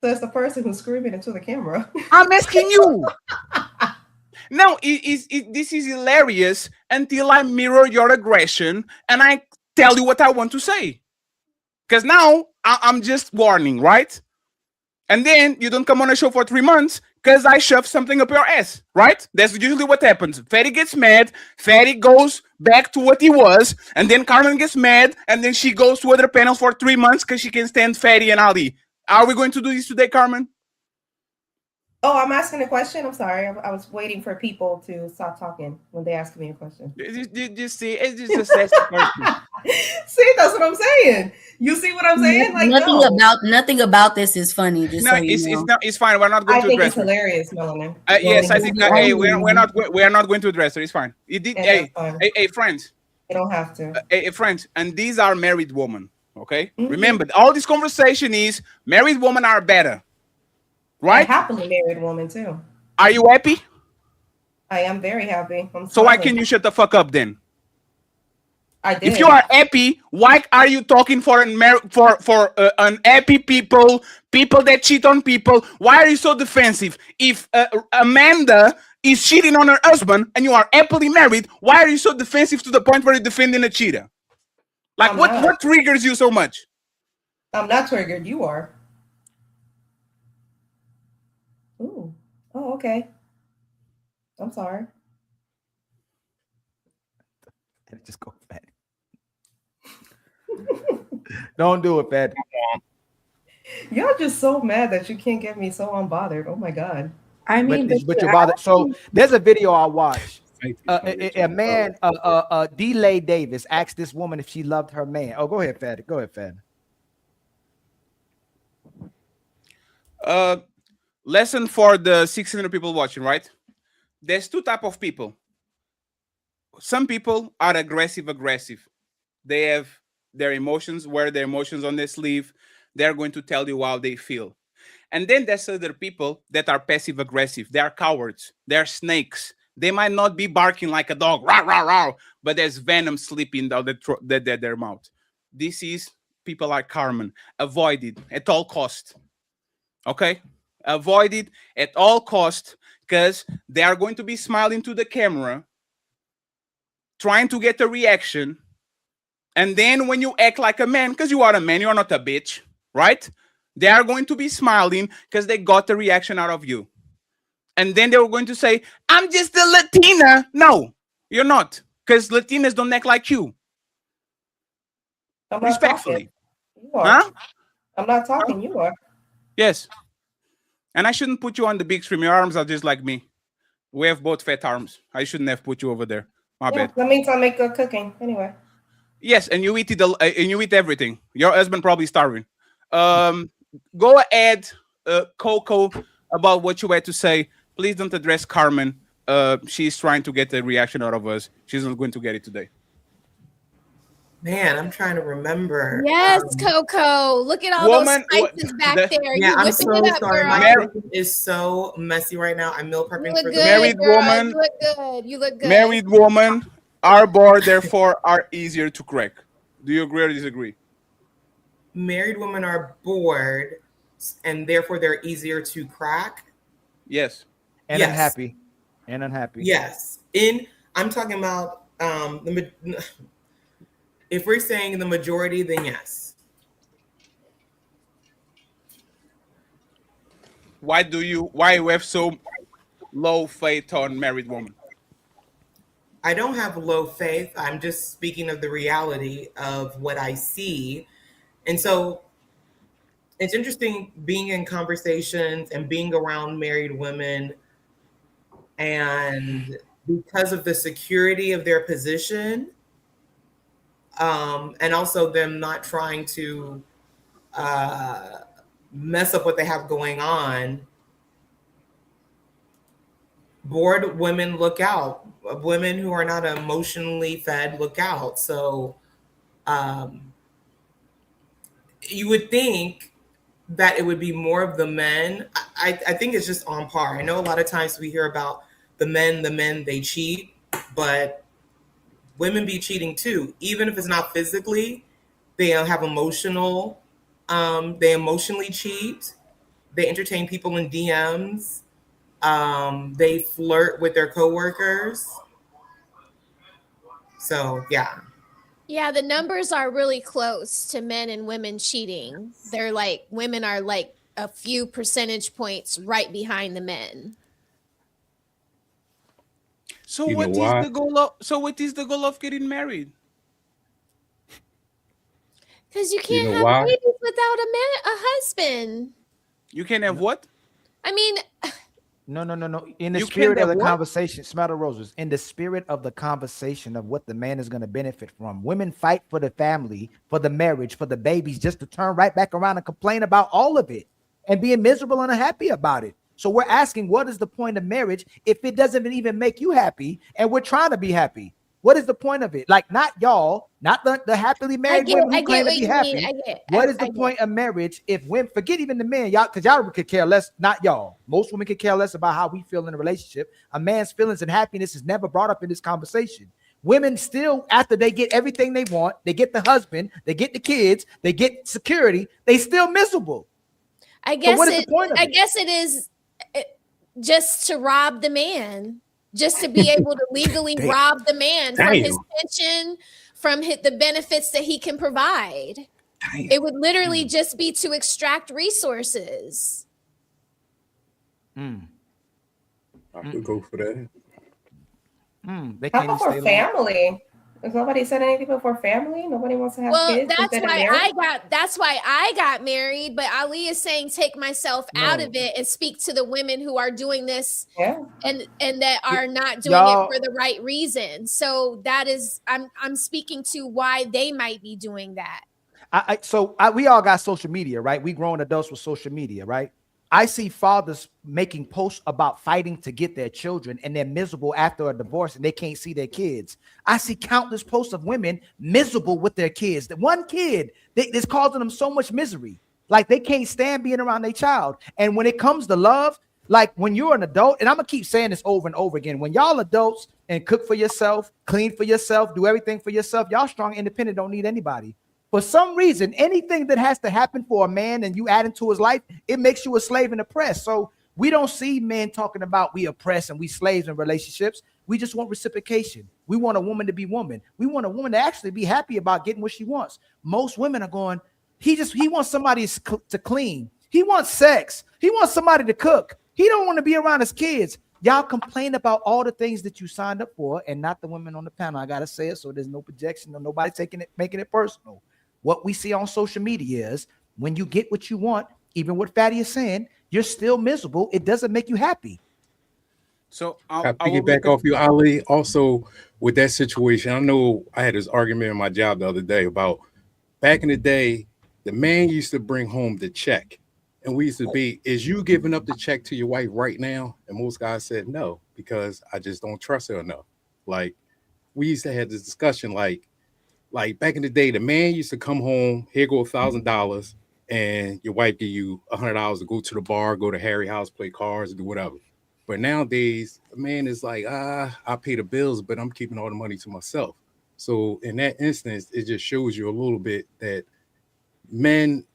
S15: So it's the person who's screaming into the camera.
S12: I'm asking you. Now, this is hilarious until I mirror your aggression and I tell you what I want to say. Because now I'm just warning, right? And then you don't come on a show for 3 months because I shove something up your ass, right? That's usually what happens. Fatty gets mad, Fatty goes back to what he was, and then Carmen gets mad, and then she goes to other panels for 3 months because she can stand Fatty and Ali. Are we going to do this today, Carmen?
S15: Oh, I'm asking a question. I'm sorry. I was waiting for people to stop talking when they ask me a question.
S12: You see, it's just a sexy question.
S15: See, that's what I'm saying. You see what I'm saying? Like
S11: nothing about this is funny. Just
S12: no,
S11: so you know.
S12: it's fine. We're not going
S15: I
S12: to
S15: think
S12: address
S15: it's hilarious, Melanie.
S12: Yes, I think. Hey, we're not going to address it. It's fine. You did. Hey, friends.
S15: You don't have to.
S12: Hey, friends, and these are married women. Okay, remember, all this conversation is married women are better. Right?
S15: A happily married woman too.
S12: Are you happy?
S15: I am very happy.
S12: So why can you shut the fuck up then?
S15: I did.
S12: If you are happy, why are you talking for unhappy people that cheat on people? Why are you so defensive? If Amanda is cheating on her husband and you are happily married, why are you so defensive to the point where you're defending a cheater? Like what triggers you so much?
S15: I'm not triggered. You are. Ooh. Oh, okay. I'm sorry.
S13: Just go, Fat. Don't do it, Fat.
S15: Y'all just so mad that you can't get me so unbothered. Oh my god.
S18: I mean,
S13: but you're bothered. So there's a video I watched. A man, D-Lay Davis asked this woman if she loved her man. Oh, go ahead, Fat. Go ahead, Fat.
S12: Lesson for the 600 people watching, right? There's two types of people. Some people are aggressive. They have their emotions, wear their emotions on their sleeve. They're going to tell you how they feel. And then there's other people that are passive aggressive. They are cowards. They're snakes. They might not be barking like a dog, rah, rah, rah, but there's venom slipping down their mouth. This is people like Carmen. Avoid it at all cost. Okay? Avoid it at all cost because they are going to be smiling to the camera, trying to get a reaction. And then when you act like a man, because you are a man, you're not a bitch, right? They are going to be smiling because they got the reaction out of you. And then they were going to say, I'm just a Latina. No, you're not, because Latinas don't act like you.
S15: I'm
S12: respectfully.
S15: You are. Huh? I'm not talking, you are.
S12: Yes. And I shouldn't put you on the big screen. Your arms are just like me. We have both fat arms. I shouldn't have put you over there. My bad.
S15: That means I make good cooking anyway.
S12: Yes, and you eat it. And you eat everything. Your husband probably starving. Go ahead, Coco, about what you had to say. please don't address Carmen. She's trying to get the reaction out of us. She's not going to get it today.
S4: Man, I'm trying to remember.
S16: Yes, Coco. Look at all those spices back there.
S4: Yeah, I'm so
S16: it up,
S4: sorry.
S16: girl.
S4: My kitchen is so messy right now. I'm meal prepping for the
S12: married woman.
S16: You look good. You look good.
S12: Married woman are born, therefore are easier to crack. Do you agree or disagree?
S4: Married women are bored, and therefore they're easier to crack.
S12: Yes.
S13: And unhappy. And unhappy.
S4: Yes. I'm talking about if we're saying the majority, then yes.
S12: Why you have so low faith on married women?
S4: I don't have low faith. I'm just speaking of the reality of what I see. And so it's interesting being in conversations and being around married women, and because of the security of their position, and also them not trying to mess up what they have going on, bored women look out. Women who are not emotionally fed look out. So you would think that it would be more of the men. I think it's just on par. I know a lot of times we hear about the men, they cheat, but women be cheating too. Even if it's not physically, they have emotional, they emotionally cheat. They entertain people in DMs. They flirt with their coworkers. So, yeah.
S16: Yeah, the numbers are really close to men and women cheating. They're like, women are like a few percentage points right behind the men.
S12: So what is the goal of? So what is the goal of getting married?
S16: Because you can't have babies without a husband.
S12: You can have what?
S16: I mean,
S13: No. In the spirit of the conversation, smell the roses. In the spirit of the conversation of what the man is going to benefit from, women fight for the family, for the marriage, for the babies, just to turn right back around and complain about all of it and being miserable and unhappy about it. So we're asking, what is the point of marriage if it doesn't even make you happy and we're trying to be happy? What is the point of it? Like, not y'all, not the happily married women who claim to be happy. What is the point of marriage if women, forget even the men, y'all, because y'all could care less, not y'all. Most women could care less about how we feel in a relationship. A man's feelings and happiness is never brought up in this conversation. Women still, after they get everything they want, they get the husband, they get the kids, they get security, they still miserable.
S16: I guess
S13: so what is the point of it?
S16: I guess it is just to rob the man. Just to be able to legally rob the man from his pension, from the benefits that he can provide. It would literally just be to extract resources.
S20: I could go for that.
S15: How about for family? Has nobody said anything before family? Nobody wants to have kids.
S16: That's why I got married. But Ali is saying take myself out of it and speak to the women who are doing this and that are not doing it for the right reason. So that is I'm speaking to why they might be doing that.
S13: We all got social media, right? We grown adults with social media, right? I see fathers making posts about fighting to get their children and they're miserable after a divorce and they can't see their kids. I see countless posts of women miserable with their kids. The one kid that's causing them so much misery. Like they can't stand being around their child. And when it comes to love, like when you're an adult, and I'm going to keep saying this over and over again, when y'all adults and cook for yourself, clean for yourself, do everything for yourself, y'all strong, independent, don't need anybody. For some reason, anything that has to happen for a man and you add into his life, it makes you a slave and oppressed. So we don't see men talking about we oppress and we slaves in relationships. We just want reciprocation. We want a woman to be woman. We want a woman to actually be happy about getting what she wants. Most women are going, he wants somebody to clean. He wants sex. He wants somebody to cook. He don't want to be around his kids. Y'all complain about all the things that you signed up for and not the women on the panel. I got to say it so there's no projection or nobody making it personal. What we see on social media is when you get what you want, even what Fatty is saying, you're still miserable. It doesn't make you happy.
S20: So I piggyback off you, Ali. Also, with that situation, I know I had this argument in my job the other day about back in the day, the man used to bring home the check And we used to be, is you giving up the check to your wife right now? And most guys said no, because I just don't trust her enough. Like, we used to have this discussion, like back in the day, the man used to come home, here go $1,000, and your wife give you $100 to go to the bar, go to Harry House, play cards, do whatever. But nowadays, a man is like, I pay the bills, but I'm keeping all the money to myself. So in that instance, it just shows you a little bit that men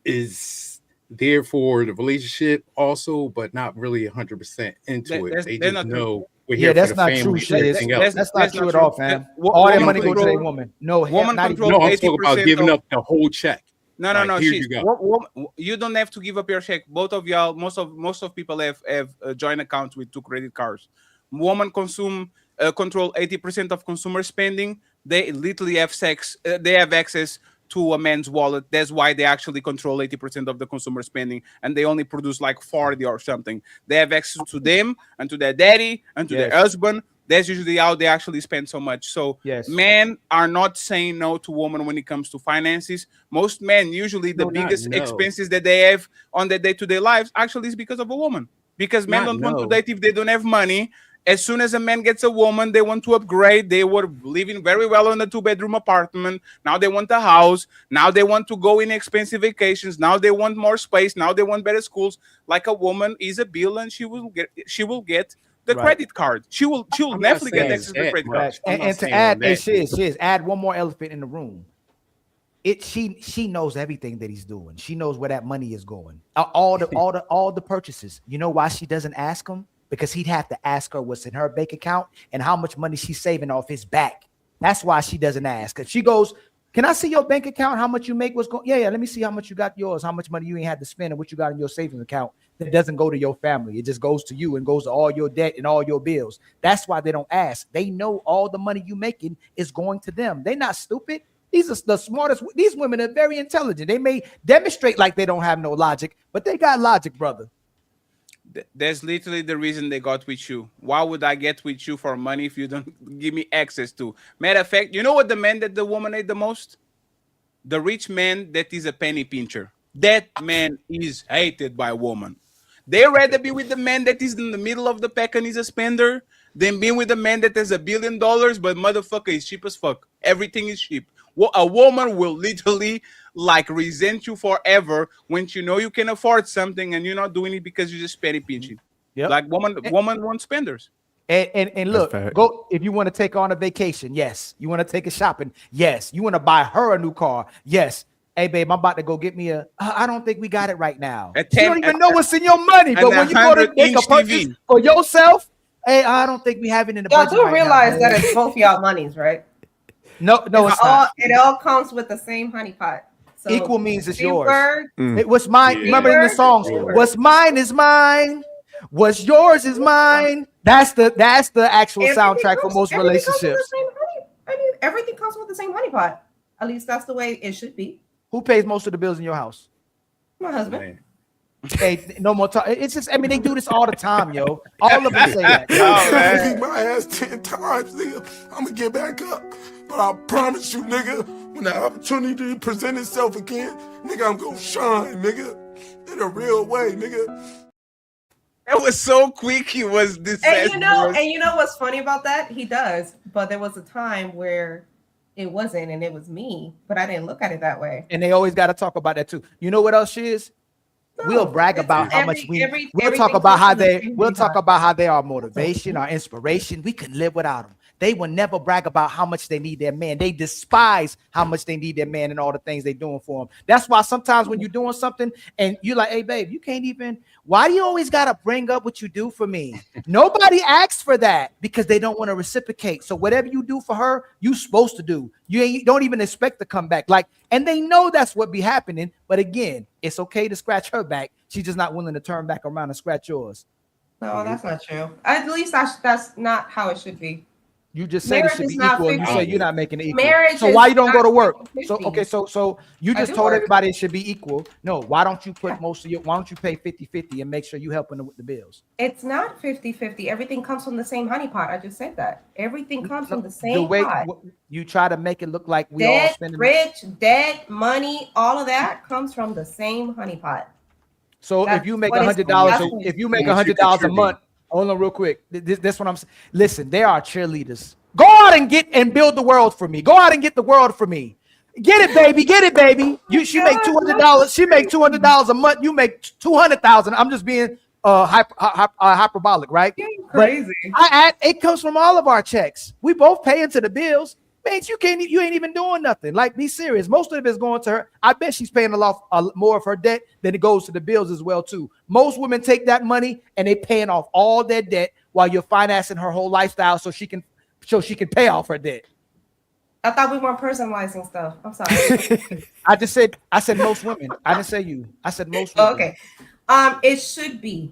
S20: is there for the relationship also, but not really 100% into it. They just know we're here for the family.
S13: That's not true at all, fam. All that money goes to a woman. No,
S12: woman control.
S20: No, I'm talking about giving up the whole check.
S12: No.
S20: Here you go.
S12: You don't have to give up your check. Both of y'all, most of people have joint accounts with 2 credit cards. Women control 80% of consumer spending. They literally have they have access to a man's wallet. That's why they actually control 80% of the consumer spending, and they only produce like 40 or something. They have access to them and to their daddy and to their husband. That's usually how they actually spend so much. So men are not saying no to women when it comes to finances. Most men, usually the biggest expenses that they have on their day-to-day lives actually is because of a woman. Because men don't want to date if they don't have money. As soon as a man gets a woman, they want to upgrade. They were living very well in a 2-bedroom apartment. Now they want a house. Now they want to go in expensive vacations. Now they want more space. Now they want better schools. Like a woman is a bill, and she will get the credit card. She will definitely get access to the credit card.
S13: And to add, Shiz, add one more elephant in the room. She knows everything that he's doing. She knows where that money is going. All the purchases. You know why she doesn't ask him? Because he'd have to ask her what's in her bank account and how much money she's saving off his back. That's why she doesn't ask. If she goes, can I see your bank account? How much you make? What's going? Yeah. Let me see how much you got yours. How much money you ain't had to spend and what you got in your savings account. That doesn't go to your family. It just goes to you and goes to all your debt and all your bills. That's why they don't ask. They know all the money you making is going to them. They're not stupid. These are the smartest. These women are very intelligent. They may demonstrate like they don't have no logic, but they got logic, brother.
S12: That's literally the reason they got with you. Why would I get with you for money if you don't give me access to? Matter of fact, you know what the man that the woman hate the most? The rich man that is a penny pincher. That man is hated by a woman. They rather be with the man that is in the middle of the pack and is a spender than being with the man that has $1 billion, but motherfucker is cheap as fuck. Everything is cheap. A woman will literally like resent you forever when you know you can afford something and you're not doing it because you're just penny pinching.
S13: Yep.
S12: Like woman want spenders.
S13: And look, go if you want to take on a vacation, yes. You want to take a shopping, yes. You want to buy her a new car, yes. Hey babe, I'm about to go get me I don't think we got it right now. You don't even know what's in your money, but when you go to make a purchase for yourself, hey, I don't think we have it in the budget.
S15: Y'all do realize that it's both y'all monies, right?
S13: No, it's not.
S15: It all comes with the same honeypot. So
S13: equal means it's yours. What's mine?
S15: Yeah.
S13: Remember in the songs, what's mine is mine. What's yours is mine. That's the actual soundtrack for most relationships.
S15: Everything comes with the same honeypot. At least that's the way it should be.
S13: Who pays most of the bills in your house?
S15: My husband.
S13: Hey, no more talk. It's just, I mean, they do this all the time, yo. All of them say that.
S21: I beat my ass 10 times, nigga. I'm gonna get back up. But I promise you, nigga, when the opportunity present itself again, nigga, I'm gonna shine, nigga. In a real way, nigga.
S12: That was so quick. He was disastrous.
S15: And you know what's funny about that? He does. But there was a time where it wasn't, and it was me. But I didn't look at it that way.
S13: And they always got to talk about that too. You know what else she is? We'll brag about how much we'll talk about how they are motivation, our inspiration. We couldn't live without them. They will never brag about how much they need their man. They despise how much they need their man and all the things they're doing for them. That's why sometimes when you're doing something and you're like, hey, babe, you can't even, why do you always got to bring up what you do for me? Nobody asks for that because they don't want to reciprocate. So whatever you do for her, you're supposed to do. You don't even expect to come back. And they know that's what be happening. But again, it's okay to scratch her back. She's just not willing to turn back around and scratch yours.
S15: No, that's not true. At least that's not how it should be.
S13: You just said it should be equal. You say you're not making it equal.
S15: Marriage
S13: so why you don't go to work?
S15: 50-50.
S13: So okay, so you just told everybody it should be equal. No, why don't you put most of your? Why don't you pay 50-50 and make sure you helping them with the bills?
S15: It's not 50-50. Everything comes from the same honeypot. I just said that. Everything comes from the same
S13: The way
S15: pot.
S13: you try to make it look like we all spending
S15: rich, debt, money, all of that comes from the same honeypot.
S13: So if you make $100, if you make $100 a month, hold on real quick. This what I'm saying. Listen, there are cheerleaders. Go out and get and build the world for me. Go out and get the world for me. Get it, baby. Get it, baby. She make $200. She make $200 a month. You make $200,000. I'm just being hyperbolic, right?
S15: You're crazy.
S13: But it comes from all of our checks. We both pay into the bills. Man, you ain't even doing nothing. Like, be serious. Most of it is going to her. I bet she's paying a lot more of her debt than it goes to the bills as well too. Most women take that money and they paying off all their debt while you're financing her whole lifestyle so she can pay off her debt.
S15: I thought we weren't personalizing stuff. I'm sorry.
S13: I said most women. I didn't say you. I said most women.
S15: Okay. It should be.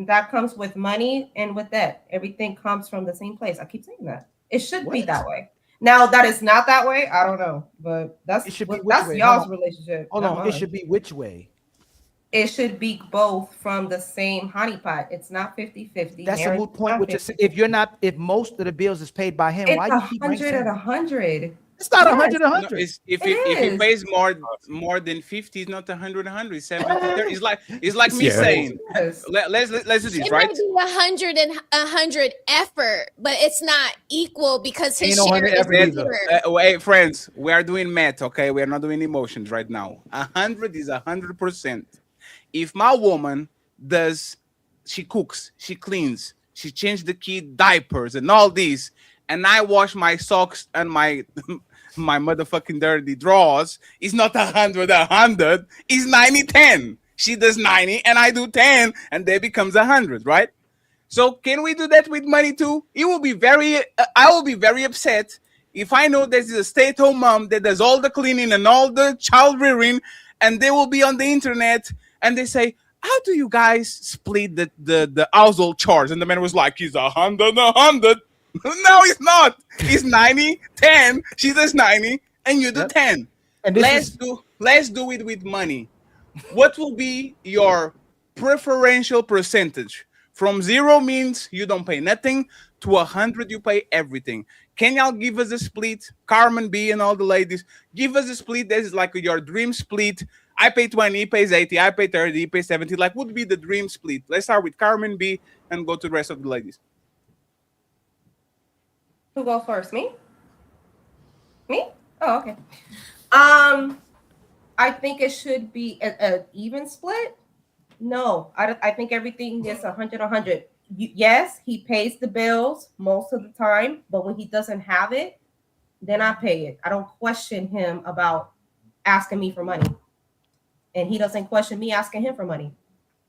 S15: That comes with money and with debt. Everything comes from the same place. I keep saying that. It should be that way. Now that is not that way. I don't know, but that's y'all's relationship.
S13: Hold on. It should be which way?
S15: It should be both from the same honeypot. It's not 50-50.
S13: That's a moot point. If most of the bills is paid by him, why you keep
S15: 100 at 100?
S13: It's not 100
S12: No, if he pays more than 50, it's not 100. 70, 30. It's like me saying, let's do this,
S16: it
S12: right?
S16: might be 100 and 100 effort, but it's not equal because his share is bigger.
S12: Hey, friends, we are doing math, okay? We are not doing emotions right now. 100 is 100%. If my woman she cooks, she cleans, she changes the kid diapers and all these, and I wash my socks and my motherfucking dirty drawers, it's not 100, it's 90-10. She does 90 and I do 10, and there becomes 100, right? So can we do that with money too? I will be very upset if I know there's a stay-at-home mom that does all the cleaning and all the child rearing, and they will be on the internet and they say, how do you guys split the household chores? And the man was like, he's 100. No, it's not. It's 90-10. She does 90 and you do 10. And let's do it with money. What will be your preferential percentage? From 0 means you don't pay nothing to 100 you pay everything. Can y'all give us a split? Carmen B and all the ladies, give us a split. This is like your dream split. I pay 20, he pays 80, I pay 30, he pays 70. Like, would be the dream split? Let's start with Carmen B and go to the rest of the ladies.
S15: Who goes first? Me? Oh, okay. I think it should be an even split. No, I think everything is 100. Yes, he pays the bills most of the time, but when he doesn't have it, then I pay it. I don't question him about asking me for money. And he doesn't question me asking him for money.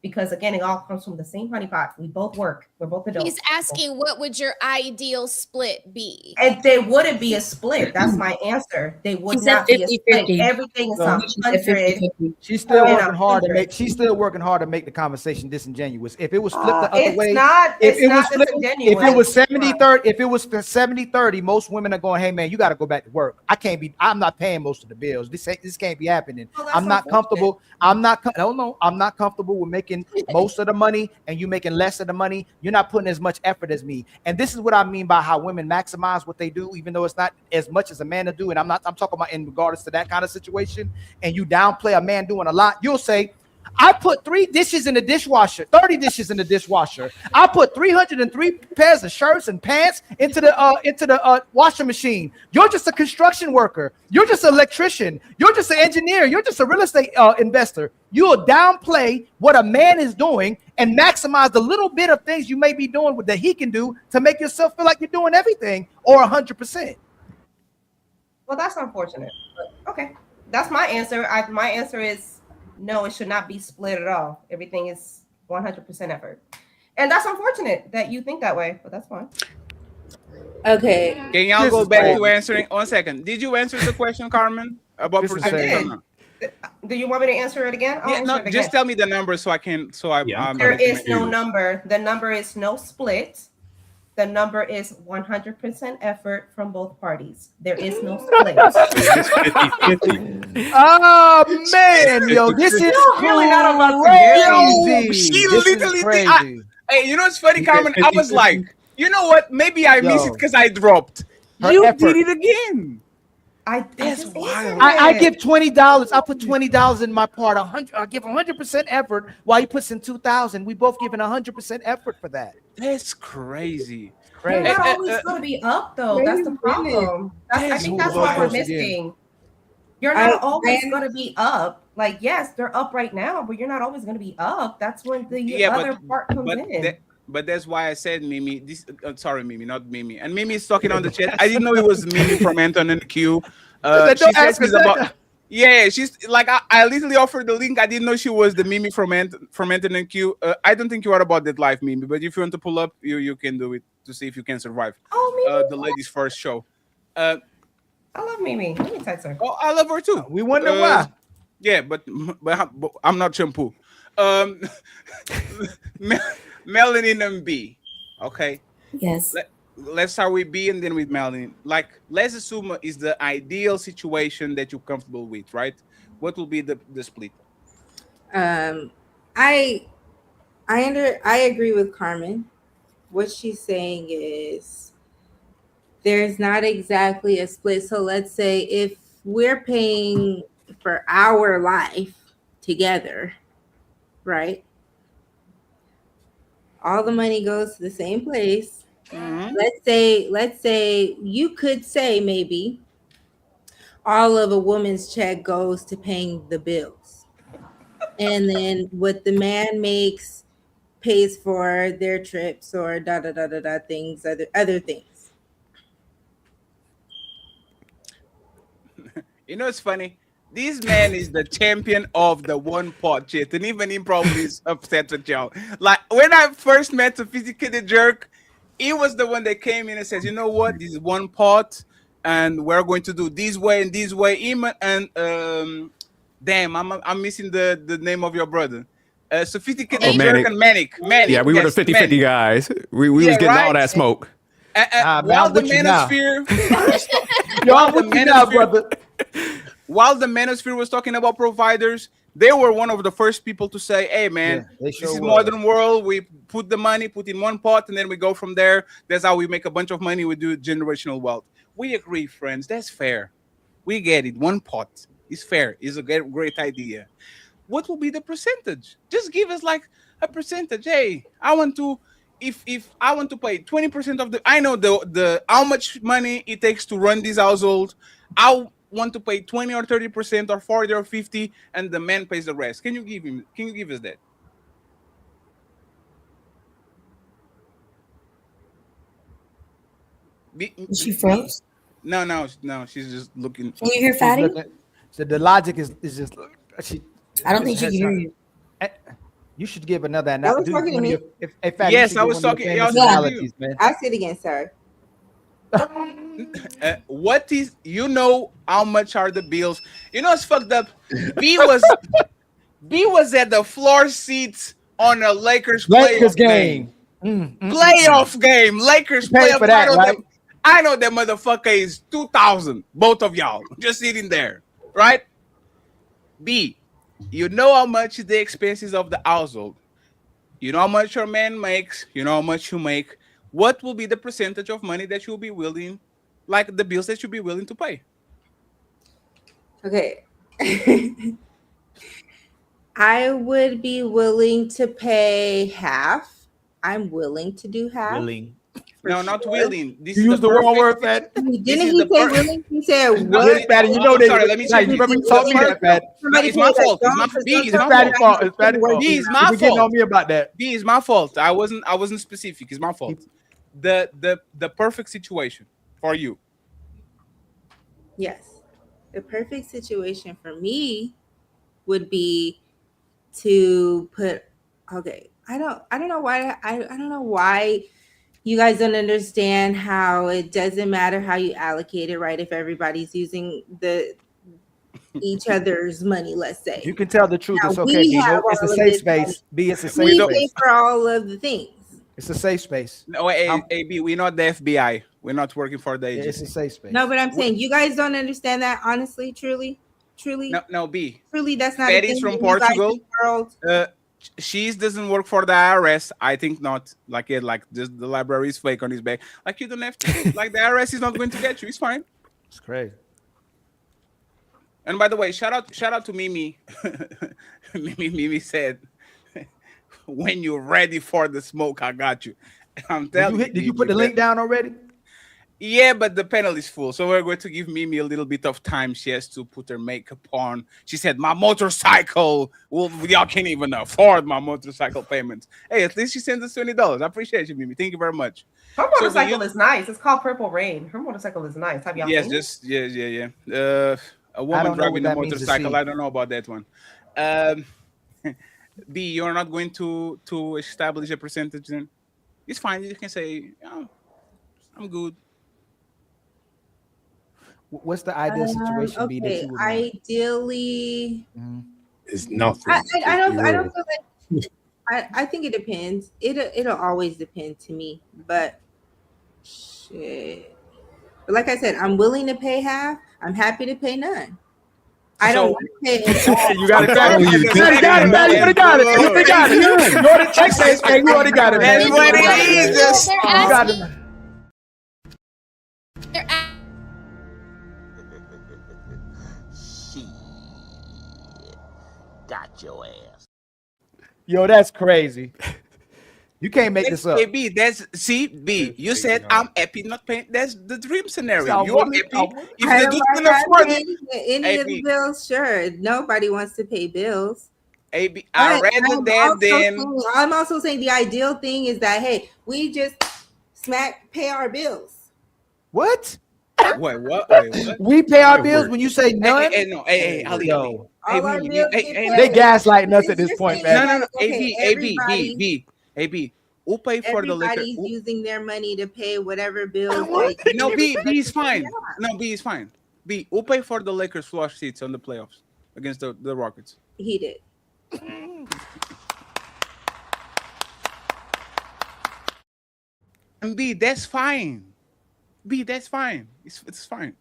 S15: Because again, it all comes from the same honeypot. We both work. We're both adults.
S16: He's asking, what would your ideal split be?
S15: And there wouldn't be a split. That's my answer. They would not be a split. Everything is 100.
S13: She's still working hard to make. She's still working hard to make the conversation disingenuous. If it was flipped the other way, if it was 70-30, if it was 70-30, most women are going, "Hey man, you got to go back to work. I'm not paying most of the bills. This can't be happening. I'm not comfortable. I'm not comfortable with making most of the money and you making less of the money. You're not putting as much effort as me." And this is what I mean by how women maximize what they do, even though it's not as much as a man to do. And I'm talking about in regards to that kind of situation. And you downplay a man doing a lot. You'll say, I put 3 dishes in the dishwasher, 30 dishes in the dishwasher. I put 303 pairs of shirts and pants into the washing machine. You're just a construction worker. You're just an electrician. You're just an engineer. You're just a real estate investor. You'll downplay what a man is doing and maximize the little bit of things you may be doing that he can do to make yourself feel like you're doing everything or 100%.
S15: Well, that's unfortunate. But okay, that's my answer. My answer is no, it should not be split at all. Everything is 100% effort. And that's unfortunate that you think that way, but that's fine.
S18: Okay.
S12: Can y'all go back to answering? 1 second. Did you answer the question, Carmen? About percentage?
S15: Do you want me to answer it again?
S12: Just tell me the number so I can.
S15: There is no number. The number is no split. The number is 100% effort from both parties. There is no split.
S13: Oh man, yo, this is
S15: really not about
S12: crazy. She literally did. Hey, you know what's funny, Carmen? I was like, you know what? Maybe I missed it because I dropped. You did it again. That's wild.
S13: I give $20. I put $20 in my part. 100. I give 100% effort while he puts in 2,000. We both giving 100% effort for that.
S12: That's crazy.
S15: They're not always going to be up though. That's the problem. I think that's what we're missing. You're not always going to be up. Like, yes, they're up right now, but you're not always going to be up. That's when the other part comes in.
S12: But that's why I said Mimi. This sorry, Mimi, not Mimi. And Mimi is talking on the chat. I didn't know it was Mimi from Anton and Q. She says she's about. Yeah, she's like I literally offered the link. I didn't know she was the Mimi from Anton and Q. I don't think you are about that live, Mimi. But if you want to pull up, you can do it to see if you can survive. The ladies' first show.
S15: I love Mimi. Let me text her.
S12: Oh, I love her too.
S13: We wonder why.
S12: Yeah, but I'm not shampoo. Melanin and B. Okay.
S11: Yes.
S12: Let's start with B and then with Melanin. Like, let's assume is the ideal situation that you're comfortable with, right? What will be the split?
S18: I agree with Carmen. What she's saying is there's not exactly a split. So let's say if we're paying for our life together, right? All the money goes to the same place. Mm-hmm. Let's say you could say maybe all of a woman's check goes to paying the bills. And then what the man makes pays for their trips or things, other things.
S12: You know, it's funny. This man is the champion of the one pot shit, and even he probably is upset with y'all. Like when I first met Sophisticated the Jerk, he was the one that came in and says, "You know what? This is one pot, and we're going to do this way and this way." And damn, I'm missing the name of your brother. Sophisticated Jerk and Manic.
S19: Yeah, we were the 50-50 guys. We was getting all that smoke.
S12: While the manosphere,
S13: brother.
S12: While the manosphere was talking about providers, they were one of the first people to say, "Hey, man, this is modern world. We put the money, put in one pot, and then we go from there. That's how we make a bunch of money. We do generational wealth." We agree, friends. That's fair. We get it. One pot is fair. It's a great idea. What will be the percentage? Just give us like a percentage. Hey, I want to. If I want to pay 20% of the, I know the how much money it takes to run this household. I want to pay 20 or 30% or 40 or 50, and the man pays the rest. Can you give us that?
S11: She froze?
S12: No, she's just looking.
S11: Can you hear Fatty?
S13: So the logic is just
S11: I don't think she can hear you.
S13: You should give another
S18: I was talking to me.
S12: Yes, I was talking.
S18: I'll say it again, sorry.
S12: What is, you know, how much are the bills? You know, it's fucked up. B was at the floor seats on a Lakers
S13: game.
S12: Playoff game. Lakers playoff
S13: for that, right?
S12: I know that motherfucker is 2,000. Both of y'all just sitting there, right? B, you know how much the expenses of the household. You know how much your man makes. You know how much you make. What will be the percentage of money that you'll be willing, like the bills that you'll be willing to pay?
S18: Okay. I would be willing to pay half. I'm willing to do half.
S13: Willing.
S12: No, not willing. This
S13: you
S12: is
S13: use the wrong word, Pat.
S18: Didn't he say willing? He said what?
S13: Pat, you know
S12: sorry, let me check.
S13: You remember taught me that, Pat.
S12: It's my fault. It's my fault.
S13: It's Patty's fault. It's Patty's fault.
S12: B is my fault.
S13: Getting on me about that.
S12: B is my fault. I wasn't specific. It's my fault. The perfect situation for you.
S18: Yes. The perfect situation for me would be to put, okay, I don't know why you guys don't understand how it doesn't matter how you allocate it, right? If everybody's using each other's money, let's say.
S13: You can tell the truth. Now, it's okay. It's a safe space. B, it's a safe space.
S18: We pay for all of the things.
S13: It's a safe space.
S12: No, AB, we're not the FBI. We're not working for the agency.
S13: It's a safe space.
S18: No, but I'm saying you guys don't understand that, honestly, truly.
S12: No, B.
S18: Truly, that's not.
S12: Betty's from Portugal. She doesn't work for the IRS. I think not. Like just the library is fake on his back. Like you don't have to. Like the IRS is not going to get you. It's fine.
S13: It's crazy.
S12: And by the way, shout out to Mimi. Mimi said, "When you're ready for the smoke, I got you." I'm telling you.
S13: Did you put the link down already?
S12: Yeah, but the panel is full, so we're going to give Mimi a little bit of time. She has to put her makeup on. She said, "My motorcycle. Well, y'all can't even afford my motorcycle payments." Hey, at least she sent us $20. I appreciate you, Mimi. Thank you very much.
S15: Her motorcycle is nice. It's called Purple Rain. Her motorcycle is nice. Have y'all seen it?
S12: Yeah. A woman driving a motorcycle. I don't know about that one. B, you're not going to establish a percentage then? It's fine. You can say, oh, I'm good.
S13: What's the ideal situation be that you would want?
S18: Ideally,
S20: it's nothing.
S18: I don't feel like I think it depends. It'll always depend to me, but shit. But like I said, I'm willing to pay half. I'm happy to pay none. I don't want to pay it all.
S13: You got it. You already got it. You already got it. You already checked it, man. You already got it.
S12: That's what it is.
S16: They're
S13: You got it.
S14: Got your ass.
S13: Yo, that's crazy. You can't make this up.
S12: Hey, B, B, you said I'm happy not paying. That's the dream scenario. You are happy. If
S18: I
S12: they
S18: don't
S12: do
S18: mind
S12: not afford
S18: paying
S12: it.
S18: any of the bills, sure. Nobody wants to pay bills.
S12: AB, I rather that than.
S18: I'm also saying the ideal thing is that, hey, we just pay our bills.
S13: What?
S12: Wait, what?
S13: We pay our bills when you say none?
S12: Hey, Ali.
S13: Yo.
S12: They
S13: gaslighting us at this point, man.
S12: No. AB, who pay for the liquor?
S18: Everybody's using their money to pay whatever bills.
S12: No, B is fine. No, B is fine. B, who pay for the Lakers flush seats on the playoffs against the Rockets?
S18: He did.
S12: And B, that's fine. B, that's fine. It's fine.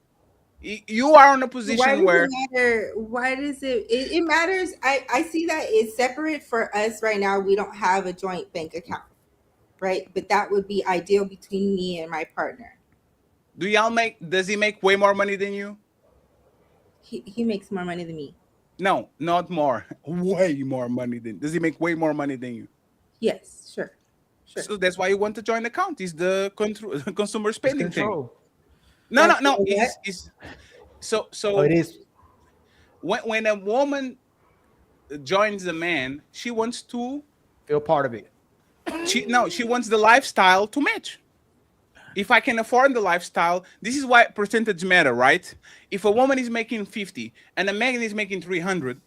S12: You are in a position where.
S18: Why does it matters? I see that it's separate for us right now. We don't have a joint bank account, right? But that would be ideal between me and my partner.
S12: Does he make way more money than you?
S18: He makes more money than me.
S12: No, not more. Way more money than. Does he make way more money than you?
S18: Yes, sure.
S12: So that's why you want to join the account. Is the consumer spending thing. No. So
S13: it is.
S12: When a woman joins a man, she wants to
S13: feel part of it.
S12: She wants the lifestyle to match. If I can afford the lifestyle, this is why percentage matter, right? If a woman is making 50 and a man is making 300,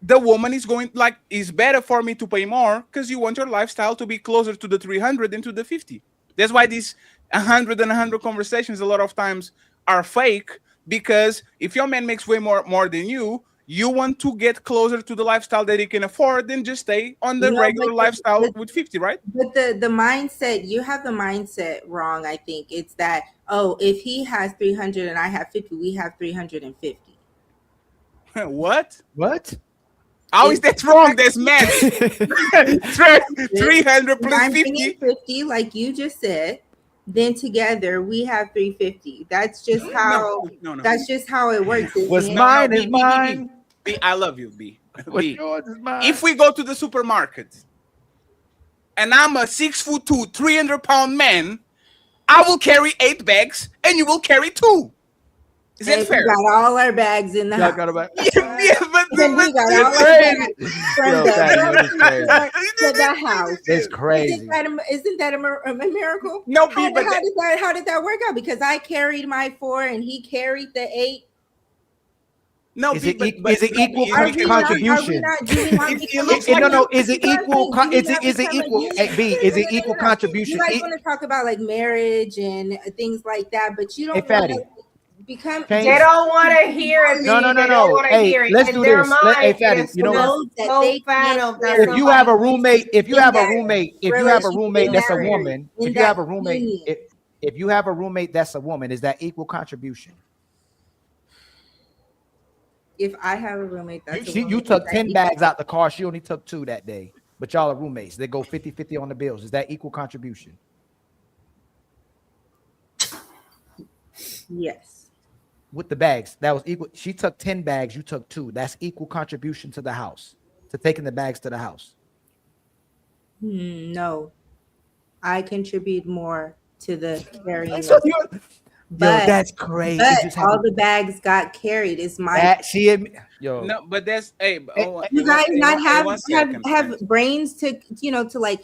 S12: the woman is going it's better for me to pay more because you want your lifestyle to be closer to the 300 than to the 50. That's why these 100 and 100 conversations a lot of times are fake, because if your man makes way more than you want to get closer to the lifestyle that he can afford than just stay on the regular lifestyle with 50, right?
S18: But the mindset, you have the mindset wrong. I think it's that, if he has 300 and I have 50, we have 350.
S12: What?
S13: How
S12: is that wrong? That's math. 300 plus 50.
S18: Like you just said. Then together we have 350. That's just how.
S12: No.
S18: That's just how it works.
S13: What's mine is mine.
S12: B, I love you, B.
S13: What's yours is mine.
S12: If we go to the supermarket and I'm a 6'2", 300-pound man, I will carry 8 bags and you will carry 2. Is that fair?
S18: We got all our bags in the house.
S12: But
S18: we got all our bags from to the house.
S13: It's crazy.
S18: Isn't that a miracle?
S12: No,
S18: how did that work out? Because I carried my 4 and he carried the 8.
S12: No,
S13: is it equal contribution? Is it equal? Is it equal? B, is it equal contribution?
S18: You guys want to talk about like marriage and things like that, but you don't want to become.
S15: They don't want to hear it.
S13: No. Hey, let's do this. Hey, Fatty, you know what? If you have a roommate, that's a woman. If you have a roommate, that's a woman. Is that equal contribution?
S18: If I have a roommate,
S13: you took 10 bags out the car. She only took 2 that day. But y'all are roommates. They go 50-50 on the bills. Is that equal contribution?
S18: Yes.
S13: with the bags. That was equal. She took 10 bags. You took 2. That's equal contribution to the house, to taking the bags to the house.
S18: No, I contribute more to the carrying.
S13: But that's crazy.
S18: But all the bags got carried. Is my
S13: yo.
S12: No, but that's
S18: you guys not have brains to to like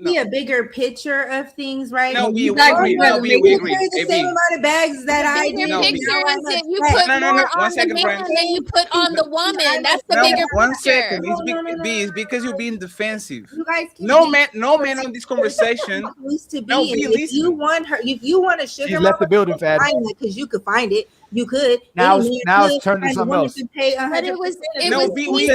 S18: see a bigger picture of things, right?
S12: No, we
S18: you guys
S12: agree.
S18: carry
S12: No, we agree.
S18: the same amount of bags that I do.
S16: The bigger picture is that you put more on the man than you put on the woman. That's the bigger picture.
S12: 1 second. It's because you're being defensive. You guys no man on this conversation.
S18: If you want her, if you want a sugar,
S13: she's left the building, Fatty.
S18: Because you could find it. You could.
S13: Now it's turned to something else.
S16: But it was
S12: we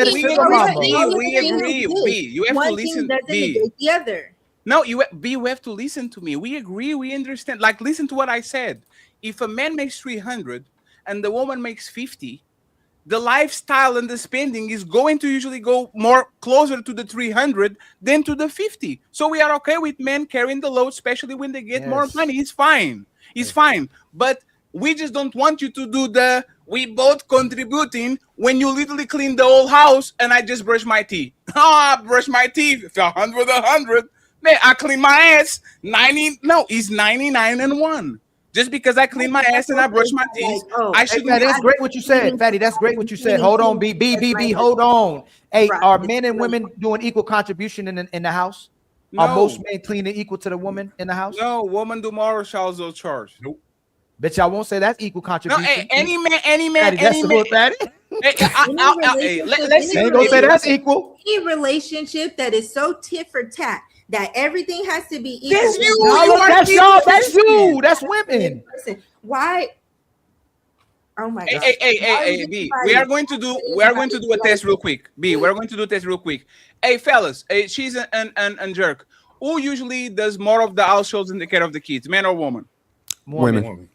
S12: agree. B, you have to listen. B,
S18: the other.
S12: No, you have to listen to me. We agree. We understand. Like, listen to what I said. If a man makes 300 and the woman makes 50, the lifestyle and the spending is going to usually go more closer to the 300 than to the 50. So we are okay with men carrying the load, especially when they get more money. It's fine. It's fine. But we just don't want you to do we both contributing when you literally clean the whole house and I just brush my teeth. I brush my teeth. It's 100. Man, I clean my ass. 90. No, it's 99 and 1. Just because I clean my ass and I brush my teeth, I should.
S13: Hey, that's great what you said, Fatty. That's great what you said. Hold on, B. Hold on. Hey, are men and women doing equal contribution in the house?
S12: No.
S13: Are most men cleaning equal to the woman in the house?
S12: No, woman do more, shall also charge.
S13: Nope. Bet y'all won't say that's equal contribution.
S12: No, any man.
S13: Let's ain't gonna say that's equal.
S18: Any relationship that is so tit for tat that everything has to be equal.
S13: That's you. That's y'all. That's you. That's women.
S18: Why? Oh my God.
S12: Hey, B. We are going to do a test real quick. B, we're going to do a test real quick. Hey, fellas, she's an jerk. Who usually does more of the house chores and the care of the kids, man or woman?
S19: Women.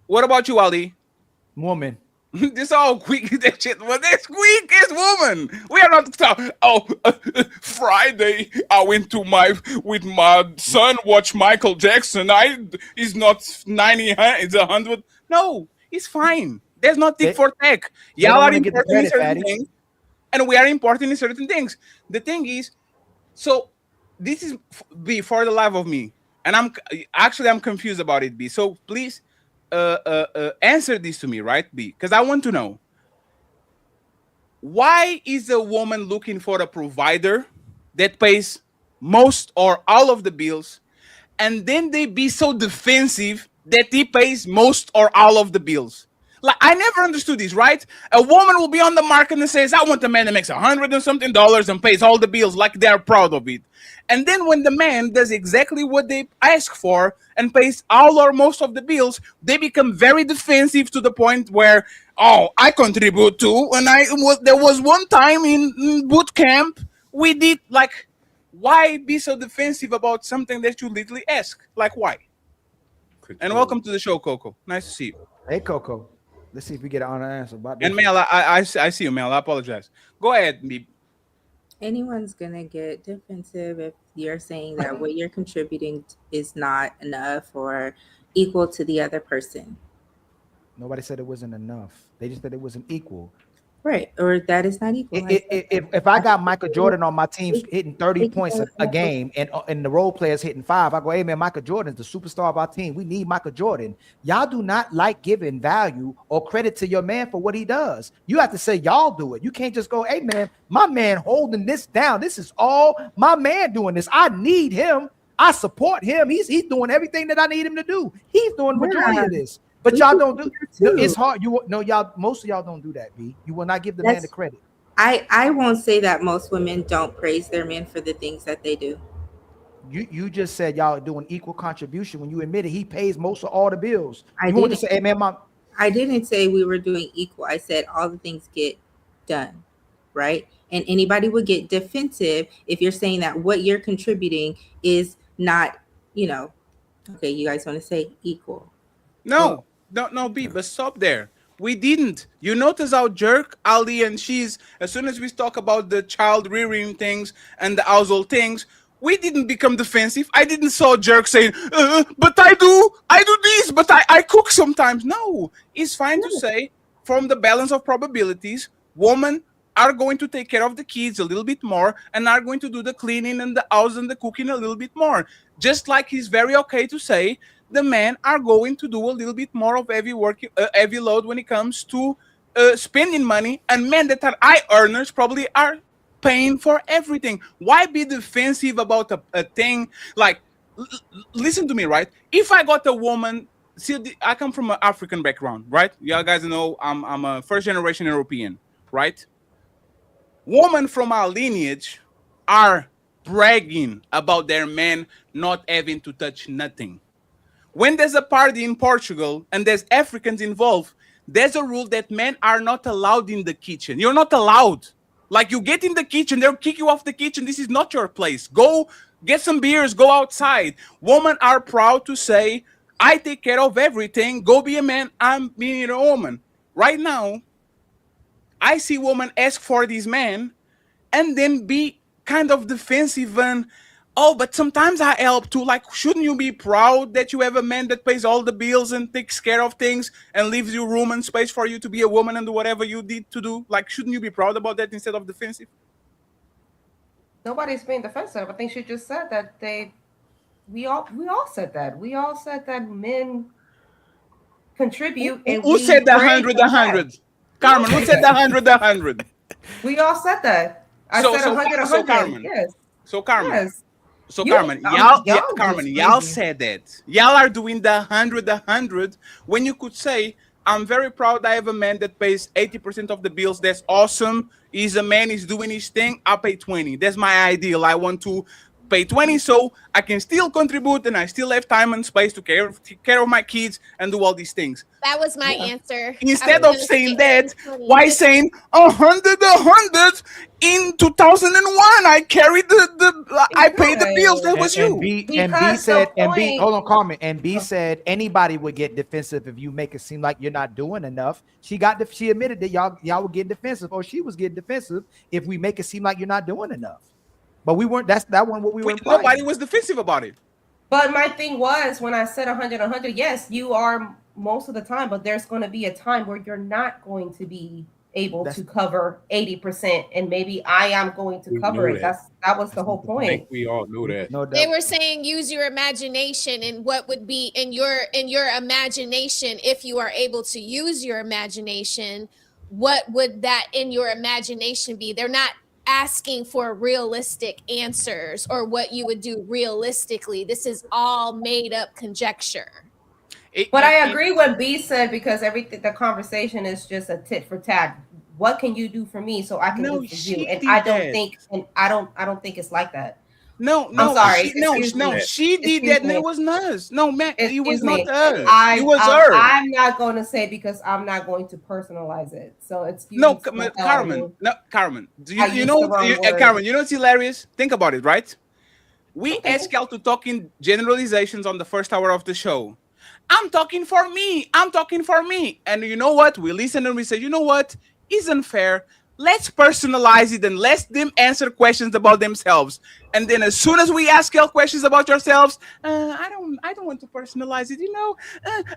S12: What about you, Ali?
S13: Woman.
S12: This all quick that shit. Well, this quick is woman. We are not talking. Friday I went with my son watch Michael Jackson. He's not 90, it's 100. No, it's fine. There's no tick for tech. Y'all are important in certain things, and we are important in certain things. The thing is, so this is B for the life of me, and I'm confused about it, B. So please. Answer this to me, right, B? Because I want to know, why is a woman looking for a provider that pays most or all of the bills, and then they be so defensive that he pays most or all of the bills? Like, I never understood this, right? A woman will be on the market and says, I want a man that makes $100 and something and pays all the bills, like they're proud of it. And then when the man does exactly what they ask for and pays all or most of the bills, they become very defensive to the point where, I contribute too. And there was one time in boot camp, we did, like, why be so defensive about something that you literally ask? Like, why? And welcome to the show, Coco. Nice to see you.
S13: Hey, Coco. Let's see if we get an honest answer about this.
S12: And Mel, I see you, Mel. I apologize. Go ahead, B.
S18: Anyone's gonna get defensive if you're saying that what you're contributing is not enough or equal to the other person.
S13: Nobody said it wasn't enough. They just said it wasn't equal.
S18: Right, or that is not equal.
S13: If I got Michael Jordan on my team hitting 30 points a game and the role players hitting 5, I go, hey man, Michael Jordan's the superstar of our team. We need Michael Jordan. Y'all do not like giving value or credit to your man for what he does. You have to say y'all do it. You can't just go, hey man, my man holding this down. This is all my man doing this. I need him. I support him. He's doing everything that I need him to do. He's doing the majority of this. But y'all don't do. It's hard. Most of y'all don't do that. B. You will not give the man the credit.
S18: I won't say that most women don't praise their men for the things that they do.
S13: You just said y'all doing equal contribution when you admitted he pays most of all the bills. You want to say, hey man,
S18: I didn't say we were doing equal. I said all the things get done, right? And anybody would get defensive if you're saying that what you're contributing is not, okay. You guys want to say equal?
S12: No. No, B, but stop there. We didn't. You notice how jerk Ali and she's, as soon as we talk about the child rearing things and the household things, We didn't become defensive. I didn't saw jerk saying, but I do this, but I cook sometimes. No, it's fine to say from the balance of probabilities, women are going to take care of the kids a little bit more and are going to do the cleaning and the house and the cooking a little bit more. Just like it's very okay to say the men are going to do a little bit more of heavy work, heavy load when it comes to spending money, and men that are high earners probably are paying for everything. Why be defensive about a thing? Like, listen to me, right? If I got a woman, see, I come from an African background, right? You guys know I'm a first generation European, right? Women from our lineage are bragging about their men not having to touch nothing. When there's a party in Portugal and there's Africans involved, there's a rule that men are not allowed in the kitchen. You're not allowed. Like, you get in the kitchen, they'll kick you off the kitchen. This is not your place. Go get some beers, go outside. Women are proud to say, I take care of everything. Go be a man, I'm being a woman. Right now, I see women ask for these men and then be kind of defensive and, oh, but sometimes I help too. Like, shouldn't you be proud that you have a man that pays all the bills and takes care of things and leaves you room and space for you to be a woman and do whatever you need to do? Like, shouldn't you be proud about that instead of defensive?
S15: Nobody's being defensive. I think she just said that we all said that. We all said that men contribute.
S12: Who said the 100? Carmen, who said the 100?
S15: We all said that. I said 100.
S12: So Carmen.
S15: Yes.
S12: So Carmen.
S15: Yes.
S12: So Carmen, y'all said that. Y'all are doing the 100 when you could say, I'm very proud I have a man that pays 80% of the bills. That's awesome. He's a man, he's doing his thing. I'll pay 20. That's my ideal. I want to pay 20 so I can still contribute and I still have time and space to take care of my kids and do all these things.
S16: That was my answer.
S12: Instead of saying that, why saying 100 in 2001? I carried I paid the bills. That was you.
S13: Hold on, Carmen. And B said anybody would get defensive if you make it seem like you're not doing enough. She admitted that y'all would get defensive, or she was getting defensive if we make it seem like you're not doing enough. But we weren't. That wasn't what we were.
S12: Nobody was defensive about it.
S15: But my thing was, when I said 100, yes, you are most of the time, but there's going to be a time where you're not going to be able to cover 80%, and maybe I am going to cover it. That was the whole point.
S20: I think we all knew that.
S13: No doubt.
S16: They were saying use your imagination, and what would be in your imagination, if you are able to use your imagination, what would that in your imagination be? They're not asking for realistic answers or what you would do realistically. This is all made up conjecture.
S15: But I agree what B said, because the conversation is just a tit for tat. What can you do for me so I can do for you? And I don't think it's like that.
S12: No,
S15: I'm sorry.
S12: She did that, and it was us. No, man, it was not us.
S15: It was her. I'm not going to say, because I'm not going to personalize it. So
S12: Carmen. Carmen. You know, Carmen, you know what's hilarious? Think about it, right? We asked y'all to talk in generalizations on the first hour of the show. I'm talking for me. And you know what? We listen and we say, you know what? Isn't fair. Let's personalize it and let them answer questions about themselves. And then as soon as we ask y'all questions about yourselves, I don't want to personalize it. You know,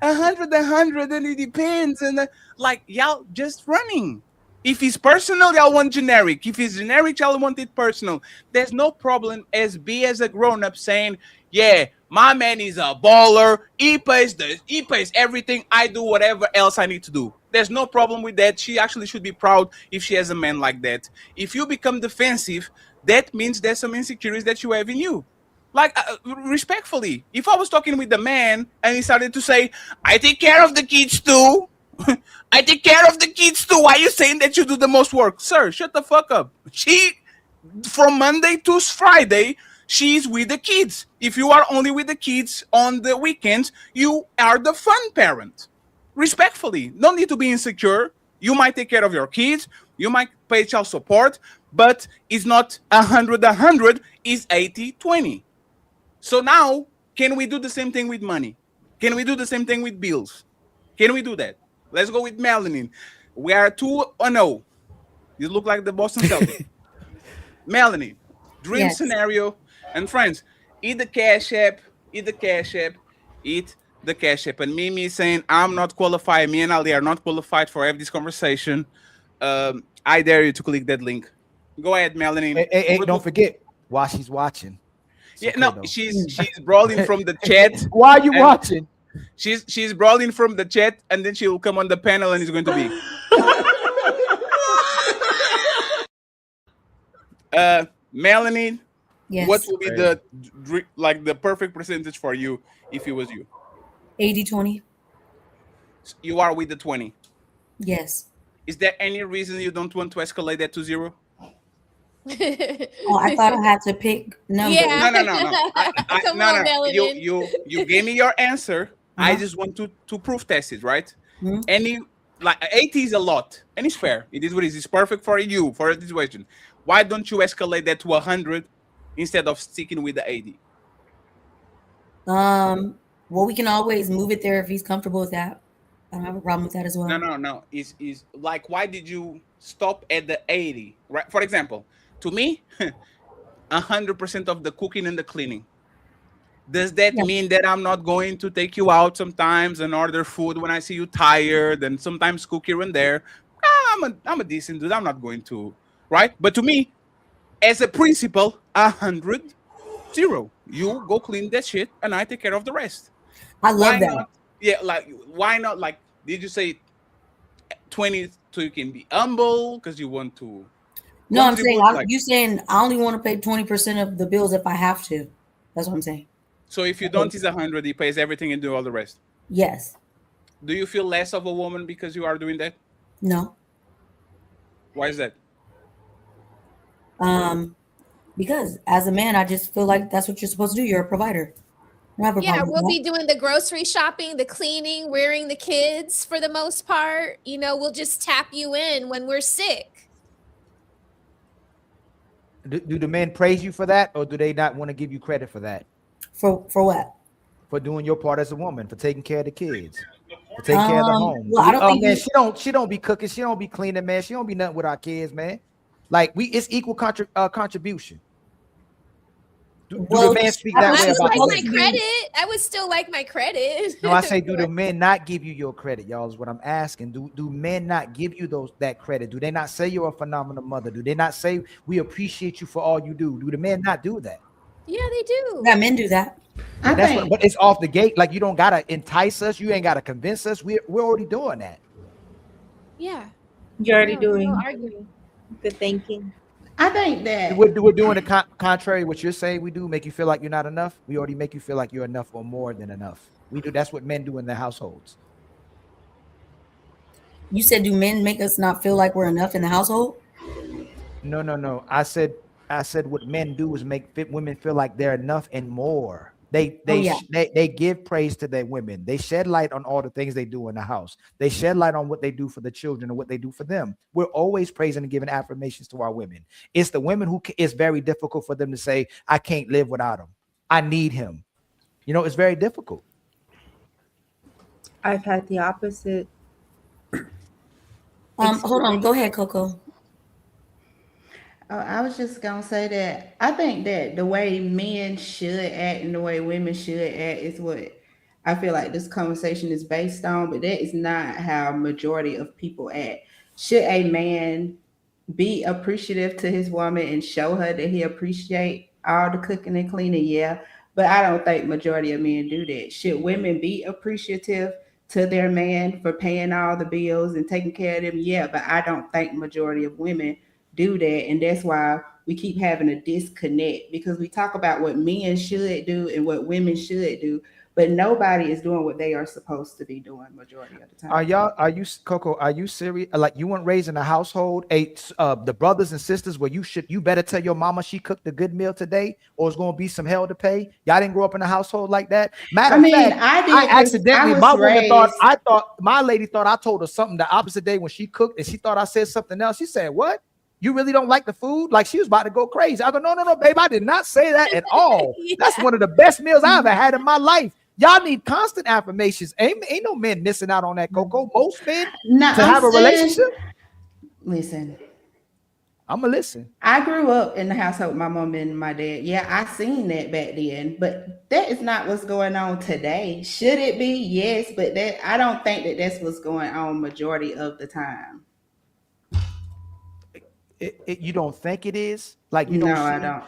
S12: 100, and it depends. And like, y'all just running. If it's personal, y'all want generic. If it's generic, y'all want it personal. There's no problem as a grown-up saying, yeah, my man is a baller. He pays everything. I do whatever else I need to do. There's no problem with that. She actually should be proud if she has a man like that. If you become defensive, that means there's some insecurities that you have in you. Like, respectfully, if I was talking with the man and he started to say, I take care of the kids too. I take care of the kids too. Why are you saying that you do the most work? Sir, shut the fuck up. From Monday to Friday, she's with the kids. If you are only with the kids on the weekends, you are the fun parent. Respectfully, don't need to be insecure. You might take care of your kids. You might pay child support, but it's not 100, it's 80-20. So now, can we do the same thing with money? Can we do the same thing with bills? Can we do that? Let's go with Melanie. We are 2-0. You look like the Boston Celtics. Melanie, dream scenario. And friends, eat the Cash App, eat the Cash App, eat the Cash App. And Mimi is saying, I'm not qualified. Me and Ali are not qualified for have this conversation. I dare you to click that link. Go ahead, Melanie.
S13: Hey, don't forget while she's watching.
S12: Yeah, okay, no, though. she's brawling from the chat.
S13: Why are you watching?
S12: She's brawling from the chat, and then she will come on the panel, and it's going to be. Melanie,
S11: yes.
S12: What would be the perfect percentage for you if it was you?
S11: 80-20.
S12: You are with the 20.
S11: Yes.
S12: Is there any reason you don't want to escalate that to 0?
S11: Oh, I thought I had to pick numbers.
S16: Yeah.
S12: No.
S16: Come on, Melanie.
S12: You gave me your answer. I just want to proof test it, right? Any 80 is a lot, and it's fair. It is what it is. It's perfect for you for a situation. Why don't you escalate that to 100 instead of sticking with the 80?
S11: Well, we can always move it there if he's comfortable with that. I don't have a problem with that as well.
S12: No. Is like, why did you stop at the 80? Right? For example, to me, 100% of the cooking and the cleaning. Does that mean that I'm not going to take you out sometimes and order food when I see you tired and sometimes cook here and there? I'm a decent dude. I'm not going to, right? But to me, as a principle, 100, 0. You go clean that shit and I take care of the rest.
S11: I love that.
S12: Yeah, like, why not? Like, did you say 20 so you can be humble because you want to?
S11: No, I'm saying you saying I only want to pay 20% of the bills if I have to. That's what I'm saying.
S12: So if you don't, it's 100. He pays everything and do all the rest.
S11: Yes.
S12: Do you feel less of a woman because you are doing that?
S11: No.
S12: Why is that?
S11: Because as a man, I just feel like that's what you're supposed to do. You're a provider.
S16: Yeah, we'll be doing the grocery shopping, the cleaning, rearing the kids for the most part. You know, we'll just tap you in when we're sick.
S13: Do the men praise you for that, or do they not want to give you credit for that?
S11: For what?
S13: For doing your part as a woman, for taking care of the kids, for taking care of the home.
S11: Well, I don't think
S13: she don't be cooking, she don't be cleaning, man. She don't be nothing with our kids, man. Like it's equal contribution. Do the men speak that way about
S16: my credit? I would still like my credit.
S13: No, I say, do the men not give you your credit, y'all? Is what I'm asking. Do men not give you that credit? Do they not say you're a phenomenal mother? Do they not say we appreciate you for all you do? Do the men not do that?
S16: Yeah, they do.
S11: Yeah, men do that.
S13: But it's off the gate. Like, you don't gotta entice us. You ain't gotta convince us. We're already doing that.
S16: Yeah,
S18: you're already doing.
S16: No arguing.
S18: Good thinking.
S5: I think that
S13: we're doing the contrary. What you're saying we do make you feel like you're not enough. We already make you feel like you're enough or more than enough. We do. That's what men do in their households.
S11: You said, do men make us not feel like we're enough in the household?
S13: No. I said what men do is make women feel like they're enough and more. They give praise to their women. They shed light on all the things they do in the house. They shed light on what they do for the children and what they do for them. We're always praising and giving affirmations to our women. It's the women who it's very difficult for them to say, I can't live without him. I need him. You know, it's very difficult.
S18: I've had the opposite.
S11: Hold on. Go ahead, Coco.
S5: I was just gonna say that I think that the way men should act and the way women should act is what I feel like this conversation is based on, but that is not how majority of people act. Should a man be appreciative to his woman and show her that he appreciate all the cooking and cleaning? Yeah, but I don't think majority of men do that. Should women be appreciative to their man for paying all the bills and taking care of them? Yeah, but I don't think majority of women do that, and that's why we keep having a disconnect, because we talk about what men should do and what women should do, but nobody is doing what they are supposed to be doing majority of the time.
S13: Are you Coco? Are you serious? Like, you weren't raised in a household, the brothers and sisters where you better tell your mama she cooked a good meal today, or it's gonna be some hell to pay? Y'all didn't grow up in a household like that. I thought my lady thought I told her something the opposite day when she cooked, and she thought I said something else. She said, "What? You really don't like the food?" Like, she was about to go crazy. I go, no, babe, I did not say that at all. Yeah. That's one of the best meals I ever had in my life. Y'all need constant affirmations. Ain't no men missing out on that, Coco. Most men have a relationship.
S5: Listen,
S13: I'm gonna listen.
S5: I grew up in the household with my mom and my dad. Yeah, I seen that back then, but that is not what's going on today. Should it be? Yes, but that I don't think that that's what's going on majority of the time.
S13: You don't think it is? Like you don't?
S5: No, I don't.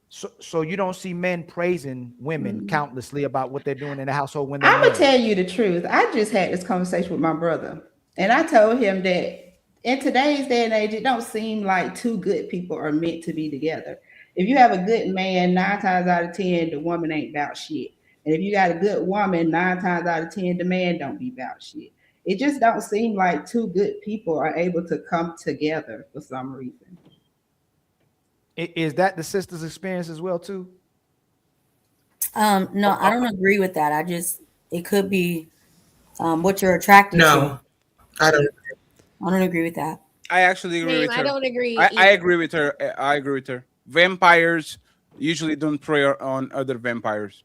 S13: So you don't see men praising women countlessly about what they're doing in the household when they're
S5: I'm gonna
S13: married?
S5: tell you the truth. I just had this conversation with my brother, and I told him that in today's day and age, it don't seem like two good people are meant to be together. If you have a good man, 9 times out of 10, the woman ain't about shit. And if you got a good woman, 9 times out of 10, the man don't be about shit. It just don't seem like two good people are able to come together for some reason.
S13: Is that the sister's experience as well too?
S11: No, I don't agree with that. It could be what you're attracted to.
S4: No, I don't.
S11: I don't agree with that.
S12: I actually agree with her.
S16: I don't agree.
S12: I agree with her. I agree with her. Vampires usually don't prey on other vampires.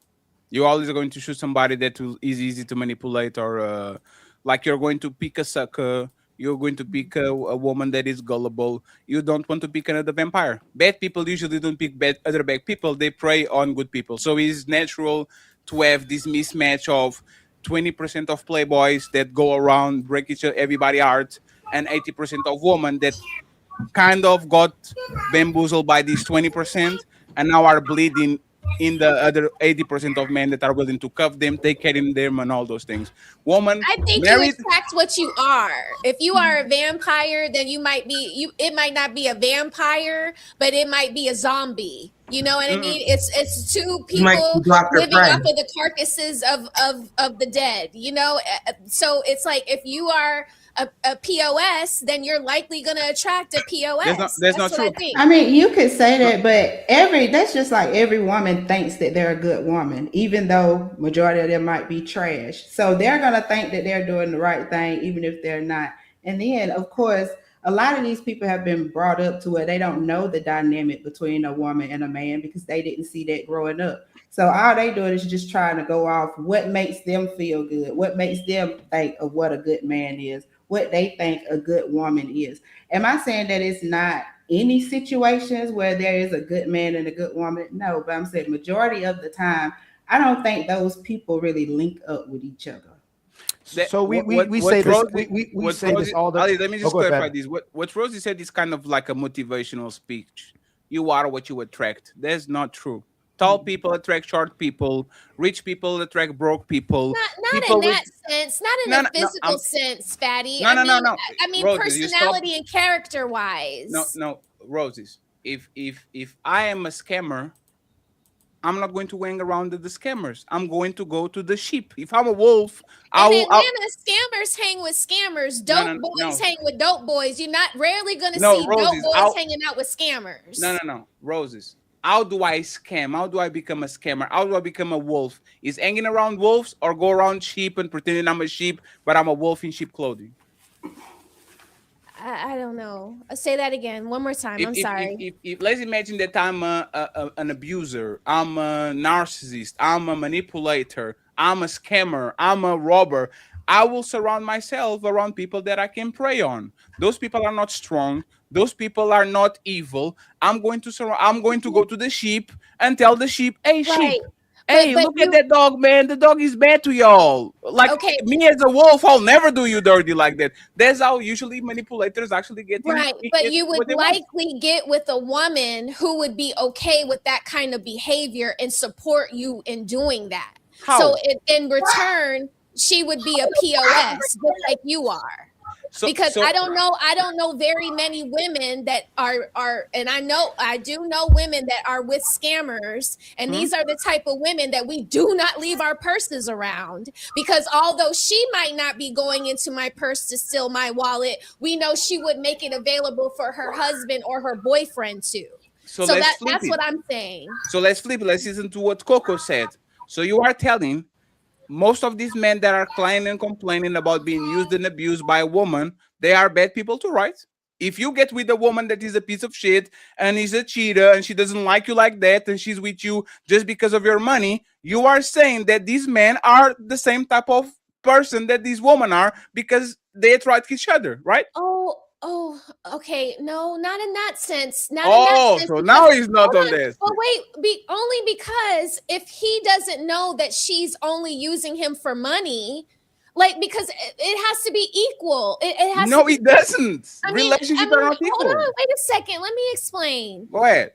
S12: You're always going to shoot somebody that is easy to manipulate, or like you're going to pick a sucker. You're going to pick a woman that is gullible. You don't want to pick another vampire. Bad people usually don't pick other bad people. They prey on good people. So it's natural to have this mismatch of 20% of playboys that go around, break everybody's heart, and 80% of women that kind of got bamboozled by these 20% and now are bleeding in the other 80% of men that are willing to cuff them, take care of them, and all those things. Woman,
S16: I think you attract what you are. If you are a vampire, then you might be it might not be a vampire, but it might be a zombie. You know what I mean? It's two people living off of the carcasses of the dead, you know? So it's like if you are a POS, then you're likely going to attract a POS.
S12: That's not true.
S5: I mean, you could say that, but that's just like every woman thinks that they're a good woman, even though majority of them might be trash. So they're going to think that they're doing the right thing, even if they're not. And then, of course, a lot of these people have been brought up to where they don't know the dynamic between a woman and a man because they didn't see that growing up. So all they doing is just trying to go off what makes them feel good, what makes them think of what a good man is, what they think a good woman is. Am I saying that it's not any situations where there is a good man and a good woman? No, but I'm saying majority of the time, I don't think those people really link up with each other.
S13: So we say this. We say this all the time.
S12: Let me just clarify this. What Rosie said is kind of like a motivational speech. You are what you attract. That's not true. Tall people attract short people. Rich people attract broke people.
S16: Not in that sense. Not in a physical sense, Fatty. I mean,
S12: Roses,
S16: personality and character wise.
S12: No, Roses. If I am a scammer, I'm not going to hang around the scammers. I'm going to go to the sheep. If I'm a wolf,
S16: scammers hang with scammers. Dope boys hang with dope boys. You're not rarely going to see dope boys hanging out with scammers.
S12: No. Roses. How do I scam? How do I become a scammer? How do I become a wolf? Is hanging around wolves or go around sheep and pretending I'm a sheep, but I'm a wolf in sheep clothing?
S16: I don't know. Say that again. One more time. I'm sorry.
S12: If let's imagine that I'm an abuser. I'm a narcissist. I'm a manipulator. I'm a scammer. I'm a robber. I will surround myself around people that I can prey on. Those people are not strong. Those people are not evil. I'm going to go to the sheep and tell the sheep, hey, sheep, hey, look at that dog, man. The dog is bad to y'all. Like me as a wolf, I'll never do you dirty like that. That's how usually manipulators actually get.
S16: Right, but you would likely get with a woman who would be okay with that kind of behavior and support you in doing that.
S12: How?
S16: So in return, she would be a POS, just like you are. Because I don't know very many women that are, and I do know women that are with scammers, and these are the type of women that we do not leave our purses around, because although she might not be going into my purse to steal my wallet, we know she would make it available for her husband or her boyfriend too. So that's what I'm saying.
S12: So let's flip it. Let's listen to what Coco said. So you are telling most of these men that are crying and complaining about being used and abused by a woman, they are bad people too, right? If you get with a woman that is a piece of shit and is a cheater and she doesn't like you like that and she's with you just because of your money, you are saying that these men are the same type of person that these women are because they attract each other, right?
S16: Oh, Okay, no, not in that sense. Not in
S12: Oh,
S16: that sense.
S12: so
S16: Because,
S12: now he's not
S16: hold
S12: on this.
S16: Well, wait, only because if he doesn't know that she's only using him for money, like, because it has to be equal. It has
S12: No,
S16: to be,
S12: it doesn't.
S16: I mean,
S12: Relationships are not
S16: hold
S12: equal.
S16: on, wait a second. Let me explain.
S12: Go ahead.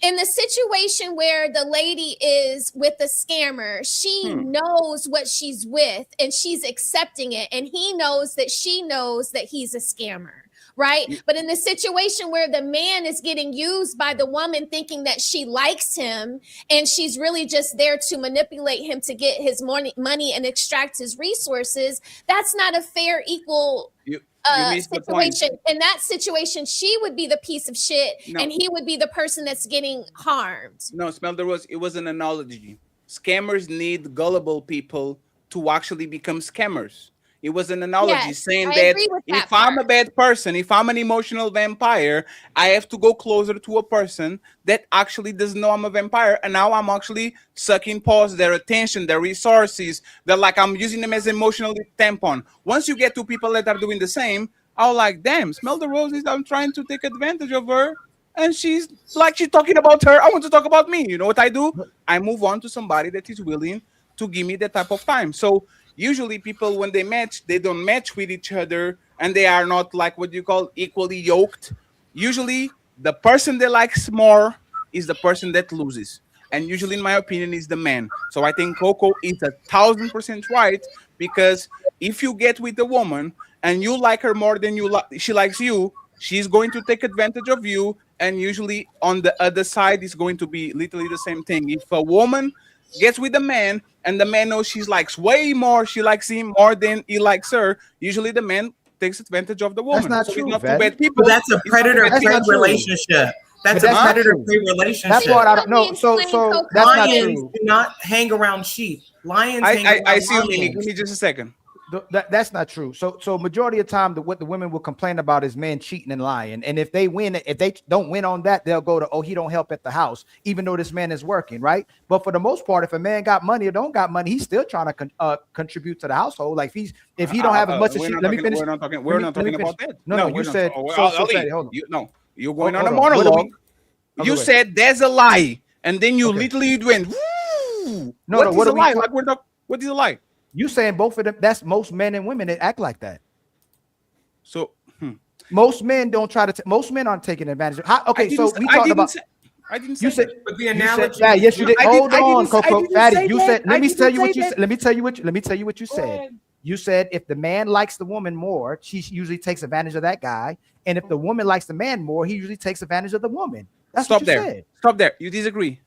S16: In the situation where the lady is with the scammer, she knows what she's with and she's accepting it, and he knows that she knows that he's a scammer, right? But in the situation where the man is getting used by the woman thinking that she likes him and she's really just there to manipulate him to get his money and extract his resources, that's not a fair, equal situation. In that situation, she would be the piece of shit, and he would be the person that's getting harmed.
S12: No, Smell the Rose, it was an analogy. Scammers need gullible people to actually become scammers. It was an analogy saying that if I'm a bad person, if I'm an emotional vampire, I have to go closer to a person that actually doesn't know I'm a vampire. And now I'm actually sucking paws, their attention, their resources. They're like, I'm using them as emotional tampon. Once you get two people that are doing the same, I'll like, damn, Smell the Roses. I'm trying to take advantage of her. And she's talking about her. I want to talk about me. You know what I do? I move on to somebody that is willing to give me that type of time. So usually people, when they match, they don't match with each other, and they are not like what you call equally yoked. Usually the person that likes more is the person that loses. And usually, in my opinion, is the man. So I think Coco is 1,000% right, because if you get with a woman and you like her more than she likes you, she's going to take advantage of you. And usually on the other side is going to be literally the same thing. If a woman gets with a man and the man knows she likes way more, she likes him more than he likes her, usually the man takes advantage of the woman.
S13: That's not true,
S12: It's not two bad people.
S4: But that's a predator-prey relationship. That's a predator-prey relationship.
S13: That's what I don't know. So that's not
S4: Lions
S13: true.
S4: do not hang around sheep. Lions hang around
S12: I see what you
S4: lions.
S12: mean. Give me just a second.
S13: That's not true. So majority of the time, what the women will complain about is men cheating and lying. And if they don't win on that, they'll go to, oh, he don't help at the house, even though this man is working, right? But for the most part, if a man got money or don't got money, he's still trying to contribute to the household. Like if he don't have as much as she, let me finish.
S12: We're not talking about that.
S13: No, you said.
S12: No, you're going on a monologue. You said there's a lie, and then you literally went, woo! What is a lie? Like what is a lie?
S13: You saying both of them? That's most men and women that act like that.
S12: So
S13: most men don't try to. Most men aren't taking advantage. Okay, so we talked about.
S12: I didn't say
S13: you said,
S12: that.
S4: But the analogy.
S13: Yeah, yes, you did. Hold on, Coco. Fatty, you said.
S12: Let me tell you what
S13: you said. You said if the man likes the woman more, she usually takes advantage of that guy, and if the woman likes the man more, he usually takes advantage of the woman. That's
S12: Stop
S13: what you
S12: there.
S13: said.
S12: Stop there. You disagree?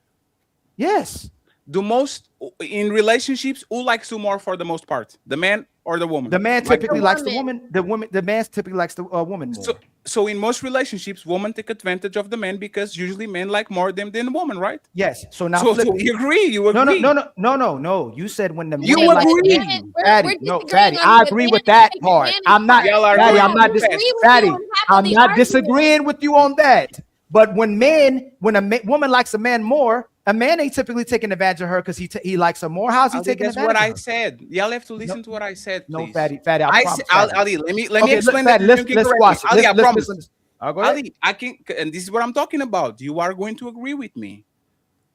S13: Yes.
S12: Do most in relationships, who likes you more for the most part, the man or the woman?
S13: The man typically likes the woman. The man typically likes the woman more.
S12: So in most relationships, women take advantage of the man because usually men like more them than the woman, right?
S13: Yes. So now
S12: so you agree? You agree?
S13: No. You said when the
S12: you
S13: man
S12: agree?
S13: likes Fatty, no, Fatty. I agree with that part. I'm not. Fatty, I'm not disagreeing with you on that. But when a woman likes a man more, a man ain't typically taking advantage of her because he likes her more. How's he taking advantage?
S12: That's what
S13: of
S12: I
S13: her?
S12: said. Y'all have to listen to what I said. Please.
S13: No, Fatty. I promise,
S12: Ali, let me explain that.
S13: Let's watch it.
S12: Ali, I promise.
S13: Ali,
S12: I can, and this is what I'm talking about. You are going to agree with me.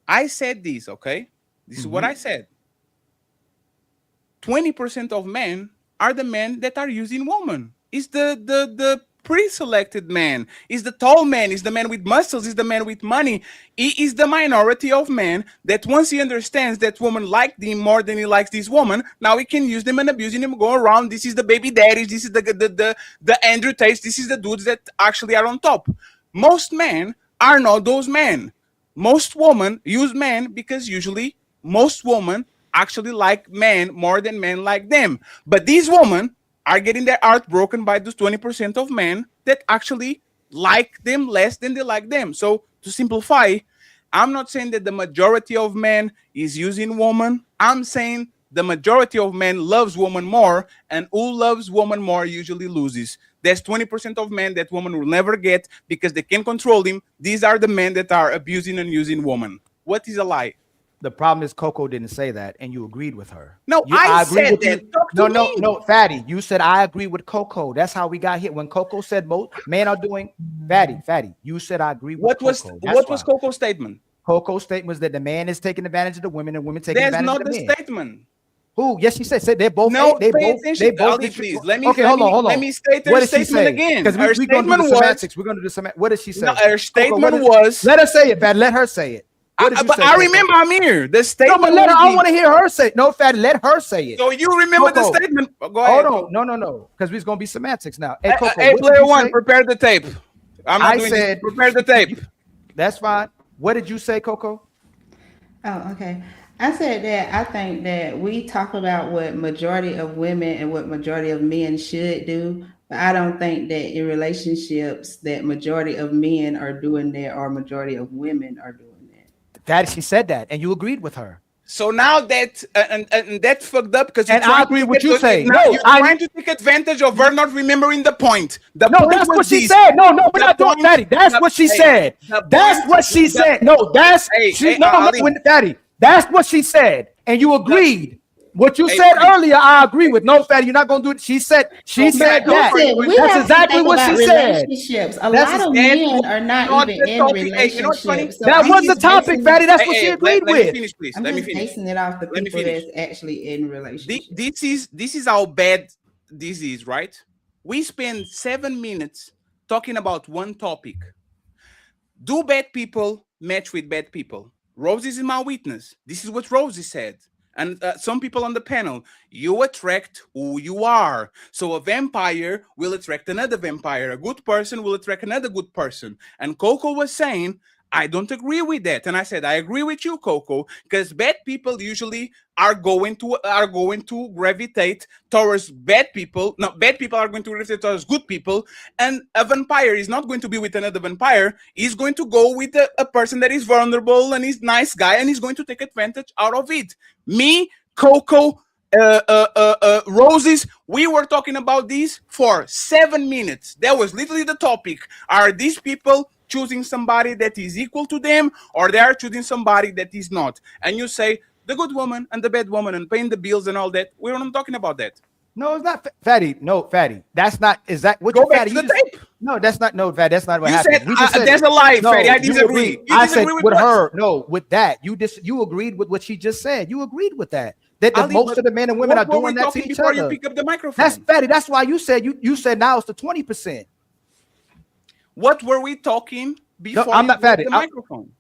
S12: I said this, okay? This is what I said. 20% of men are the men that are using women. It's the pre-selected man, is the tall man, is the man with muscles, is the man with money. He is the minority of men that once he understands that woman liked him more than he likes this woman, now he can use them and abusing them, go around. This is the baby daddies, this is the Andrew Tates, this is the dudes that actually are on top. Most men are not those men. Most women use men because usually most women actually like men more than men like them. But these women are getting their heart broken by those 20% of men that actually like them less than they like them. So to simplify, I'm not saying that the majority of men is using woman. I'm saying the majority of men loves woman more, and who loves woman more usually loses. There's 20% of men that woman will never get because they can't control him. These are the men that are abusing and using woman. What is a lie?
S13: The problem is Coco didn't say that, and you agreed with her.
S12: No, I said that. Talk to me.
S13: No, Fatty. You said I agree with Coco. That's how we got hit. When Coco said most men are doing, Fatty. You said I agree with Coco.
S12: What was Coco's statement?
S13: Coco's statement was that the man is taking advantage of the women and women taking advantage of the men.
S12: That's not the statement.
S13: Who? Yes, she said they're both.
S12: No,
S13: they
S12: pay
S13: both.
S12: attention.
S13: They both.
S12: Ali, please. Let me.
S13: Okay, hold on.
S12: Let me state
S13: What
S12: her
S13: did she
S12: statement
S13: say?
S12: again.
S13: Because we're going to do the semantics. We're going to do some. What did she say?
S12: No, her statement
S13: Coco,
S12: was.
S13: Let her say it, Fatty. Let her say it.
S12: But I remember Amir. The statement.
S13: No, but let her. I want to hear her say it. No, Fatty. Let her say it.
S12: So you remember
S13: Coco.
S12: the statement? Go ahead.
S13: Hold on. No. Because we're going to be semantics now. Hey, Coco,
S12: hey
S13: what did
S12: player
S13: you
S12: one,
S13: say?
S12: prepare the tape. I said, prepare the tape.
S13: That's fine. What did you say, Coco?
S5: Oh, okay. I said that I think that we talk about what majority of women and what majority of men should do, but I don't think that in relationships that majority of men are doing that or majority of women are doing that.
S13: That she said that, and you agreed with her.
S12: So now that and that's fucked up because
S13: And I agree with what you say.
S12: No, you're trying to take advantage of her not remembering the point.
S13: No, that's what she said. No, we're not doing Fatty. That's what she said. That's what she said. No, that's Fatty. That's what she said, and you agreed. What you said earlier, I agree with. No, Fatty, you're not gonna do it. She said that. That's exactly what she said.
S5: A lot of men are not even in relationships.
S13: That was the topic, Fatty. That's what she agreed with.
S12: Let me finish, please.
S5: I'm
S12: Let me
S5: just
S12: finish.
S5: basing it off the people that's actually in relationships.
S12: This is how bad this is, right? We spend 7 minutes talking about one topic. Do bad people match with bad people? Rosie is my witness. This is what Rosie said. And some people on the panel, you attract who you are. So a vampire will attract another vampire. A good person will attract another good person. And Coco was saying, I don't agree with that. And I said, I agree with you, Coco, because bad people usually are going to gravitate towards bad people. No, bad people are going to gravitate towards good people. And a vampire is not going to be with another vampire. He's going to go with a person that is vulnerable and is nice guy, and he's going to take advantage out of it. Me, Coco, Roses, we were talking about this for 7 minutes. That was literally the topic. Are these people choosing somebody that is equal to them, or they are choosing somebody that is not? And you say the good woman and the bad woman and paying the bills and all that. We're not talking about that.
S13: No, it's not Fatty. No, Fatty. That's not. Is that what
S12: Go
S13: you
S12: back
S13: Fatty?
S12: to the tape.
S13: No, that's not. No, Fatty. That's not what
S12: You
S13: happened.
S12: said,
S13: We just said
S12: there's a lie,
S13: no,
S12: Fatty. I
S13: you
S12: disagree.
S13: agreed.
S12: You
S13: I
S12: disagree
S13: said
S12: with
S13: with
S12: what?
S13: her. No, with that. You agreed with what she just said. You agreed with that. That
S12: Ali,
S13: most
S12: but
S13: of the men and women are
S12: what were we
S13: doing that to
S12: talking
S13: each
S12: before
S13: other.
S12: you pick up the microphone?
S13: That's Fatty. That's why you said you said now it's the 20%.
S12: What were we talking before?
S13: No, I'm not Fatty.
S12: The microphone.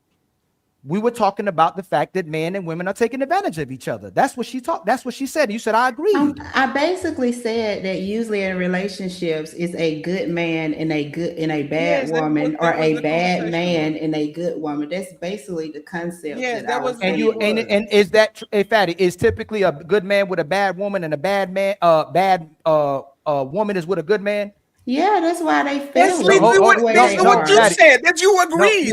S13: We were talking about the fact that men and women are taking advantage of each other. That's what she talked. That's what she said. You said I agree.
S5: I basically said that usually in relationships is a good man and a bad woman, or a bad man and a good woman. That's basically the concept.
S12: Yeah, that was.
S13: And you and is that Fatty is typically a good man with a bad woman, and a bad man woman is with a good man.
S5: Yeah, that's why they feel.
S12: That's literally what you said. That you agree.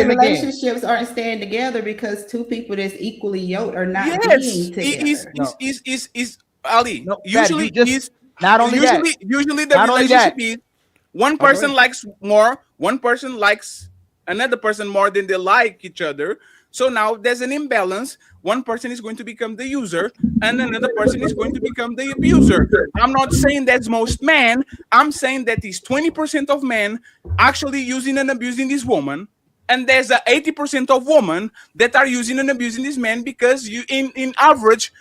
S5: Relationships aren't staying together because two people that's equally yoked are not being together.
S12: Is Ali?
S13: No,
S12: usually,
S13: not only that.
S12: Usually the relationship is one person likes more, one person likes another person more than they like each other. So now there's an imbalance. One person is going to become the user, and another person is going to become the abuser. I'm not saying that's most men. I'm saying that is 20% of men actually using and abusing this woman, and there's a 80% of women that are using and abusing this man because you, in average,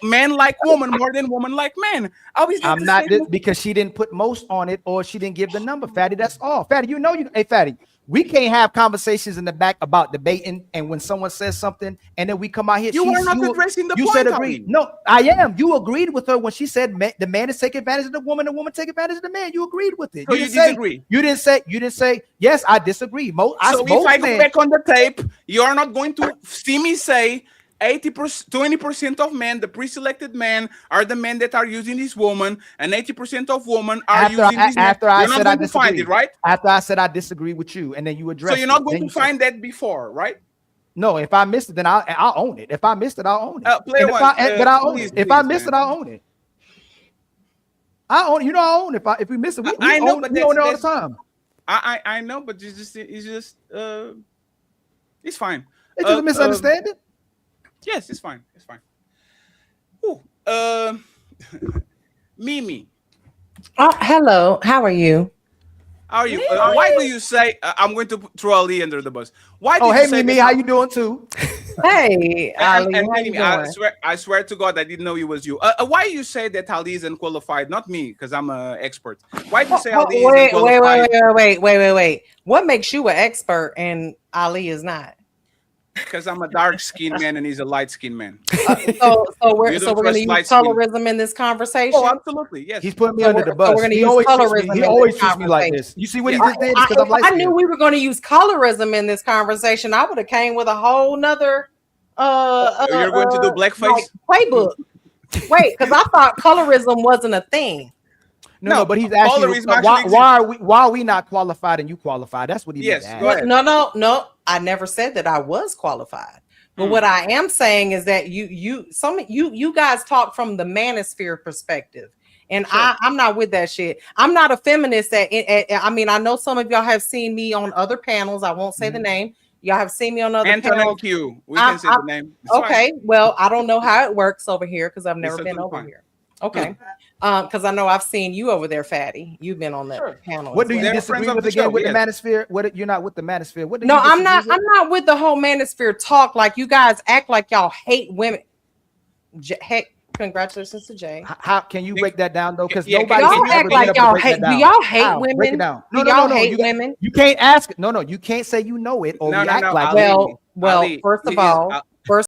S12: men like women more than women like men.
S13: I'm not because she didn't put most on it, or she didn't give the number, Fatty. That's all, Fatty. Hey, Fatty. We can't have conversations in the back about debating, and when someone says something, and then we come out here.
S12: You are not addressing the point.
S13: You said agree. No, I am. You agreed with her when she said the man is taking advantage of the woman take advantage of the man. You agreed with it.
S12: So you disagree.
S13: You didn't say yes. I disagree.
S12: So if I go back on the tape, you are not going to see me say 20% of men, the pre-selected men, are the men that are using this woman, and 80% of women are using this man. You're not going to find it, right?
S13: After I said I disagree with you, and then you addressed.
S12: So you're not going to find that before, right?
S13: No, if I missed it, then I'll own it. If I missed it, I'll own it. If I missed it, I'll own it. I own. I own. If we miss it, we own it all the time.
S12: I know, but it's fine.
S13: It's just a misunderstanding.
S12: Yes, it's fine. It's fine. Ooh, Mimi.
S6: Oh, hello. How are you?
S12: How are you? Why do you say I'm going to throw Ali under the bus? Why?
S13: Oh,
S12: you
S13: hey,
S12: say
S13: Mimi,
S12: that-
S13: how you doing too?
S6: Hey, Ali,
S12: And
S6: how you
S12: Mimi, I
S6: doing?
S12: swear to God, I didn't know it was you. Why you say that Ali isn't qualified? Not me, because I'm an expert. Why do you say Ali isn't qualified?
S6: Wait. What makes you an expert and Ali is not?
S12: Because I'm a dark-skinned man and he's a light-skinned man.
S6: So we're
S12: You don't
S6: going to
S12: trust
S6: use
S12: light-skinned.
S6: colorism in this conversation.
S12: Oh, absolutely, yes.
S13: He's putting me
S6: So
S13: under
S6: we're-
S13: the
S6: so
S13: bus.
S6: we're gonna
S13: He
S6: use
S13: always treats
S6: colorism
S13: me,
S6: in this
S13: treats me like this. You see what he just did? Because I'm
S6: I
S13: light
S6: knew we were going to use colorism in this conversation. I would have came with a whole nother
S12: You're going to do blackface?
S6: playbook. Wait, because I thought colorism wasn't a thing.
S13: No, but he's asking
S12: colorism
S13: why are we not qualified and you qualified? That's what he
S12: Yes,
S13: meant.
S12: go ahead.
S6: No. I never said that I was qualified. But what I am saying is that you guys talk from the manosphere perspective. And I'm not with that shit. I'm not a feminist. I mean, I know some of y'all have seen me on other panels. I won't say the name. Y'all have seen me on other
S12: Anton
S6: panels.
S12: and Q. We can say the name. It's
S6: Okay.
S12: fine.
S6: Well, I don't know how it works over here because I've never
S12: It's
S6: been
S12: totally
S6: over
S12: fine.
S6: here. Okay. Because I know I've seen you over there, Fatty. You've been on that panel.
S13: What
S6: as
S13: do you
S6: well.
S13: disagree with again with the manosphere? What you're not with the manosphere? What do
S6: No,
S13: you
S6: I'm
S13: disagree
S6: not.
S13: with?
S6: I'm not with the whole manosphere talk. Like you guys act like y'all hate women. Heck, congratulations to Jay.
S13: How can you break that down though? Because
S12: Yeah,
S13: nobody
S6: y'all
S13: can ever
S6: act
S13: be
S6: like
S13: able to
S6: y'all
S13: break that
S6: hate. Do
S13: down.
S6: y'all hate
S13: How?
S6: women?
S13: Break it down.
S6: Do
S13: No,
S6: y'all
S13: no.
S6: hate women?
S13: You can't ask. No. You can't say you know it or
S12: No,
S13: react
S12: no,
S13: like
S12: Ali,
S13: it.
S6: Well,
S12: Ali,
S6: first of
S12: please,
S6: all,